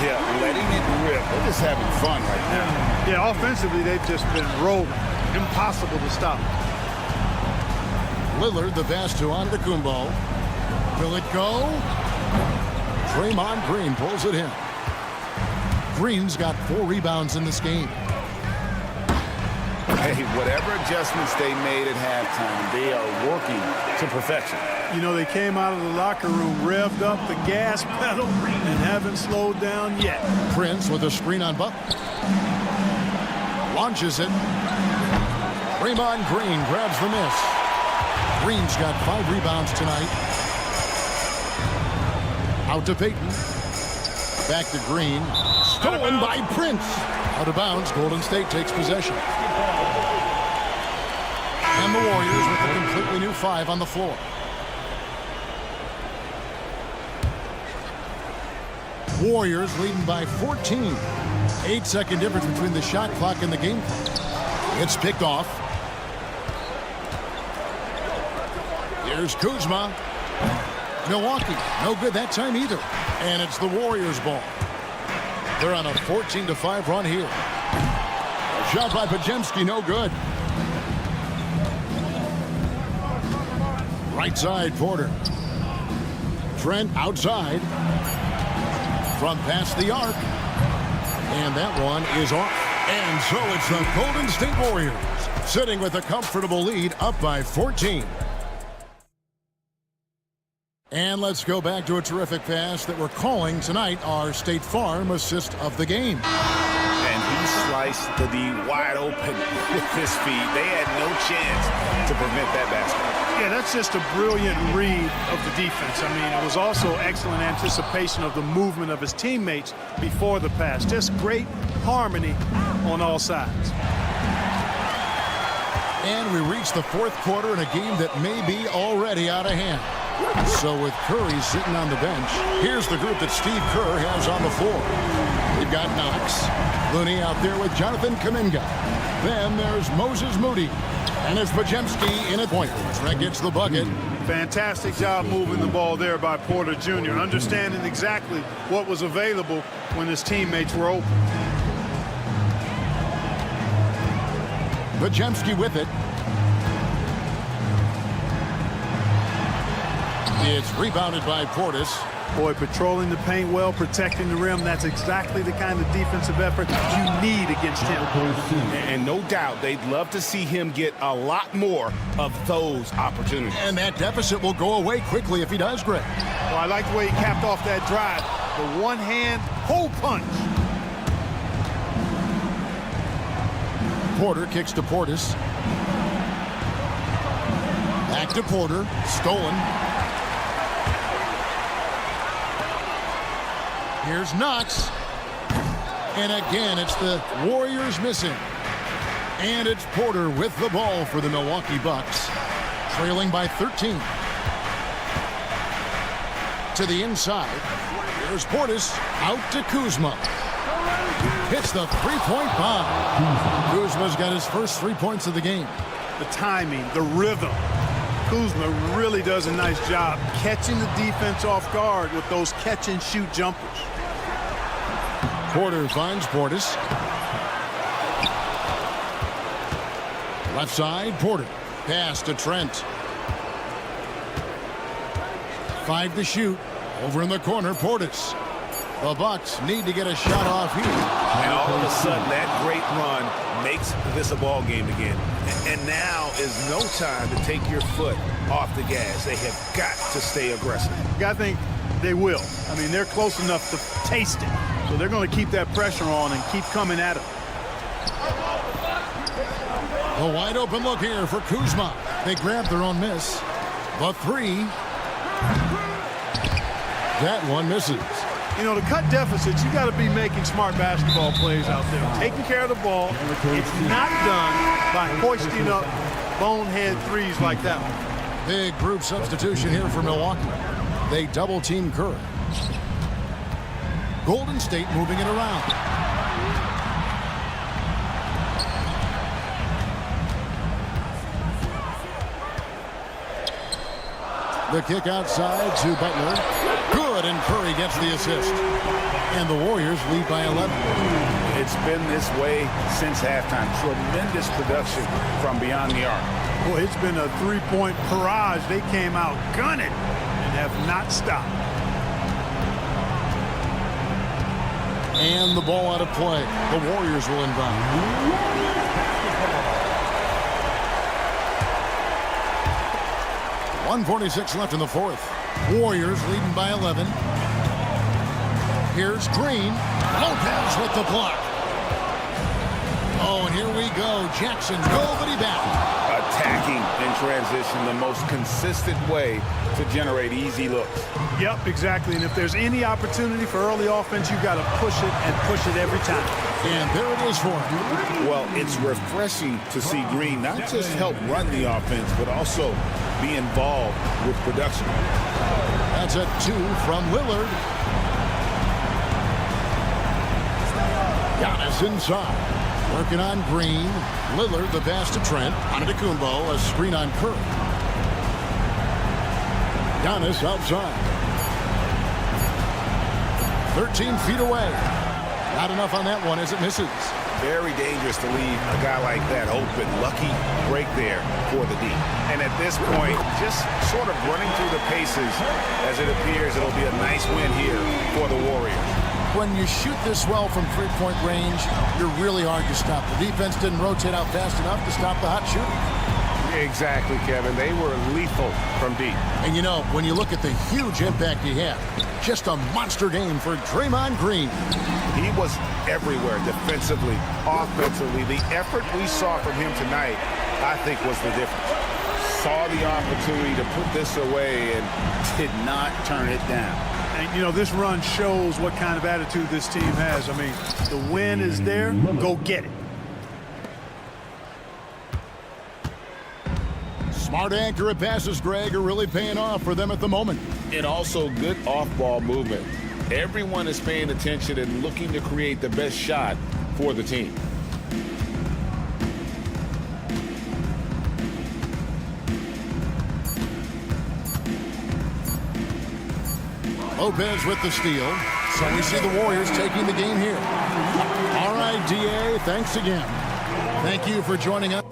Yeah, letting it rip. They're just having fun right now. Yeah, offensively, they've just been rolling. Impossible to stop. Lillard, the pass to Antetokounmpo. Will it go? Draymond Green pulls it in. Green's got 4 rebounds in this game. Hey, whatever adjustments they made at halftime, they are working to perfection. You know, they came out of the locker room, revved up the gas pedal, and haven't slowed down yet. Prince with a screen on Butler. Launches it. Draymond Green grabs the miss. Green's got 5 rebounds tonight. Out to Payton. Back to Green. Stolen by Prince. Out of bounds. Golden State takes possession. And the Warriors with a completely new 5 on the floor. Warriors leading by 14. 8-second difference between the shot clock and the game clock. It's picked off. Here's Kuzma. Milwaukee, no good that time either. And it's the Warriors' ball. They're on a 14-5 run here. Shot by Podziemski, no good. Right side, Porter. Trent outside. From past the arc. And that one is off. And so it's the Golden State Warriors sitting with a comfortable lead up by 14. And let's go back to a terrific pass that we're calling tonight our State Farm assist of the game. And he sliced the D wide open with his feet. They had no chance to prevent that basket. Yeah, that's just a brilliant read of the defense. I mean, it was also excellent anticipation of the movement of his teammates before the pass. Just great harmony on all sides. And we reach the fourth quarter in a game that may be already out of hand. So with Curry sitting on the bench, here's the group that Steve Kerr has on the floor. You've got Knox, Looney out there with Jonathan Kuminga. Then there's Moses Moody. And it's Podziemski in at point. Trent gets the bucket. Fantastic job moving the ball there by Porter Jr., understanding exactly what was available when his teammates were open. Podziemski with it. It's rebounded by Portis. Boy, patrolling the paint well, protecting the rim. That's exactly the kind of defensive effort you need against him. And no doubt they'd love to see him get a lot more of those opportunities. And that deficit will go away quickly if he does, Greg. Well, I like the way he capped off that drive. The one-hand hole punch. Porter kicks to Portis. Back to Porter. Stolen. Here's Knox. And again, it's the Warriors missing. And it's Porter with the ball for the Milwaukee Bucks. Trailing by 13. To the inside. Here's Portis. Out to Kuzma. Hits the three-point bomb. Kuzma's got his first 3 points of the game. The timing, the rhythm. Kuzma really does a nice job catching the defense off guard with those catch-and-shoot jumpers. Porter finds Portis. Left side, Porter. Pass to Trent. 5 to shoot. Over in the corner, Portis. The Bucks need to get a shot off here. And all of a sudden, that great run makes this a ball game again. And now is no time to take your foot off the gas. They have got to stay aggressive. I think they will. I mean, they're close enough to taste it. So they're going to keep that pressure on and keep coming at him. A wide open look here for Kuzma. They grab their own miss. The three. That one misses. You know, to cut deficits, you got to be making smart basketball plays out there. Taking care of the ball. It's not done by hoisting up bonehead threes like that one. Big group substitution here for Milwaukee. They double team Curry. Golden State moving it around. The kick outside to Butler. Good, and Curry gets the assist. And the Warriors lead by 11. It's been this way since halftime. Tremendous production from beyond the arc. Boy, it's been a three-point barrage. They came out gunning and have not stopped. And the ball out of play. The Warriors will inbound. 1:46 left in the fourth. Warriors leading by 11. Here's Green. Lopez with the block. Oh, and here we go. Jackson, nobody back. Attacking in transition, the most consistent way to generate easy looks. Yep, exactly. And if there's any opportunity for early offense, you got to push it and push it every time. And there it is for him. Well, it's refreshing to see Green not just help run the offense, but also be involved with production. That's a 2 from Lillard. Giannis inside. Working on Green. Lillard the pass to Trent. Antetokounmpo, a screen on Curry. Giannis outside. 13 feet away. Not enough on that one as it misses. Very dangerous to leave a guy like that open. Lucky break there for the D. And at this point, just sort of running through the paces as it appears it'll be a nice win here for the Warriors. When you shoot this well from three-point range, you're really hard to stop. The defense didn't rotate out fast enough to stop the hot shooter. Exactly, Kevin. They were lethal from deep. And you know, when you look at the huge impact he had, just a monster game for Draymond Green. He was everywhere defensively, offensively. The effort we saw from him tonight, I think, was the difference. Saw the opportunity to put this away and did not turn it down. And, you know, this run shows what kind of attitude this team has. I mean, the win is there. Go get it. Smart accurate passes, Greg, are really paying off for them at the moment. And also good off-ball movement. Everyone is paying attention and looking to create the best shot for the team. Lopez with the steal. So we see the Warriors taking the game here. All right, DA, thanks again. Thank you for joining us.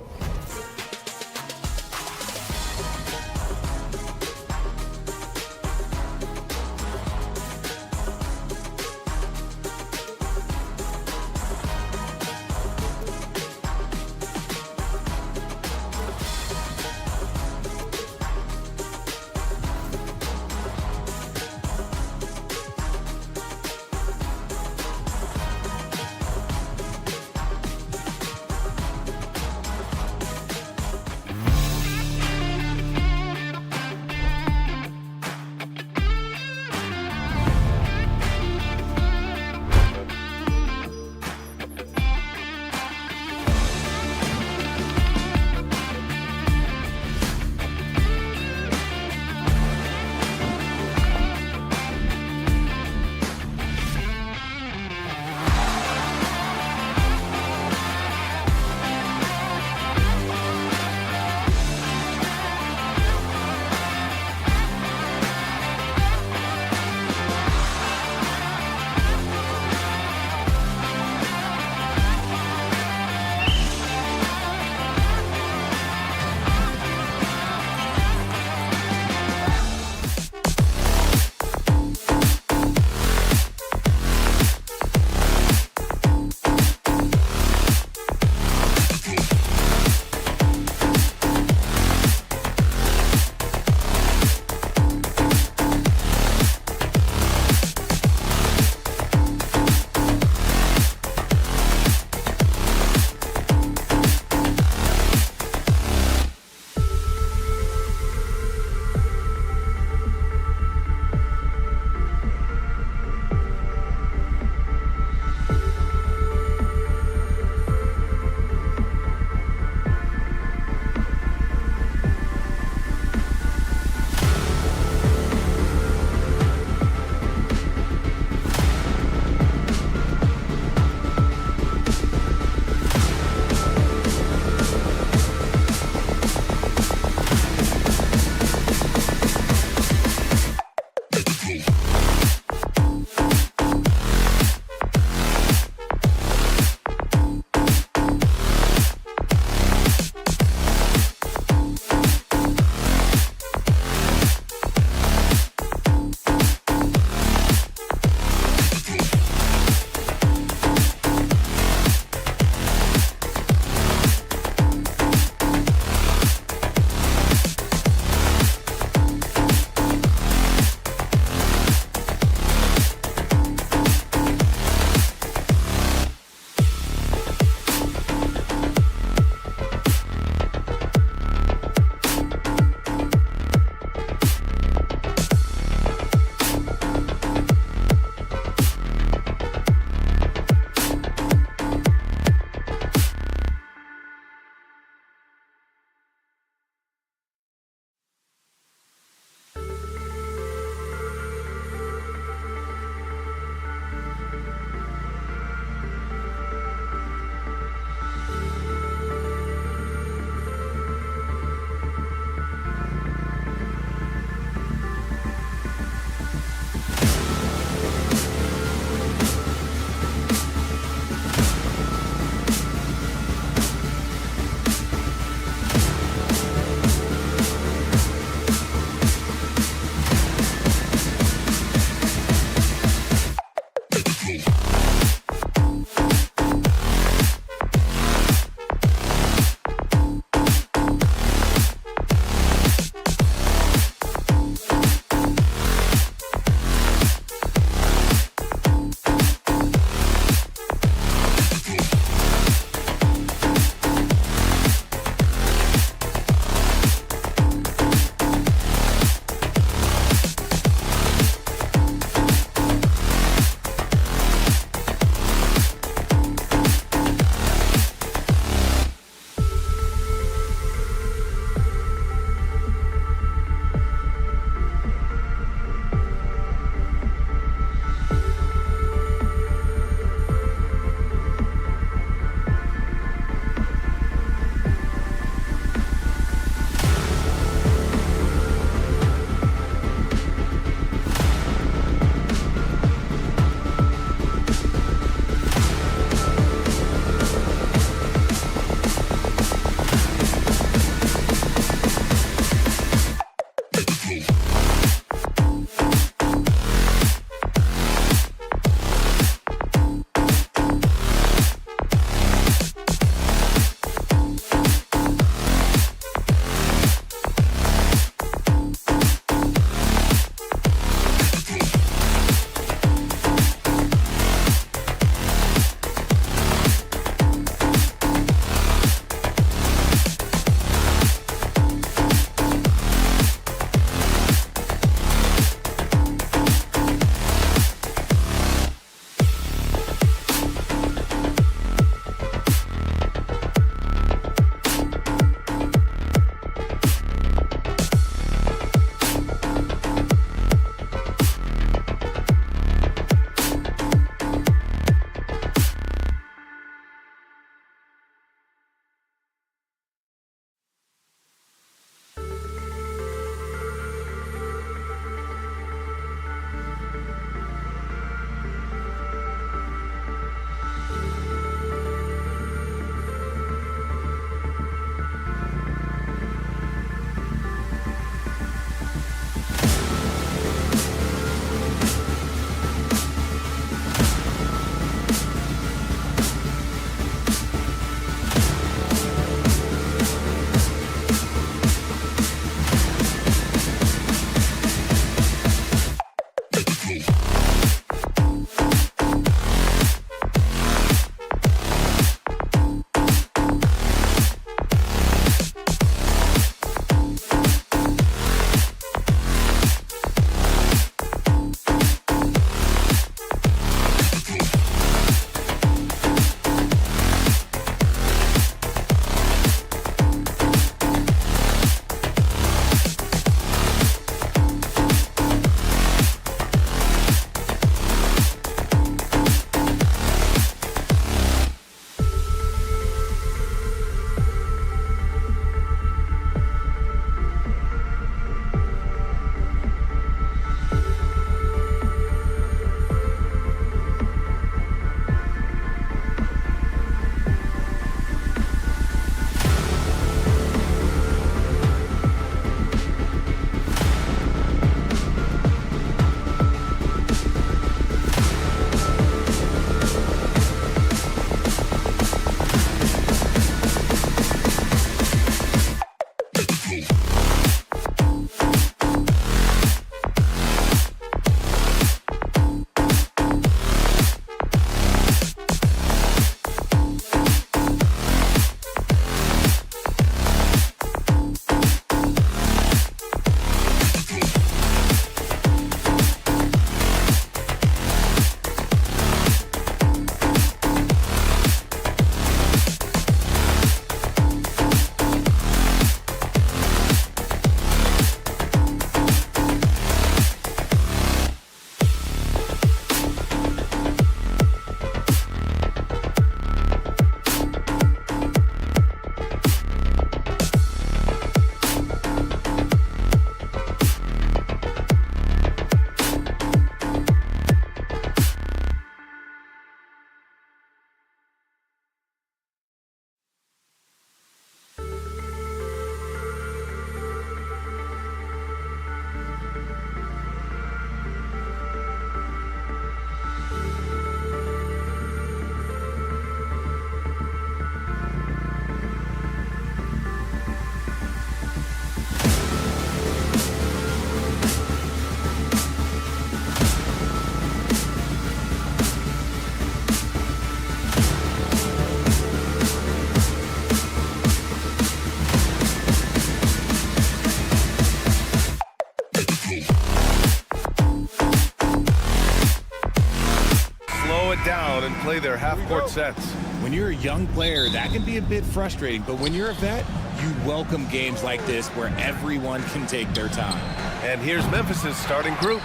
play their half-court sets. When you're a young player, that can be a bit frustrating, but when you're a vet, you welcome games like this where everyone can take their time. And here's Memphis's starting group.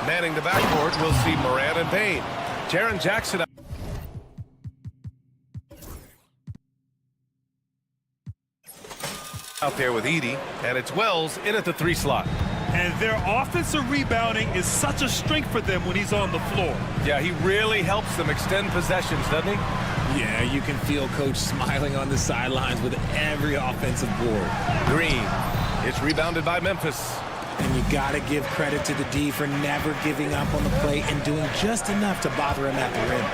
Manning the backcourt, we'll see Morant and Bane. Jaren Jackson out there with Edey, and it's Wells in at the 3 slot. And their offensive rebounding is such a strength for them when he's on the floor. Yeah, he really helps them extend possessions, doesn't he? Yeah, you can feel Coach smiling on the sidelines with every offensive board. Green is rebounded by Memphis. And you got to give credit to the D for never giving up on the plate and doing just enough to bother him at the rim.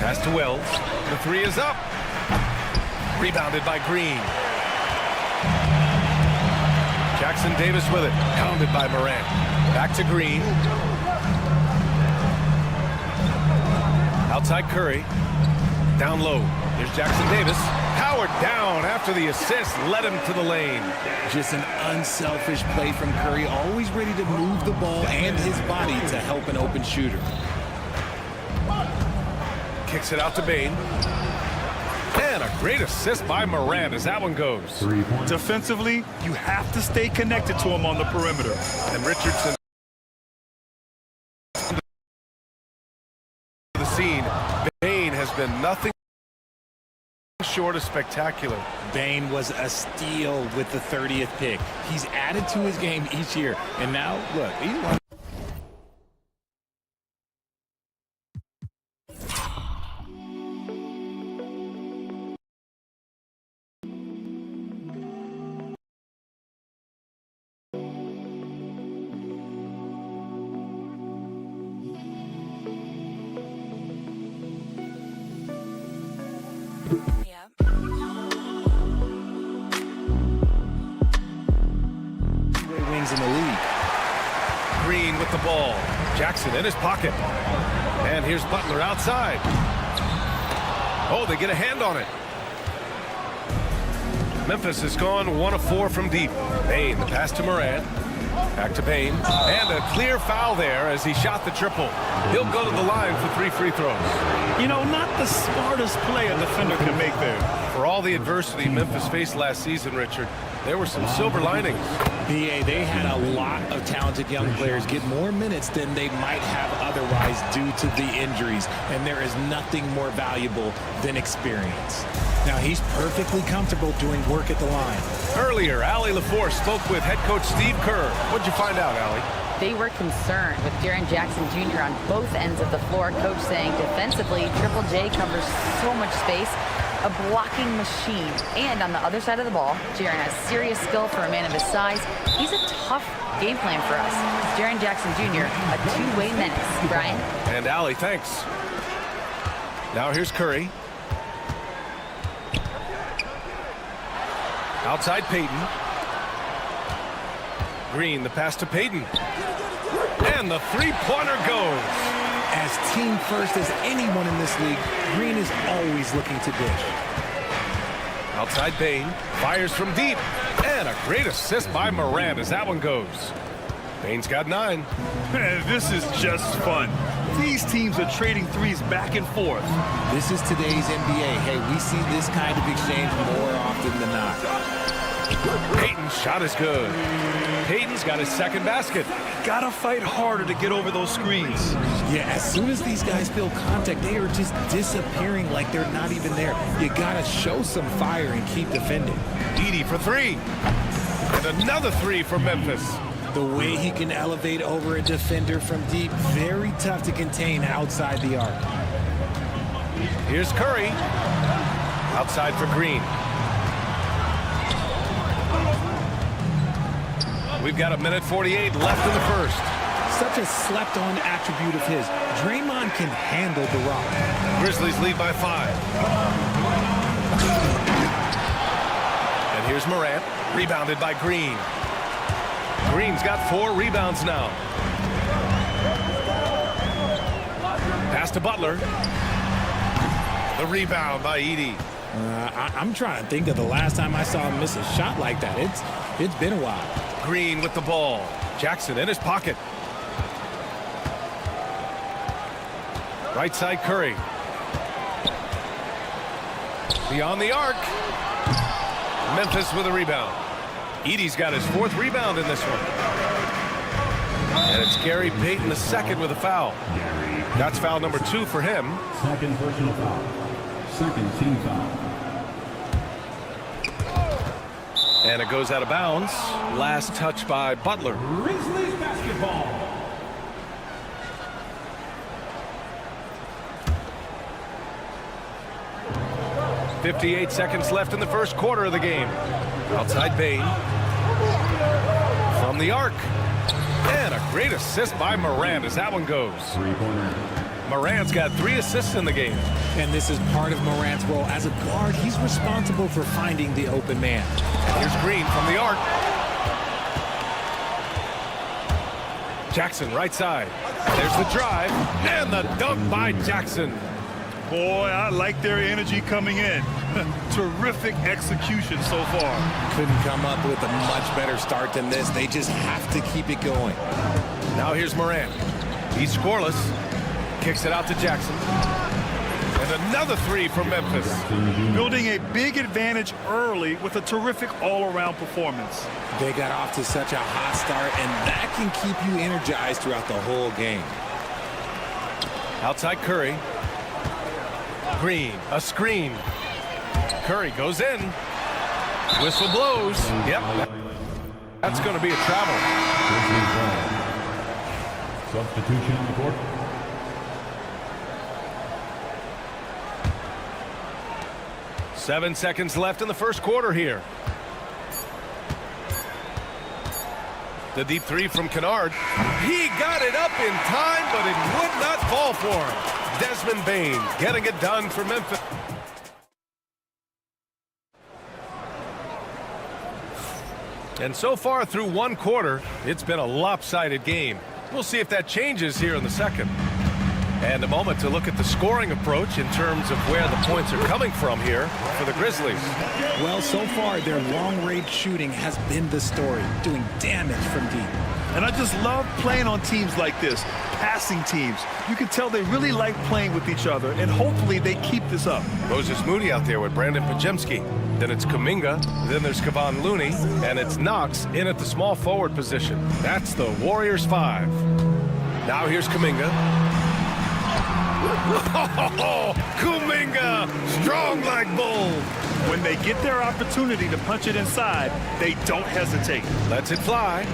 Pass to Wells. The 3 is up. Rebounded by Green. Jackson Davis with it. Pounded by Morant. Back to Green. Outside Curry. Down low. Here's Jackson Davis. Powered down after the assist. Led him to the lane. Just an unselfish play from Curry. Always ready to move the ball and his body to help an open shooter. Kicks it out to Bane. And a great assist by Morant as that one goes. Defensively, you have to stay connected to him on the perimeter. And Richardson the scene. Bane has been nothing short of spectacular. Bane was a steal with the 30th pick. He's added to his game each year. And now, look, he's one. Wings in the league. Green with the ball. Jackson in his pocket. And here's Butler outside. Oh, they get a hand on it. Memphis has gone 1 of 4 from deep. Bane, the pass to Morant. Back to Bane. And a clear foul there as he shot the triple. He'll go to the line for 3 free throws. You know, not the smartest play a defender can make there. For all the adversity Memphis faced last season, Richard, there were some silver linings. BA, they had a lot of talented young players get more minutes than they might have otherwise due to the injuries, and there is nothing more valuable than experience. Now, he's perfectly comfortable doing work at the line. Earlier, Allie LaForce spoke with head coach Steve Kerr. What'd you find out, Allie? They were concerned with Jaren Jackson Jr. on both ends of the floor. Coach saying defensively, Triple J covers so much space. A blocking machine. And on the other side of the ball, Jaren has serious skill for a man of his size. He's a tough game plan for us. Jaren Jackson Jr., a two-way menace. Brian? And Allie, thanks. Now here's Curry. Outside Payton. Green, the pass to Payton. And the three-pointer goes. As team first as anyone in this league, Green is always looking to dish. Outside Bane, fires from deep. And a great assist by Morant as that one goes. Bane's got 9. This is just fun. These teams are trading threes back and forth. This is today's NBA. Hey, we see this kind of exchange more often than not. Payton's shot is good. Payton's got his second basket. Gotta fight harder to get over those screens. Yeah, as soon as these guys feel contact, they are just disappearing like they're not even there. You gotta show some fire and keep defending. Edey for 3. And another 3 for Memphis. The way he can elevate over a defender from deep, very tough to contain outside the arc. Here's Curry. Outside for Green. We've got 1:48 left in the first. Such a slept-on attribute of his. Draymond can handle the rock. Grizzlies lead by 5. And here's Morant, rebounded by Green. Green's got 4 rebounds now. Pass to Butler. The rebound by Edey. I'm trying to think of the last time I saw him miss a shot like that. It's been a while. Green with the ball. Jackson in his pocket. Right side Curry. Beyond the arc. Memphis with a rebound. Edey's got his 4th rebound in this one. And it's Gary Payton the second with a foul. That's foul number 2 for him. Second personal foul. Second team foul. And it goes out of bounds. Last touch by Butler. Grizzlies basketball. .58 seconds left in the first quarter of the game. Outside Bain. From the arc. And a great assist by Morant as that one goes. Morant's got 3 assists in the game. And this is part of Morant's role. As a guard, he's responsible for finding the open man. And here's Green from the arc. Jackson right side. There's the drive. And the dunk by Jackson. Boy, I like their energy coming in. Terrific execution so far. Couldn't come up with a much better start than this. They just have to keep it going. Now here's Morant. He's scoreless. Kicks it out to Jackson. And another 3 from Memphis. Building a big advantage early with a terrific all-around performance. They got off to such a hot start, and that can keep you energized throughout the whole game. Outside Curry. Green, a screen. Curry goes in. Whistle blows. Yep. That's going to be a travel. Substitution on the court. Seven seconds left in the first quarter here. The deep 3 from Kennard. He got it up in time, but it would not fall for him. Desmond Bane getting it done for Memphis. And so far through one quarter, it's been a lopsided game. We'll see if that changes here in the second. And a moment to look at the scoring approach in terms of where the points are coming from here for the Grizzlies. Well, so far, their long-range shooting has been the story, doing damage from deep. And I just love playing on teams like this, passing teams. You can tell they really like playing with each other, and hopefully they keep this up. Moses Moody out there with Brandon Pajemski. Then it's Kuminga. Then there's Kevon Looney. And it's Knox in at the small forward position. That's the Warriors 5. Now here's Kuminga. Oh, Kuminga, strong like bull. When they get their opportunity to punch it inside, they don't hesitate. Lets it fly.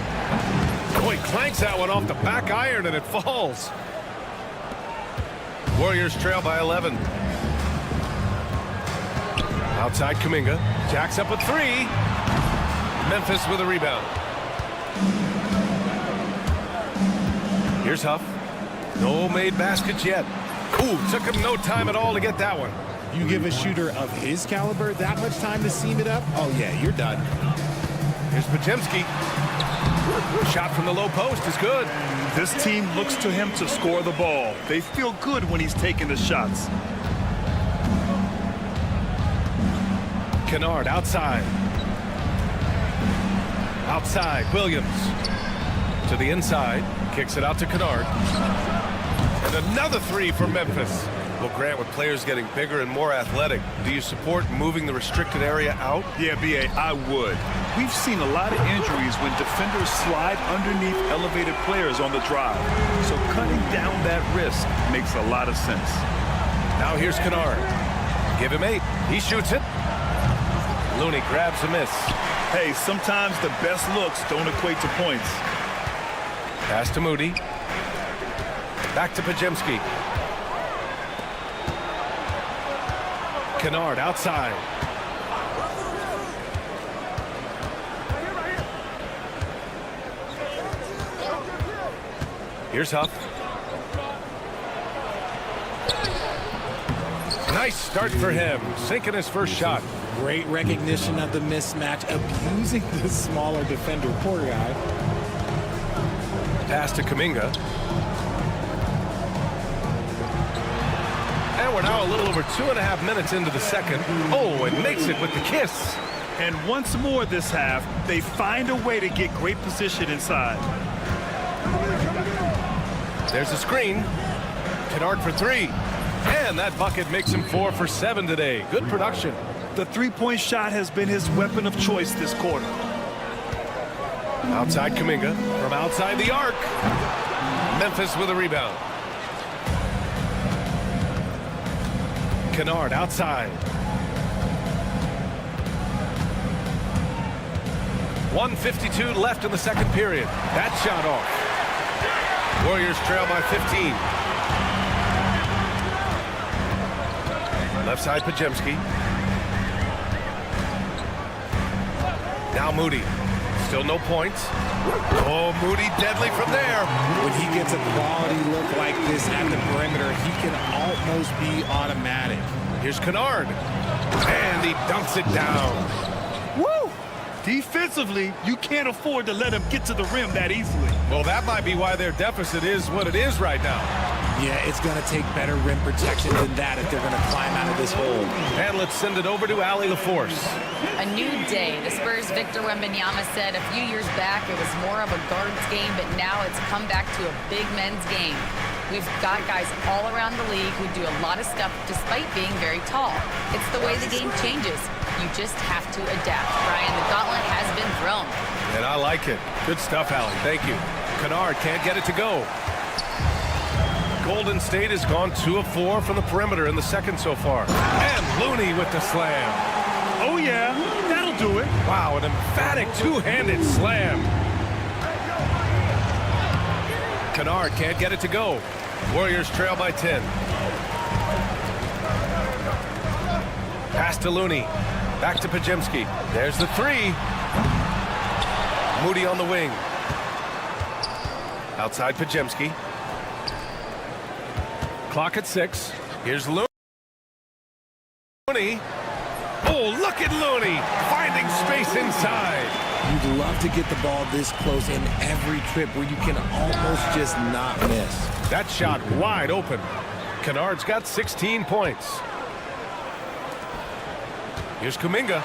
Oh, he clanks that one off the back iron and it falls. Warriors trail by 11. Outside Kuminga. Jacks up a 3. Memphis with a rebound. Here's Huff. No made baskets yet. Ooh, took him no time at all to get that one. You give a shooter of his caliber that much time to seam it up? Oh, yeah, you're done. Here's Pajemski. Shot from the low post is good. This team looks to him to score the ball. They feel good when he's taking the shots. Kennard outside. Outside, Williams. To the inside. Kicks it out to Kennard. And another 3 for Memphis. Well, Grant, with players getting bigger and more athletic, do you support moving the restricted area out? Yeah, B.A., I would. We've seen a lot of injuries when defenders slide underneath elevated players on the drive. So cutting down that risk makes a lot of sense. Now here's Kennard. Give him 8. He shoots it. Looney grabs a miss. Hey, sometimes the best looks don't equate to points. Pass to Moody. Back to Pajemski. Kennard outside. Here's Huff. Nice start for him. Sinking his first shot. Great recognition of the mismatch, abusing the smaller defender, poor guy. Pass to Kuminga. And we're now a little over 2.5 minutes into the second. Oh, and makes it with the kiss. And once more this half, they find a way to get great position inside. There's a screen. Kennard for 3. And that bucket makes him 4 for 7 today. Good production. The three-point shot has been his weapon of choice this quarter. Outside Kuminga from outside the arc. Memphis with a rebound. Kennard outside. 1:52 left in the second period. That shot off. Warriors trail by 15. Left side Pajemski. Now Moody. Still no points. Oh, Moody deadly from there. When he gets a quality look like this at the perimeter, he can almost be automatic. Here's Kennard. And he dunks it down. Woo! Defensively, you can't afford to let him get to the rim that easily. Well, that might be why their deficit is what it is right now. Yeah, it's going to take better rim protection than that if they're going to climb out of this hole. And let's send it over to Allie LaForce. A new day. The Spurs' Victor Wembanyama said a few years back it was more of a guards game, but now it's come back to a big men's game. We've got guys all around the league who do a lot of stuff despite being very tall. It's the way the game changes. You just have to adapt. Brian, the gauntlet has been thrown. And I like it. Good stuff, Allie. Thank you. Kennard can't get it to go. Golden State has gone 2 of 4 from the perimeter in the second so far. And Looney with the slam. Oh, yeah. That'll do it. Wow, an emphatic two-handed slam. Kennard can't get it to go. Warriors trail by 10. Pass to Looney. Back to Pajemski. There's the three. Moody on the wing. Outside Pajemski. Clock at 6. Here's Looney. Oh, look at Looney finding space inside. You'd love to get the ball this close in every trip where you can almost just not miss. That shot wide open. Kennard's got 16 points. Here's Kuminga.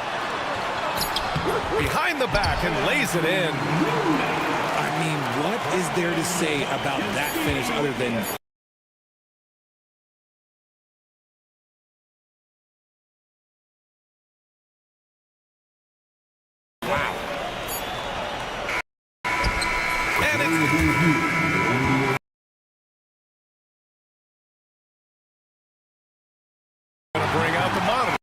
Behind the back and lays it in. I mean, what is there to say about that finish other than... Bring out the monitor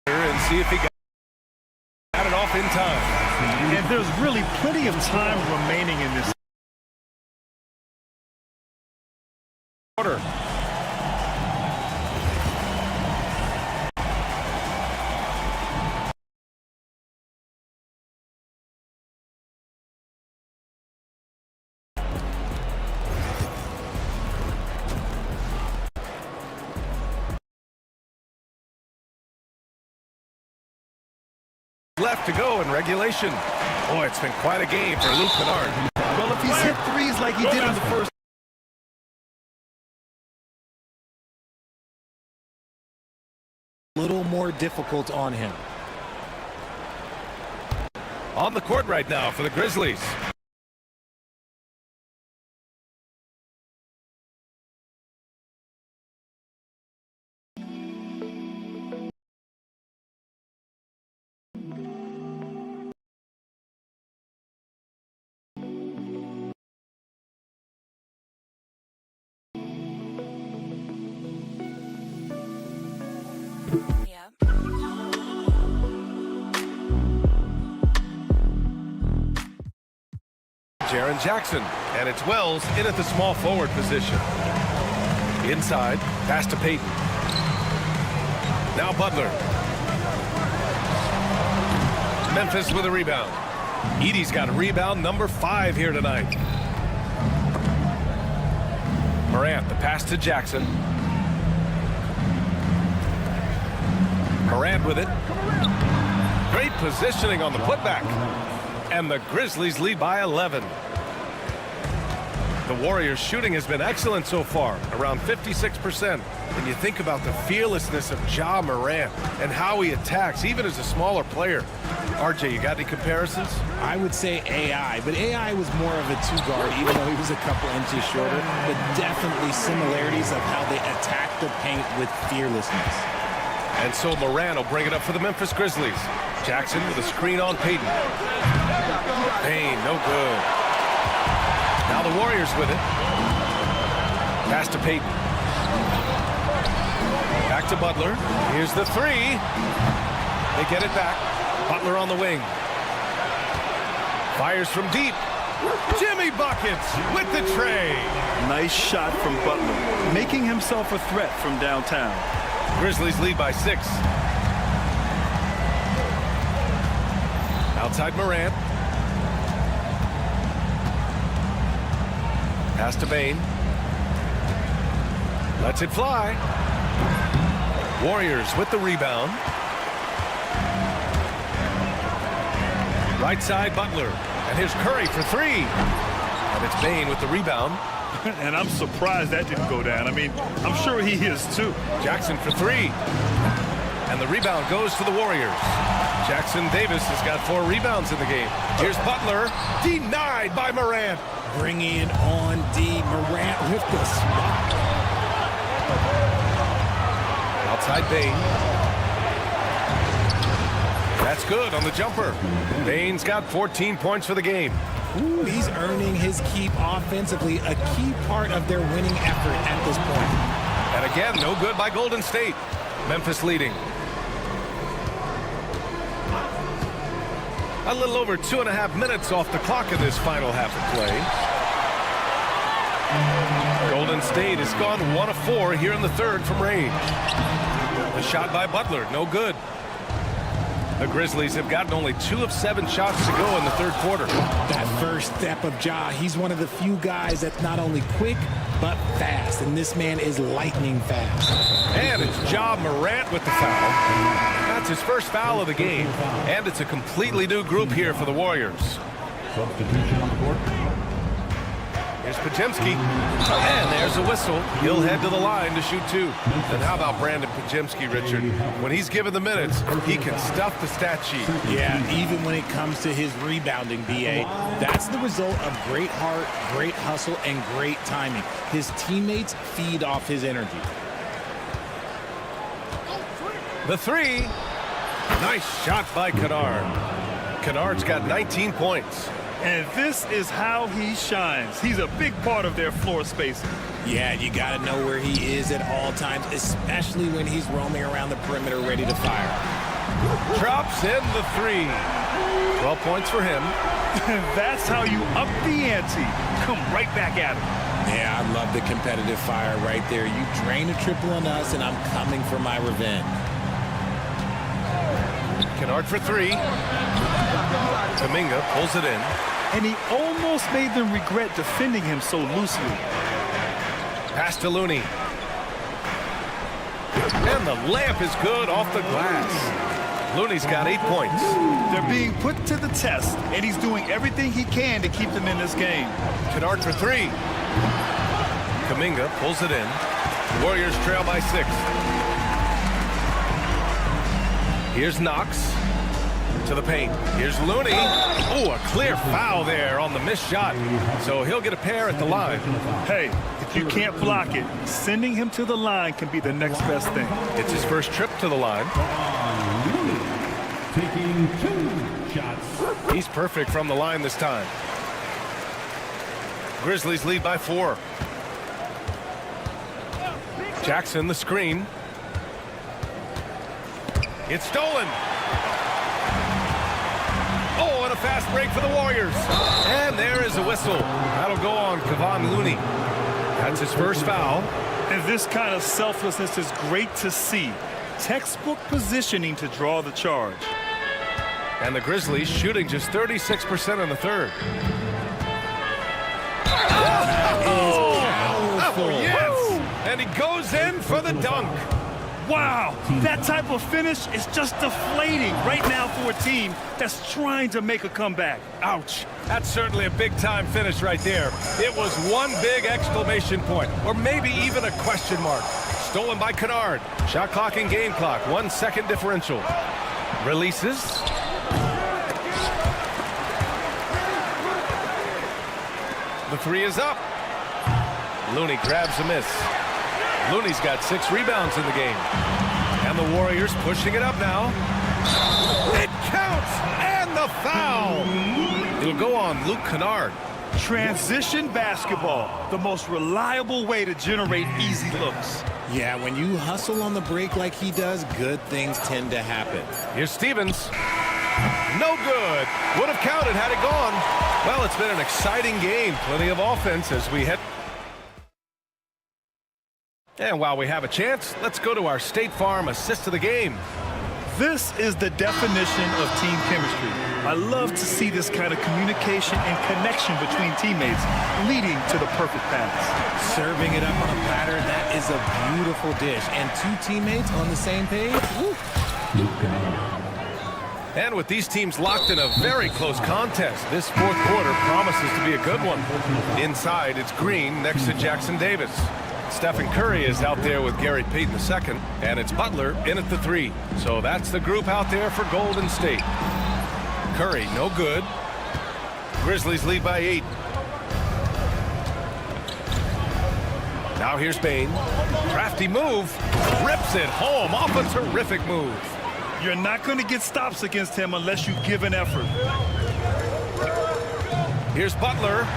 and see if he got it off in time. And there's really plenty of time remaining in this quarter. Left to go in regulation. Boy, it's been quite a game for Luke Kennard. Well, if he's hit threes like he did in the first. A little more difficult on him. On the court right now for the Grizzlies. Jaren Jackson, and it's Wells in at the small forward position. Inside, pass to Payton. Now Butler. Memphis with a rebound. Edey's got a rebound number 5 here tonight. Morant, the pass to Jackson. Morant with it. Great positioning on the putback. And the Grizzlies lead by 11. The Warriors' shooting has been excellent so far, around 56%. And you think about the fearlessness of Ja Morant and how he attacks, even as a smaller player. RJ, you got any comparisons? I would say AI, but AI was more of a two-guard, even though he was a couple inches shorter, but definitely similarities of how they attack the paint with fearlessness. And so Morant will bring it up for the Memphis Grizzlies. Jackson with a screen on Payton. Payne, no good. Now the Warriors with it. Pass to Payton. Back to Butler. Here's the three. They get it back. Butler on the wing. Fires from deep. Jimmy buckets with the tray. Nice shot from Butler, making himself a threat from downtown. Grizzlies lead by 6. Outside Morant. Pass to Bane. Lets it fly. Warriors with the rebound. Right side Butler. And here's Curry for 3. And it's Bane with the rebound. And I'm surprised that didn't go down. I mean, I'm sure he is too. Jackson for 3. And the rebound goes to the Warriors. Jackson Davis has got 4 rebounds in the game. Here's Butler. Denied by Morant. Bringing on D. Morant with the spot. Outside Bane. That's good on the jumper. Bane's got 14 points for the game. Ooh, he's earning his keep offensively, a key part of their winning effort at this point. And again, no good by Golden State. Memphis leading. A little over 2.5 minutes off the clock in this final half of play. Golden State has gone 1 of 4 here in the third from range. The shot by Butler, no good. The Grizzlies have gotten only 2 of 7 shots to go in the third quarter. That first step of Ja, he's one of the few guys that's not only quick, but fast. And this man is lightning fast. And it's Ja Morant with the foul. That's his first foul of the game. And it's a completely new group here for the Warriors. Substitution on the court. Here's Podziemski. And there's a whistle. He'll head to the line to shoot 2. And how about Brandon Podziemski, Richard? When he's given the minutes, he can stuff the stat sheet. Yeah, even when it comes to his rebounding, B.A., that's the result of great heart, great hustle, and great timing. His teammates feed off his energy. The 3. Nice shot by Kennard. Kennard's got 19 points. And this is how he shines. He's a big part of their floor spacing. Yeah, you got to know where he is at all times, especially when he's roaming around the perimeter ready to fire. Drops in the 3. 12 points for him. That's how you up the ante. Come right back at him. Yeah, I love the competitive fire right there. You drain a triple on us, and I'm coming for my revenge. Kennard for 3. Kuminga pulls it in. And he almost made them regret defending him so loosely. Pass to Looney. And the layup is good off the glass. Looney's got 8 points. They're being put to the test, and he's doing everything he can to keep them in this game. Kennard for 3. Kuminga pulls it in. Warriors trail by 6. Here's Knox to the paint. Here's Looney. Oh, a clear foul there on the missed shot. So he'll get a pair at the line. Hey, if you can't block it, sending him to the line can be the next best thing. It's his first trip to the line. Taking 2 shots. He's perfect from the line this time. Grizzlies lead by 4. Jackson, the screen. It's stolen. Oh, and a fast break for the Warriors. And there is a whistle. That'll go on Kevon Looney. That's his first foul. And this kind of selflessness is great to see. Textbook positioning to draw the charge. And the Grizzlies shooting just 36% in the third. That is powerful. Oh, yes! And he goes in for the dunk. Wow, that type of finish is just deflating right now for a team that's trying to make a comeback. Ouch. That's certainly a big-time finish right there. It was one big exclamation point, or maybe even a question mark. Stolen by Kennard. Shot clock and game clock. 1 second differential. Releases. The three is up. Looney grabs a miss. Looney's got 6 rebounds in the game. And the Warriors pushing it up now. It counts! And the foul! It'll go on Luke Kennard. Transition basketball, the most reliable way to generate easy looks. Yeah, when you hustle on the break like he does, good things tend to happen. Here's Stevens. No good. Would have counted had it gone. Well, it's been an exciting game. Plenty of offense as we head. And while we have a chance, let's go to our State Farm assist of the game. This is the definition of team chemistry. I love to see this kind of communication and connection between teammates leading to the perfect pass. Serving it up on a platter, that is a beautiful dish. And 2 teammates on the same page. Woo. And with these teams locked in a very close contest, this fourth quarter promises to be a good one. Inside, it's Green next to Jackson Davis. Stephen Curry is out there with Gary Payton II, and it's Butler in at the 3. So that's the group out there for Golden State. Curry, no good. Grizzlies lead by 8. Now here's Bain. Crafty move. Rips it home off a terrific move. You're not going to get stops against him unless you give an effort. Here's Butler.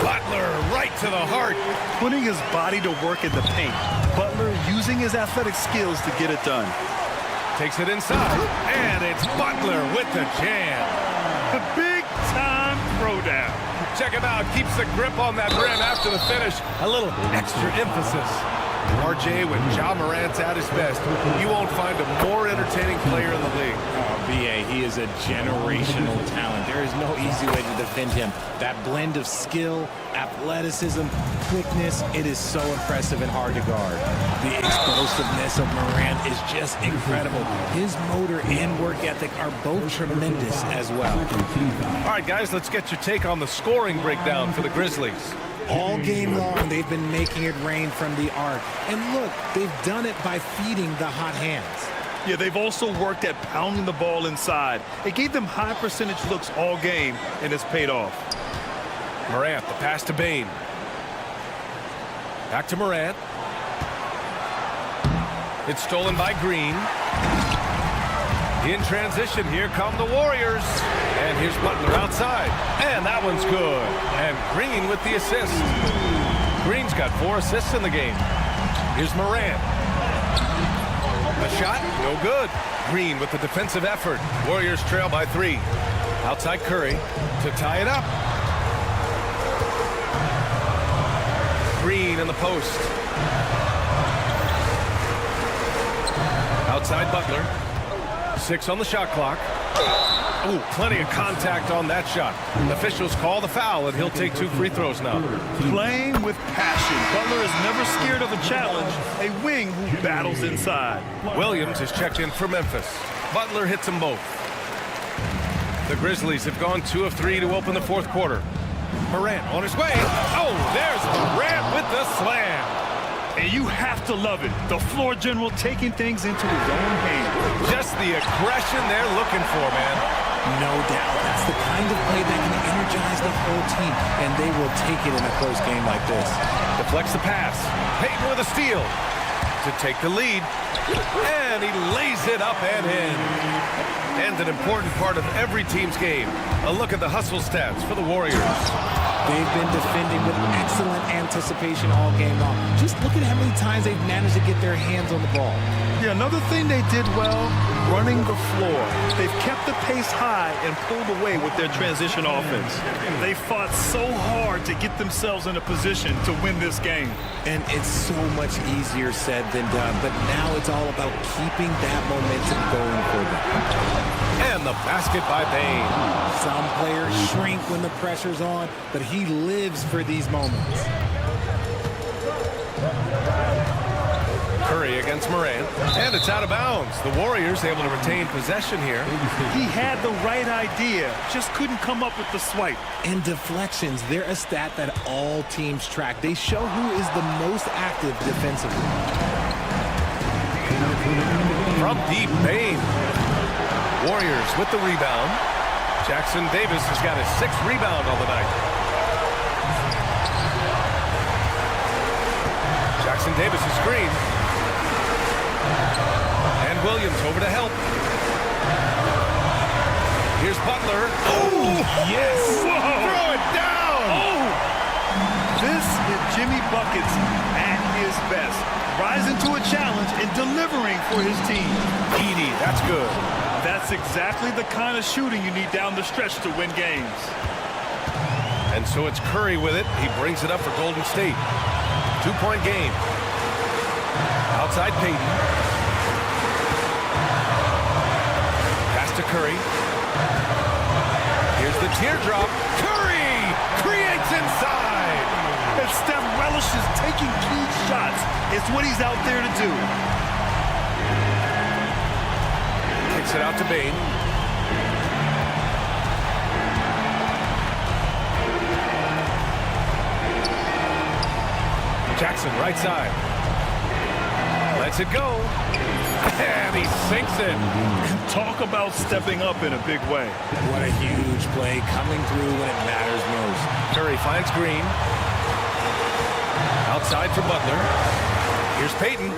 Butler right to the heart. Putting his body to work in the paint. Butler using his athletic skills to get it done. Takes it inside, and it's Butler with the jam. The big-time throwdown. Check him out. Keeps the grip on that rim after the finish. A little extra emphasis. RJ, when Ja Morant's at his best, you won't find a more entertaining player in the league. Oh, B.A., he is a generational talent. There is no easy way to defend him. That blend of skill, athleticism, quickness, it is so impressive and hard to guard. The explosiveness of Morant is just incredible. His motor and work ethic are both tremendous as well. All right, guys, let's get your take on the scoring breakdown for the Grizzlies. All game long, they've been making it rain from the arc. And look, they've done it by feeding the hot hands. Yeah, they've also worked at pounding the ball inside. It gave them high percentage looks all game, and it's paid off. Morant, the pass to Bain. Back to Morant. It's stolen by Green. In transition, here come the Warriors. And here's Butler outside. And that one's good. And Green with the assist. Green's got 4 assists in the game. Here's Morant. The shot, no good. Green with the defensive effort. Warriors trail by 3. Outside Curry to tie it up. Green in the post. Outside Butler. 6 on the shot clock. Oh, plenty of contact on that shot. Officials call the foul, and he'll take 2 free throws now. Playing with passion. Butler is never scared of a challenge. A wing who battles inside. Williams is checked in for Memphis. Butler hits them both. The Grizzlies have gone 2 of 3 to open the fourth quarter. Morant on his way. Oh, there's Morant with the slam. And you have to love it. The floor general taking things into his own hands. Just the aggression they're looking for, man. No doubt. That's the kind of play that can energize the whole team, and they will take it in a close game like this. Deflects the pass. Payton with a steal to take the lead. And he lays it up and in. And an important part of every team's game. A look at the hustle stats for the Warriors. They've been defending with excellent anticipation all game long. Just look at how many times they've managed to get their hands on the ball. Yeah, another thing they did well, running the floor. They've kept the pace high and pulled away with their transition offense. They fought so hard to get themselves in a position to win this game. And it's so much easier said than done, but now it's all about keeping that momentum going for them. And the basket by Bain. Some players shrink when the pressure's on, but he lives for these moments. Curry against Morant, and it's out of bounds. The Warriors able to retain possession here. He had the right idea, just couldn't come up with the swipe. And deflections, they're a stat that all teams track. They show who is the most active defensively. From deep, Bane. Warriors with the rebound. Jackson Davis has got his 6th rebound on the night. Jackson Davis' screen. And Williams over to help. Here's Butler. Oh, yes! Whoa. Throw it down! Oh! This is Jimmy Buckets at his best. Rising to a challenge and delivering for his team. Edie, that's good. That's exactly the kind of shooting you need down the stretch to win games. And so it's Curry with it. He brings it up for Golden State. 2-point game. Outside Payton. Pass to Curry. Here's the teardrop. Curry creates inside. And Steph relishes taking key shots. It's what he's out there to do. Kicks it out to Bane. Jackson, right side. Lets it go. And he sinks it. Talk about stepping up in a big way. What a huge play coming through when it matters most. Curry finds Green. Outside for Butler. Here's Payton.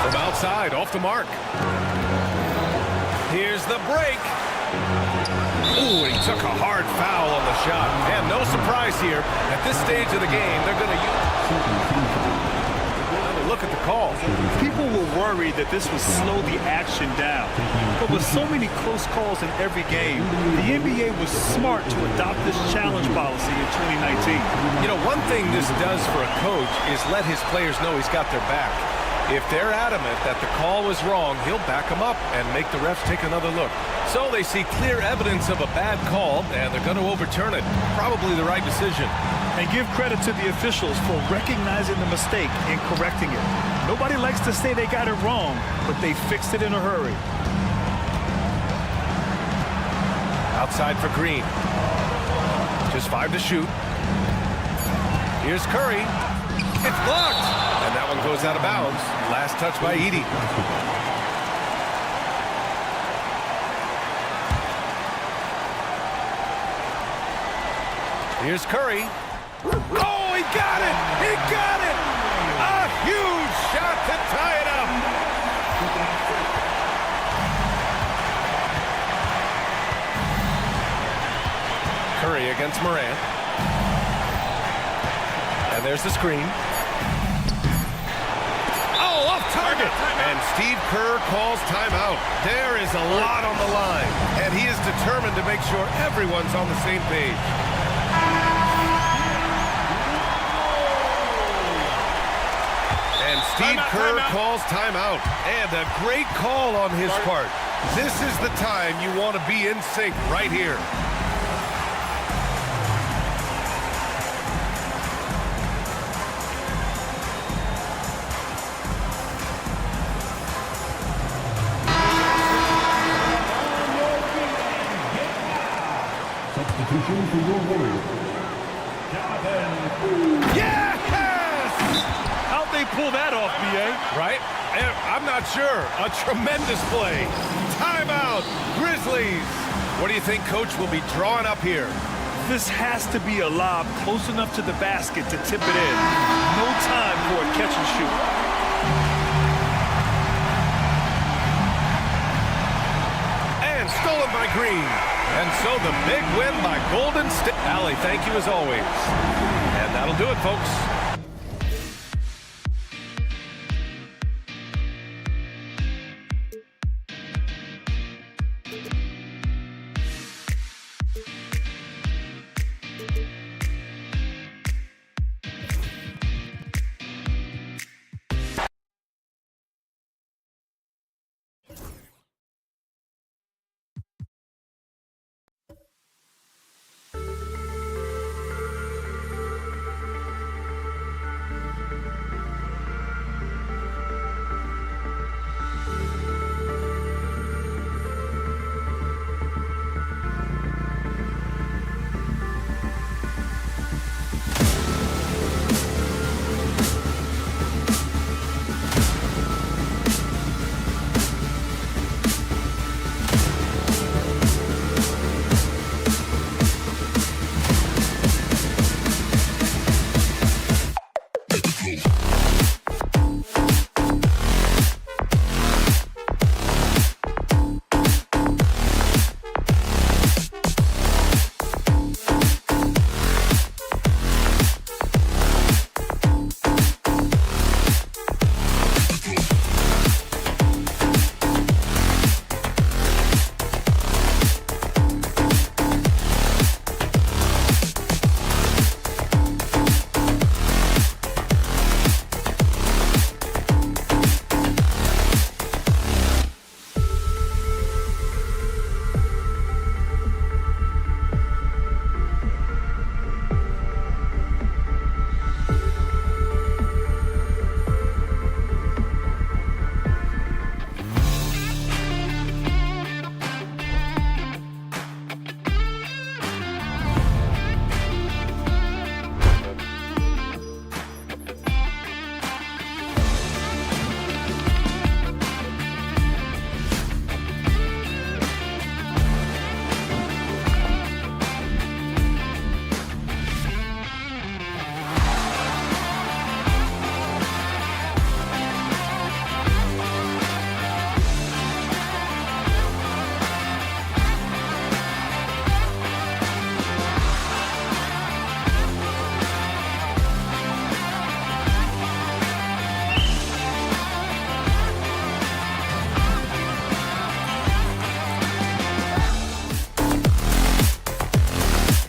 From outside, off the mark. Here's the break. Ooh, he took a hard foul on the shot. And no surprise here. At this stage of the game, they're going to use... Look at the call. People were worried that this would slow the action down. But with so many close calls in every game, the NBA was smart to adopt this challenge policy in 2019. You know, one thing this does for a coach is let his players know he's got their back. If they're adamant that the call was wrong, he'll back them up and make the refs take another look. So they see clear evidence of a bad call, and they're going to overturn it. Probably the right decision. And give credit to the officials for recognizing the mistake and correcting it. Nobody likes to say they got it wrong, but they fixed it in a hurry. Outside for Green. Just 5 to shoot. Here's Curry. It's blocked. And that one goes out of bounds. Last touch by Edie. Here's Curry. Oh, he got it! He got it! A huge shot to tie it up! Curry against Morant. And there's the screen. Oh, off target! And Steve Kerr calls timeout. There is a lot on the line, and he is determined to make sure everyone's on the same page. And Steve Kerr calls timeout. And a great call on his part. This is the time you want to be in sync right here. Substitution for your Warriors. Yes! How'd they pull that off, B.A.? Right? I'm not sure. A tremendous play. Timeout, Grizzlies. What do you think Coach will be drawing up here? This has to be a lob close enough to the basket to tip it in. No time for a catch and shoot. And stolen by Green. And so the big win by Golden State. Allie, thank you as always. And that'll do it, folks.